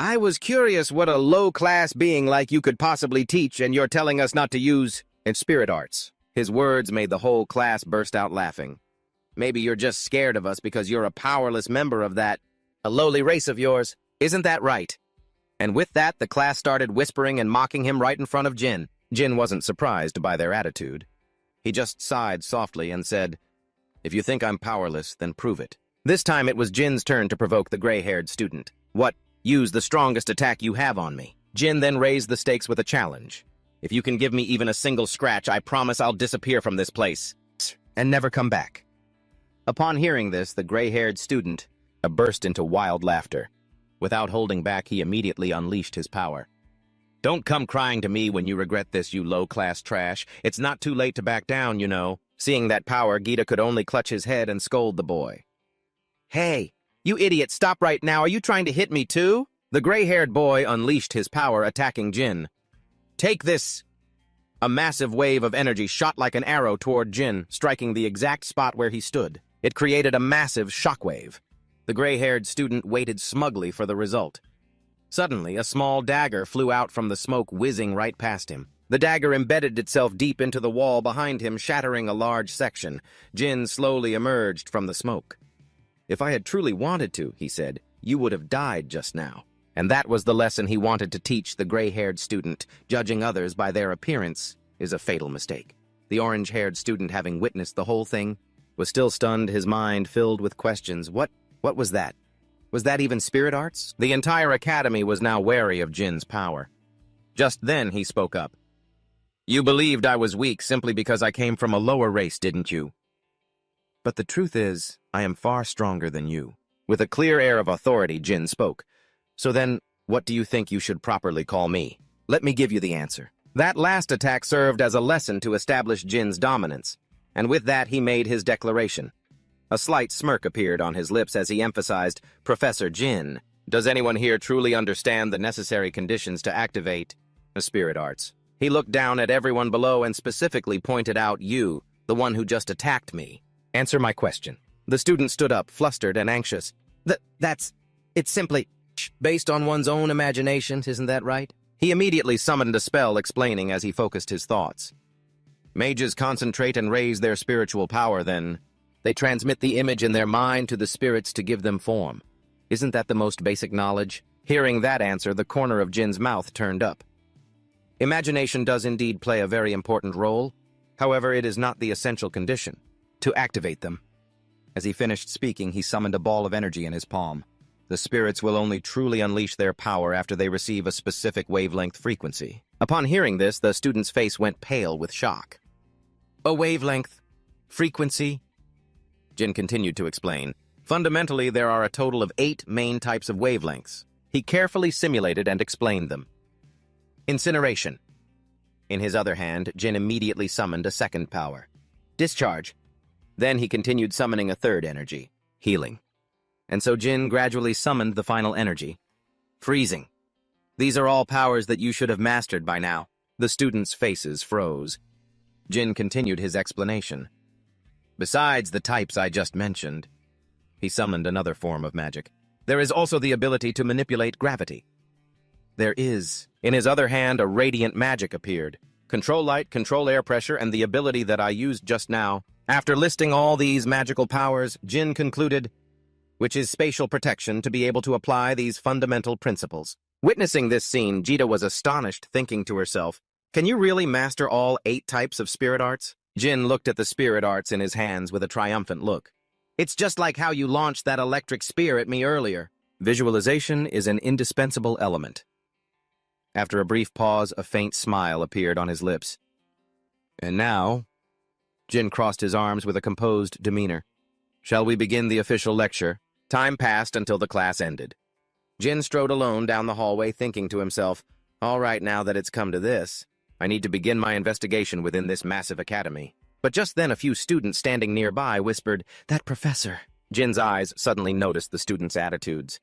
I was curious what a low-class being like you could possibly teach, and you're telling us not to use in spirit arts. His words made the whole class burst out laughing. Maybe you're just scared of us because you're a powerless member of that a lowly race of yours. Isn't that right? And with that, the class started whispering and mocking him right in front of Jin. Jin wasn't surprised by their attitude. He just sighed softly and said, If you think I'm powerless, then prove it. This time it was Jin's turn to provoke the gray-haired student. What? Use the strongest attack you have on me. Jin then raised the stakes with a challenge. If you can give me even a single scratch, I promise I'll disappear from this place and never come back. Upon hearing this, the gray-haired student burst into wild laughter. Without holding back, he immediately unleashed his power. Don't come crying to me when you regret this, you low-class trash. It's not too late to back down, you know. Seeing that power, Gita could only clutch his head and scold the boy. Hey, you idiot, stop right now. Are you trying to hit me too? The gray-haired boy unleashed his power, attacking Jin. Take this! A massive wave of energy shot like an arrow toward Jin, striking the exact spot where he stood. It created a massive shockwave. The gray-haired student waited smugly for the result. Suddenly, a small dagger flew out from the smoke, whizzing right past him. The dagger embedded itself deep into the wall behind him, shattering a large section. Jin slowly emerged from the smoke. If I had truly wanted to, he said, you would have died just now. And that was the lesson he wanted to teach the gray-haired student. Judging others by their appearance is a fatal mistake. The orange-haired student, having witnessed the whole thing, was still stunned, his mind filled with questions. What was that? Was that even spirit arts? The entire academy was now wary of Jin's power. Just then he spoke up. You believed I was weak simply because I came from a lower race, didn't you? But the truth is, I am far stronger than you. With a clear air of authority, Jin spoke. So then, what do you think you should properly call me? Let me give you the answer. That last attack served as a lesson to establish Jin's dominance, and with that he made his declaration. A slight smirk appeared on his lips as he emphasized, Professor Jin, does anyone here truly understand the necessary conditions to activate the spirit arts? He looked down at everyone below and specifically pointed out you, the one who just attacked me. Answer my question. The student stood up, flustered and anxious. It's simply based on one's own imaginations, isn't that right? He immediately summoned a spell, explaining as he focused his thoughts. Mages concentrate and raise their spiritual power, then they transmit the image in their mind to the spirits to give them form. Isn't that the most basic knowledge? Hearing that answer, the corner of Jin's mouth turned up. Imagination does indeed play a very important role. However, it is not the essential condition to activate them. As he finished speaking, he summoned a ball of energy in his palm. The spirits will only truly unleash their power after they receive a specific wavelength frequency. Upon hearing this, the student's face went pale with shock. A wavelength? Frequency? Jin continued to explain. Fundamentally, there are a total of 8 main types of wavelengths. He carefully simulated and explained them. Incineration. In his other hand, Jin immediately summoned a second power. Discharge. Then he continued summoning a third energy. Healing. And so Jin gradually summoned the final energy. Freezing. These are all powers that you should have mastered by now. The students' faces froze. Jin continued his explanation. Besides the types I just mentioned, he summoned another form of magic. There is also the ability to manipulate gravity. There is. In his other hand, a radiant magic appeared. Control light, control air pressure, and the ability that I used just now. After listing all these magical powers, Jin concluded, which is spatial protection, to be able to apply these fundamental principles. Witnessing this scene, Jita was astonished, thinking to herself, can you really master all 8 types of spirit arts? Jin looked at the spirit arts in his hands with a triumphant look. It's just like how you launched that electric spear at me earlier. Visualization is an indispensable element. After a brief pause, a faint smile appeared on his lips. And now, Jin crossed his arms with a composed demeanor. Shall we begin the official lecture? Time passed until the class ended. Jin strode alone down the hallway, thinking to himself, all right, now that it's come to this, I need to begin my investigation within this massive academy. But just then a few students standing nearby whispered, that professor. Jin's eyes suddenly noticed the students' attitudes.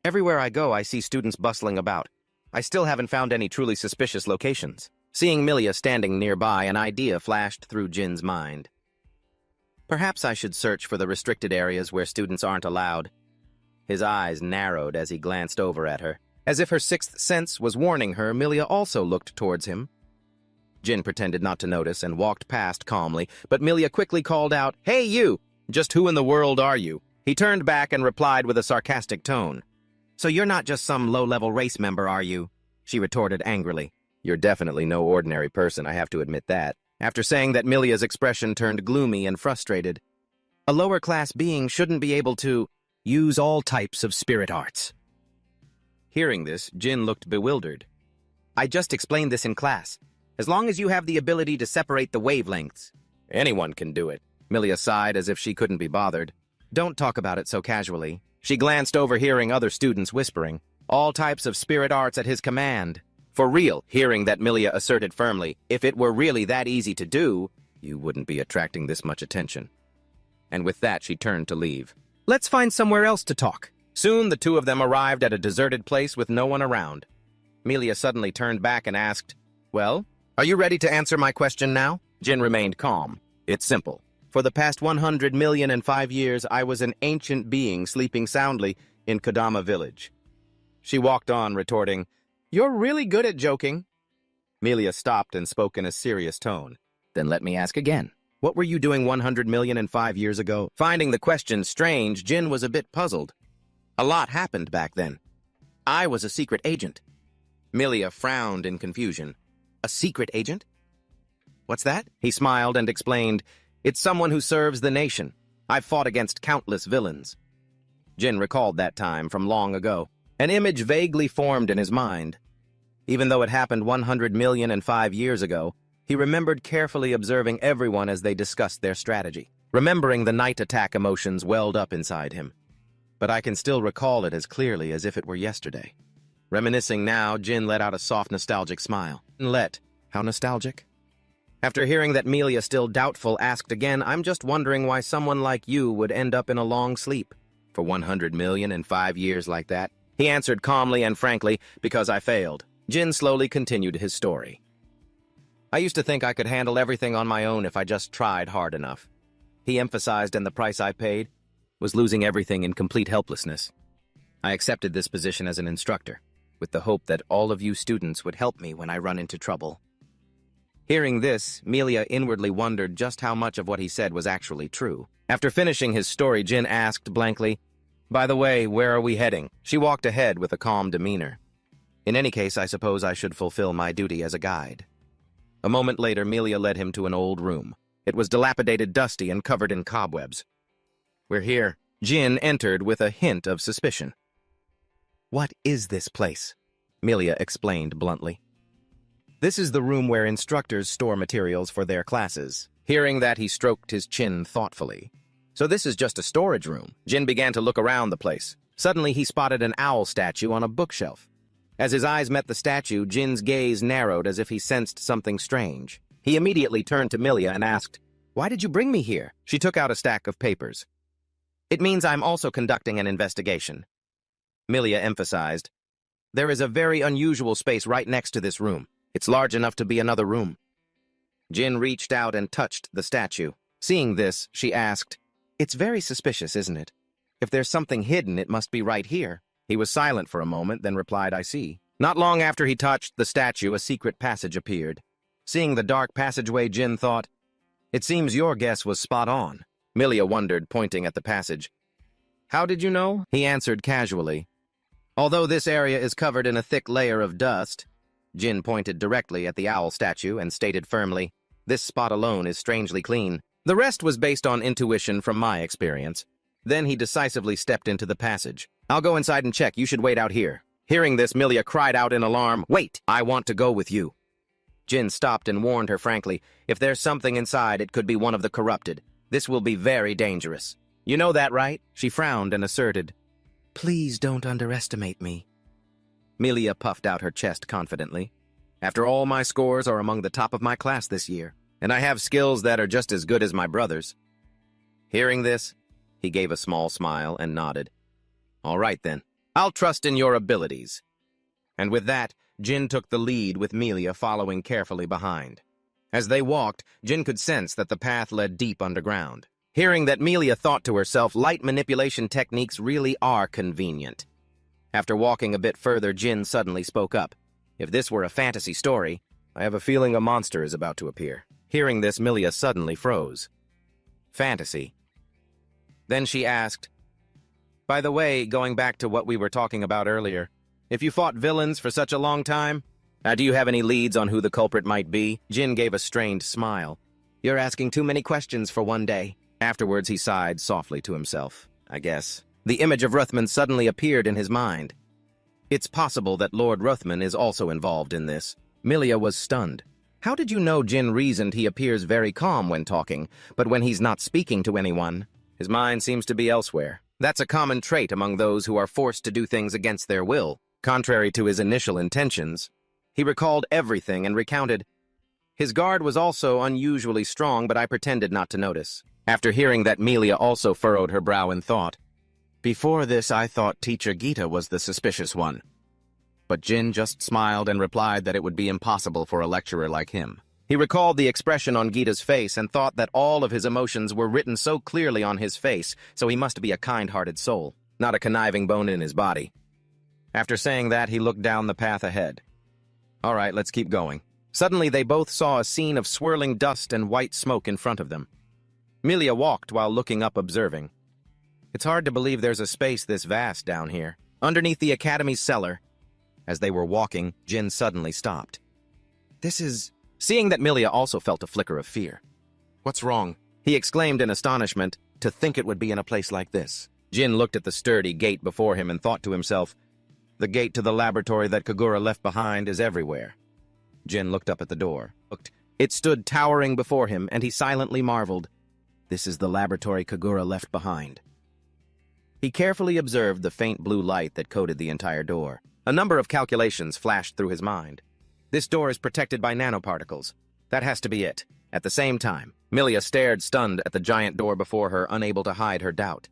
Everywhere I go, I see students bustling about. I still haven't found any truly suspicious locations. Seeing Milia standing nearby, an idea flashed through Jin's mind. Perhaps I should search for the restricted areas where students aren't allowed. His eyes narrowed as he glanced over at her. As if her sixth sense was warning her, Milia also looked towards him. Jin pretended not to notice and walked past calmly, but Milia quickly called out, Hey, you! Just who in the world are you? He turned back and replied with a sarcastic tone. So you're not just some low-level race member, are you? She retorted angrily. You're definitely no ordinary person, I have to admit that. After saying that, Milia's expression turned gloomy and frustrated. A lower-class being shouldn't be able to use all types of spirit arts. Hearing this, Jin looked bewildered. I just explained this in class. As long as you have the ability to separate the wavelengths. Anyone can do it. Milia sighed as if she couldn't be bothered. Don't talk about it so casually. She glanced over, hearing other students whispering. All types of spirit arts at his command. For real, hearing that, Milia asserted firmly, if it were really that easy to do, you wouldn't be attracting this much attention. And with that, she turned to leave. Let's find somewhere else to talk. Soon, the two of them arrived at a deserted place with no one around. Milia suddenly turned back and asked, Well, are you ready to answer my question now? Jin remained calm. It's simple. For the past 100,005 years, I was an ancient being sleeping soundly in Kodama village. She walked on, retorting, You're really good at joking. Milia stopped and spoke in a serious tone. Then let me ask again. What were you doing 100,005 years ago? Finding the question strange, Jin was a bit puzzled. A lot happened back then. I was a secret agent. Milia frowned in confusion. A secret agent? What's that? He smiled and explained, It's someone who serves the nation. I've fought against countless villains. Jin recalled that time from long ago. An image vaguely formed in his mind. Even though it happened 100,005 years ago, he remembered carefully observing everyone as they discussed their strategy. Remembering the night attack, emotions welled up inside him. But I can still recall it as clearly as if it were yesterday. Reminiscing now, Jin let out a soft, nostalgic smile. How nostalgic? After hearing that, Milia, still doubtful, asked again, I'm just wondering why someone like you would end up in a long sleep. For 100,005 years like that? He answered calmly and frankly, Because I failed. Jin slowly continued his story. I used to think I could handle everything on my own if I just tried hard enough. He emphasized, and the price I paid was losing everything in complete helplessness. I accepted this position as an instructor, with the hope that all of you students would help me when I run into trouble. Hearing this, Milia inwardly wondered just how much of what he said was actually true. After finishing his story, Jin asked blankly, By the way, where are we heading? She walked ahead with a calm demeanor. In any case, I suppose I should fulfill my duty as a guide. A moment later, Melia led him to an old room. It was dilapidated, dusty, and covered in cobwebs. "We're here." Jin entered with a hint of suspicion. "What is this place?" Melia explained bluntly. "This is the room where instructors store materials for their classes." Hearing that, he stroked his chin thoughtfully. "So this is just a storage room." Jin began to look around the place. Suddenly, he spotted an owl statue on a bookshelf. As his eyes met the statue, Jin's gaze narrowed as if he sensed something strange. He immediately turned to Melia and asked, "Why did you bring me here?" She took out a stack of papers. "It means I'm also conducting an investigation." Melia emphasized, "There is a very unusual space right next to this room. It's large enough to be another room." Jin reached out and touched the statue. Seeing this, she asked, "It's very suspicious, isn't it? If there's something hidden, it must be right here." He was silent for a moment, then replied, "I see." Not long after he touched the statue, a secret passage appeared. Seeing the dark passageway, Jin thought, "It seems your guess was spot on." Melia wondered, pointing at the passage. "How did you know?" He answered casually. "Although this area is covered in a thick layer of dust," Jin pointed directly at the owl statue and stated firmly, "This spot alone is strangely clean." The rest was based on intuition from my experience. Then he decisively stepped into the passage. "I'll go inside and check. You should wait out here." Hearing this, Melia cried out in alarm, "Wait! I want to go with you." Jin stopped and warned her frankly, "If there's something inside, it could be one of the corrupted. This will be very dangerous." "You know that, right?" She frowned and asserted, "Please don't underestimate me." Melia puffed out her chest confidently. "After all, my scores are among the top of my class this year, and I have skills that are just as good as my brother's." Hearing this, he gave a small smile and nodded. "All right, then. I'll trust in your abilities." And with that, Jin took the lead with Melia following carefully behind. As they walked, Jin could sense that the path led deep underground. Hearing that, Melia thought to herself, light manipulation techniques really are convenient. After walking a bit further, Jin suddenly spoke up. "If this were a fantasy story, I have a feeling a monster is about to appear." Hearing this, Melia suddenly froze. "Fantasy?" Then she asked, "By the way, going back to what we were talking about earlier, if you fought villains for such a long time, do you have any leads on who the culprit might be?" Jin gave a strained smile. "You're asking too many questions for one day." Afterwards, he sighed softly to himself. "I guess." The image of Ruthven suddenly appeared in his mind. It's possible that Lord Ruthven is also involved in this. Melia was stunned. "How did you know?" Jin reasoned. "He appears very calm when talking, but when he's not speaking to anyone, his mind seems to be elsewhere. That's a common trait among those who are forced to do things against their will." Contrary to his initial intentions, he recalled everything and recounted, "His guard was also unusually strong, but I pretended not to notice." After hearing that, Melia also furrowed her brow in thought. "Before this, I thought Teacher Gita was the suspicious one." But Jin just smiled and replied that it would be impossible for a lecturer like him. He recalled the expression on Gita's face and thought that all of his emotions were written so clearly on his face, so he must be a kind-hearted soul, not a conniving bone in his body. After saying that, he looked down the path ahead. "All right, let's keep going." Suddenly, they both saw a scene of swirling dust and white smoke in front of them. Melia walked while looking up, observing. "It's hard to believe there's a space this vast down here, underneath the Academy's cellar." As they were walking, Jin suddenly stopped. "This is..." Seeing that, Melia also felt a flicker of fear. "What's wrong?" he exclaimed in astonishment. "To think it would be in a place like this." Jin looked at the sturdy gate before him and thought to himself, "The gate to the laboratory that Kagura left behind is everywhere." Jin looked up at the door. It stood towering before him, and he silently marveled. This is the laboratory Kagura left behind. He carefully observed the faint blue light that coated the entire door. A number of calculations flashed through his mind. This door is protected by nanoparticles. That has to be it. At the same time, Melia stared stunned at the giant door before her, unable to hide her doubt.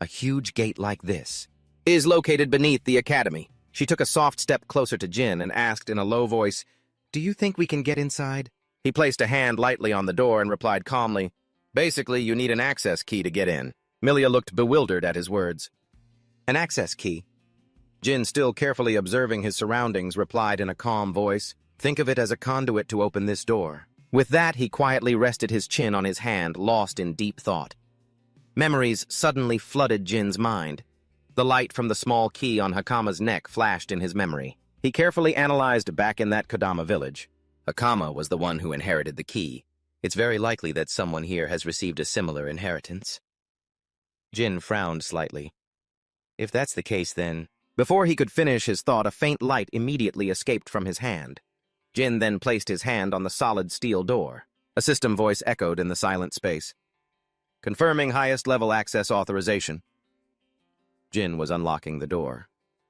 A huge gate like this is located beneath the Academy. She took a soft step closer to Jin and asked in a low voice, "Do you think we can get inside?" He placed a hand lightly on the door and replied calmly, "Basically, you need an access key to get in." Melia looked bewildered at his words. "An access key?" Jin, still carefully observing his surroundings, replied in a calm voice, "Think of it as a conduit to open this door." With that, he quietly rested his chin on his hand, lost in deep thought. Memories suddenly flooded Jin's mind. The light from the small key on Hakama's neck flashed in his memory. He carefully analyzed back in that Kodama village. Akama was the one who inherited the key. It's very likely that someone here has received a similar inheritance. Jin frowned slightly. If that's the case, then... Before he could finish his thought, a faint light immediately escaped from his hand. Jin then placed his hand on the solid steel door. A system voice echoed in the silent space. Confirming highest-level access authorization. Jin was unlocking the door.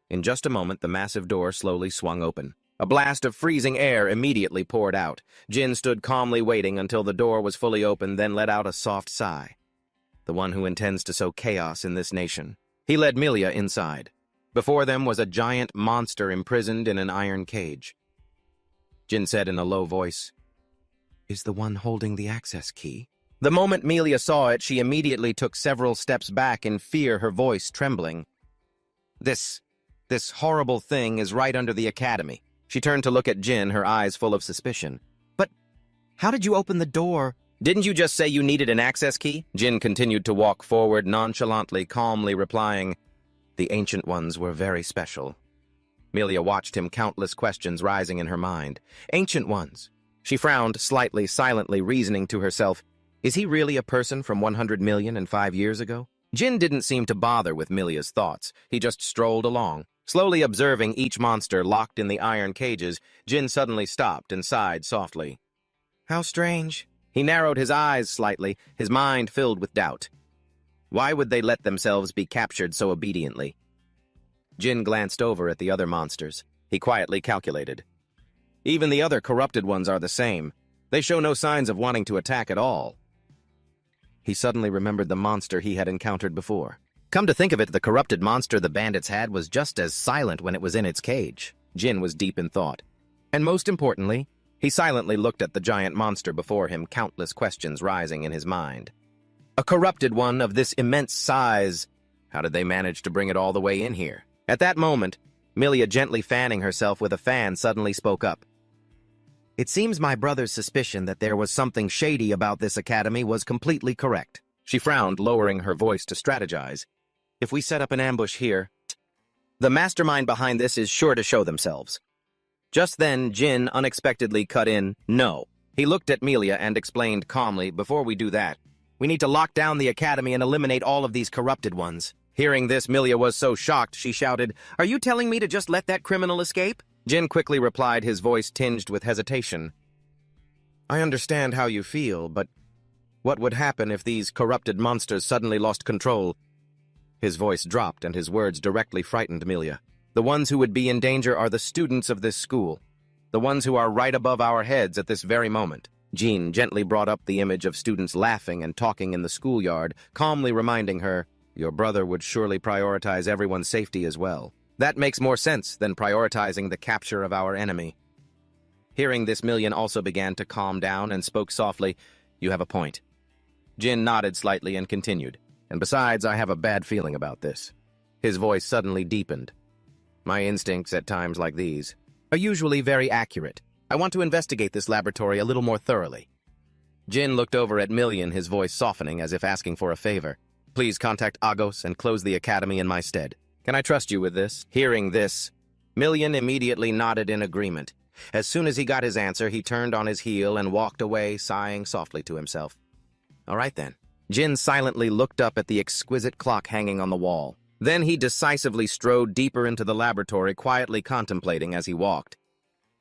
In just a moment, the massive door slowly swung open. A blast of freezing air immediately poured out. Jin stood calmly waiting until the door was fully open, then let out a soft sigh. The one who intends to sow chaos in this nation. He led Milia inside. Before them was a giant monster imprisoned in an iron cage. Jin said in a low voice, "Is the one holding the access key?" The moment Milia saw it, she immediately took several steps back in fear, her voice trembling. This horrible thing is right under the academy." She turned to look at Jin, her eyes full of suspicion. "But how did you open the door?" "Didn't you just say you needed an access key?" Jin continued to walk forward nonchalantly, calmly replying, "The Ancient Ones were very special." Milia watched him, countless questions rising in her mind. Ancient Ones. She frowned slightly, silently reasoning to herself, is he really a person from 100,000,005 years ago? Jin didn't seem to bother with Milia's thoughts. He just strolled along. Slowly observing each monster locked in the iron cages, Jin suddenly stopped and sighed softly. How strange. He narrowed his eyes slightly, his mind filled with doubt. Why would they let themselves be captured so obediently? Jin glanced over at the other monsters. He quietly calculated. Even the other corrupted ones are the same. They show no signs of wanting to attack at all. He suddenly remembered the monster he had encountered before. Come to think of it, the corrupted monster the bandits had was just as silent when it was in its cage. Jin was deep in thought. And most importantly, he silently looked at the giant monster before him, countless questions rising in his mind. A corrupted one of this immense size. How did they manage to bring it all the way in here? At that moment, Milia, gently fanning herself with a fan, suddenly spoke up. It seems my brother's suspicion that there was something shady about this academy was completely correct. She frowned, lowering her voice to strategize. If we set up an ambush here, the mastermind behind this is sure to show themselves. Just then, Jin unexpectedly cut in, no. He looked at Milia and explained calmly, before we do that, we need to lock down the academy and eliminate all of these corrupted ones. Hearing this, Milia was so shocked, she shouted, Are you telling me to just let that criminal escape? Jin quickly replied, his voice tinged with hesitation. I understand how you feel, but what would happen if these corrupted monsters suddenly lost control? His voice dropped, and his words directly frightened Milia. The ones who would be in danger are the students of this school, the ones who are right above our heads at this very moment. Jean gently brought up the image of students laughing and talking in the schoolyard, calmly reminding her, Your brother would surely prioritize everyone's safety as well. That makes more sense than prioritizing the capture of our enemy. Hearing this, Milia also began to calm down and spoke softly, You have a point. Jin nodded slightly and continued. And besides, I have a bad feeling about this. His voice suddenly deepened. My instincts at times like these are usually very accurate. I want to investigate this laboratory a little more thoroughly. Jin looked over at Milia, his voice softening as if asking for a favor. Please contact Agos and close the academy in my stead. Can I trust you with this? Hearing this, Milia immediately nodded in agreement. As soon as he got his answer, he turned on his heel and walked away, sighing softly to himself. All right then. Jin silently looked up at the exquisite clock hanging on the wall. Then he decisively strode deeper into the laboratory, quietly contemplating as he walked.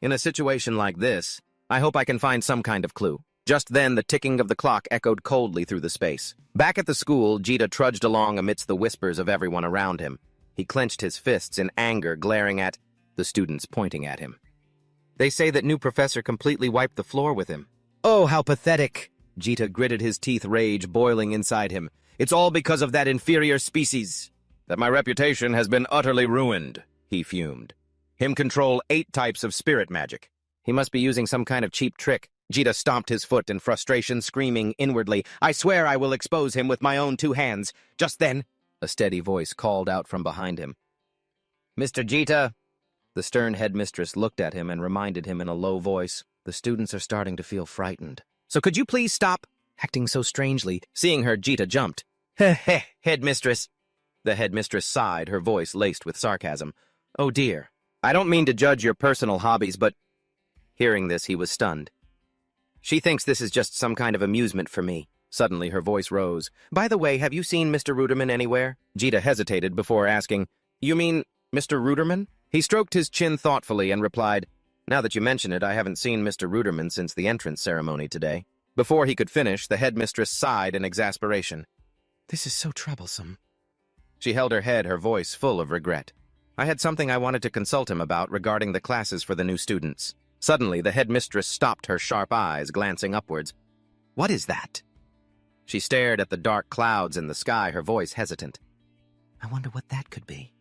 In a situation like this, I hope I can find some kind of clue. Just then, the ticking of the clock echoed coldly through the space. Back at the school, Jita trudged along amidst the whispers of everyone around him. He clenched his fists in anger, glaring at the students pointing at him. They say that new professor completely wiped the floor with him. Oh, how pathetic! Jita gritted his teeth, rage boiling inside him. It's all because of that inferior species. That my reputation has been utterly ruined, he fumed. Him control 8 types of spirit magic. He must be using some kind of cheap trick. Jita stomped his foot in frustration, screaming inwardly, I swear I will expose him with my own 2 hands. Just then, a steady voice called out from behind him. Mr. Jita! The stern headmistress looked at him and reminded him in a low voice, the students are starting to feel frightened. So could you please stop acting so strangely? Seeing her, Jita jumped. Heh headmistress. The headmistress sighed, her voice laced with sarcasm. Oh dear. I don't mean to judge your personal hobbies, but... Hearing this, he was stunned. She thinks this is just some kind of amusement for me. Suddenly, her voice rose. By the way, have you seen Mr. Ruderman anywhere? Jita hesitated before asking, You mean Mr. Ruderman? He stroked his chin thoughtfully and replied, Now that you mention it, I haven't seen Mr. Ruderman since the entrance ceremony today. Before he could finish, the headmistress sighed in exasperation. This is so troublesome. She held her head, her voice full of regret. I had something I wanted to consult him about regarding the classes for the new students. Suddenly, the headmistress stopped, her sharp eyes glancing upwards. What is that? She stared at the dark clouds in the sky, her voice hesitant. I wonder what that could be.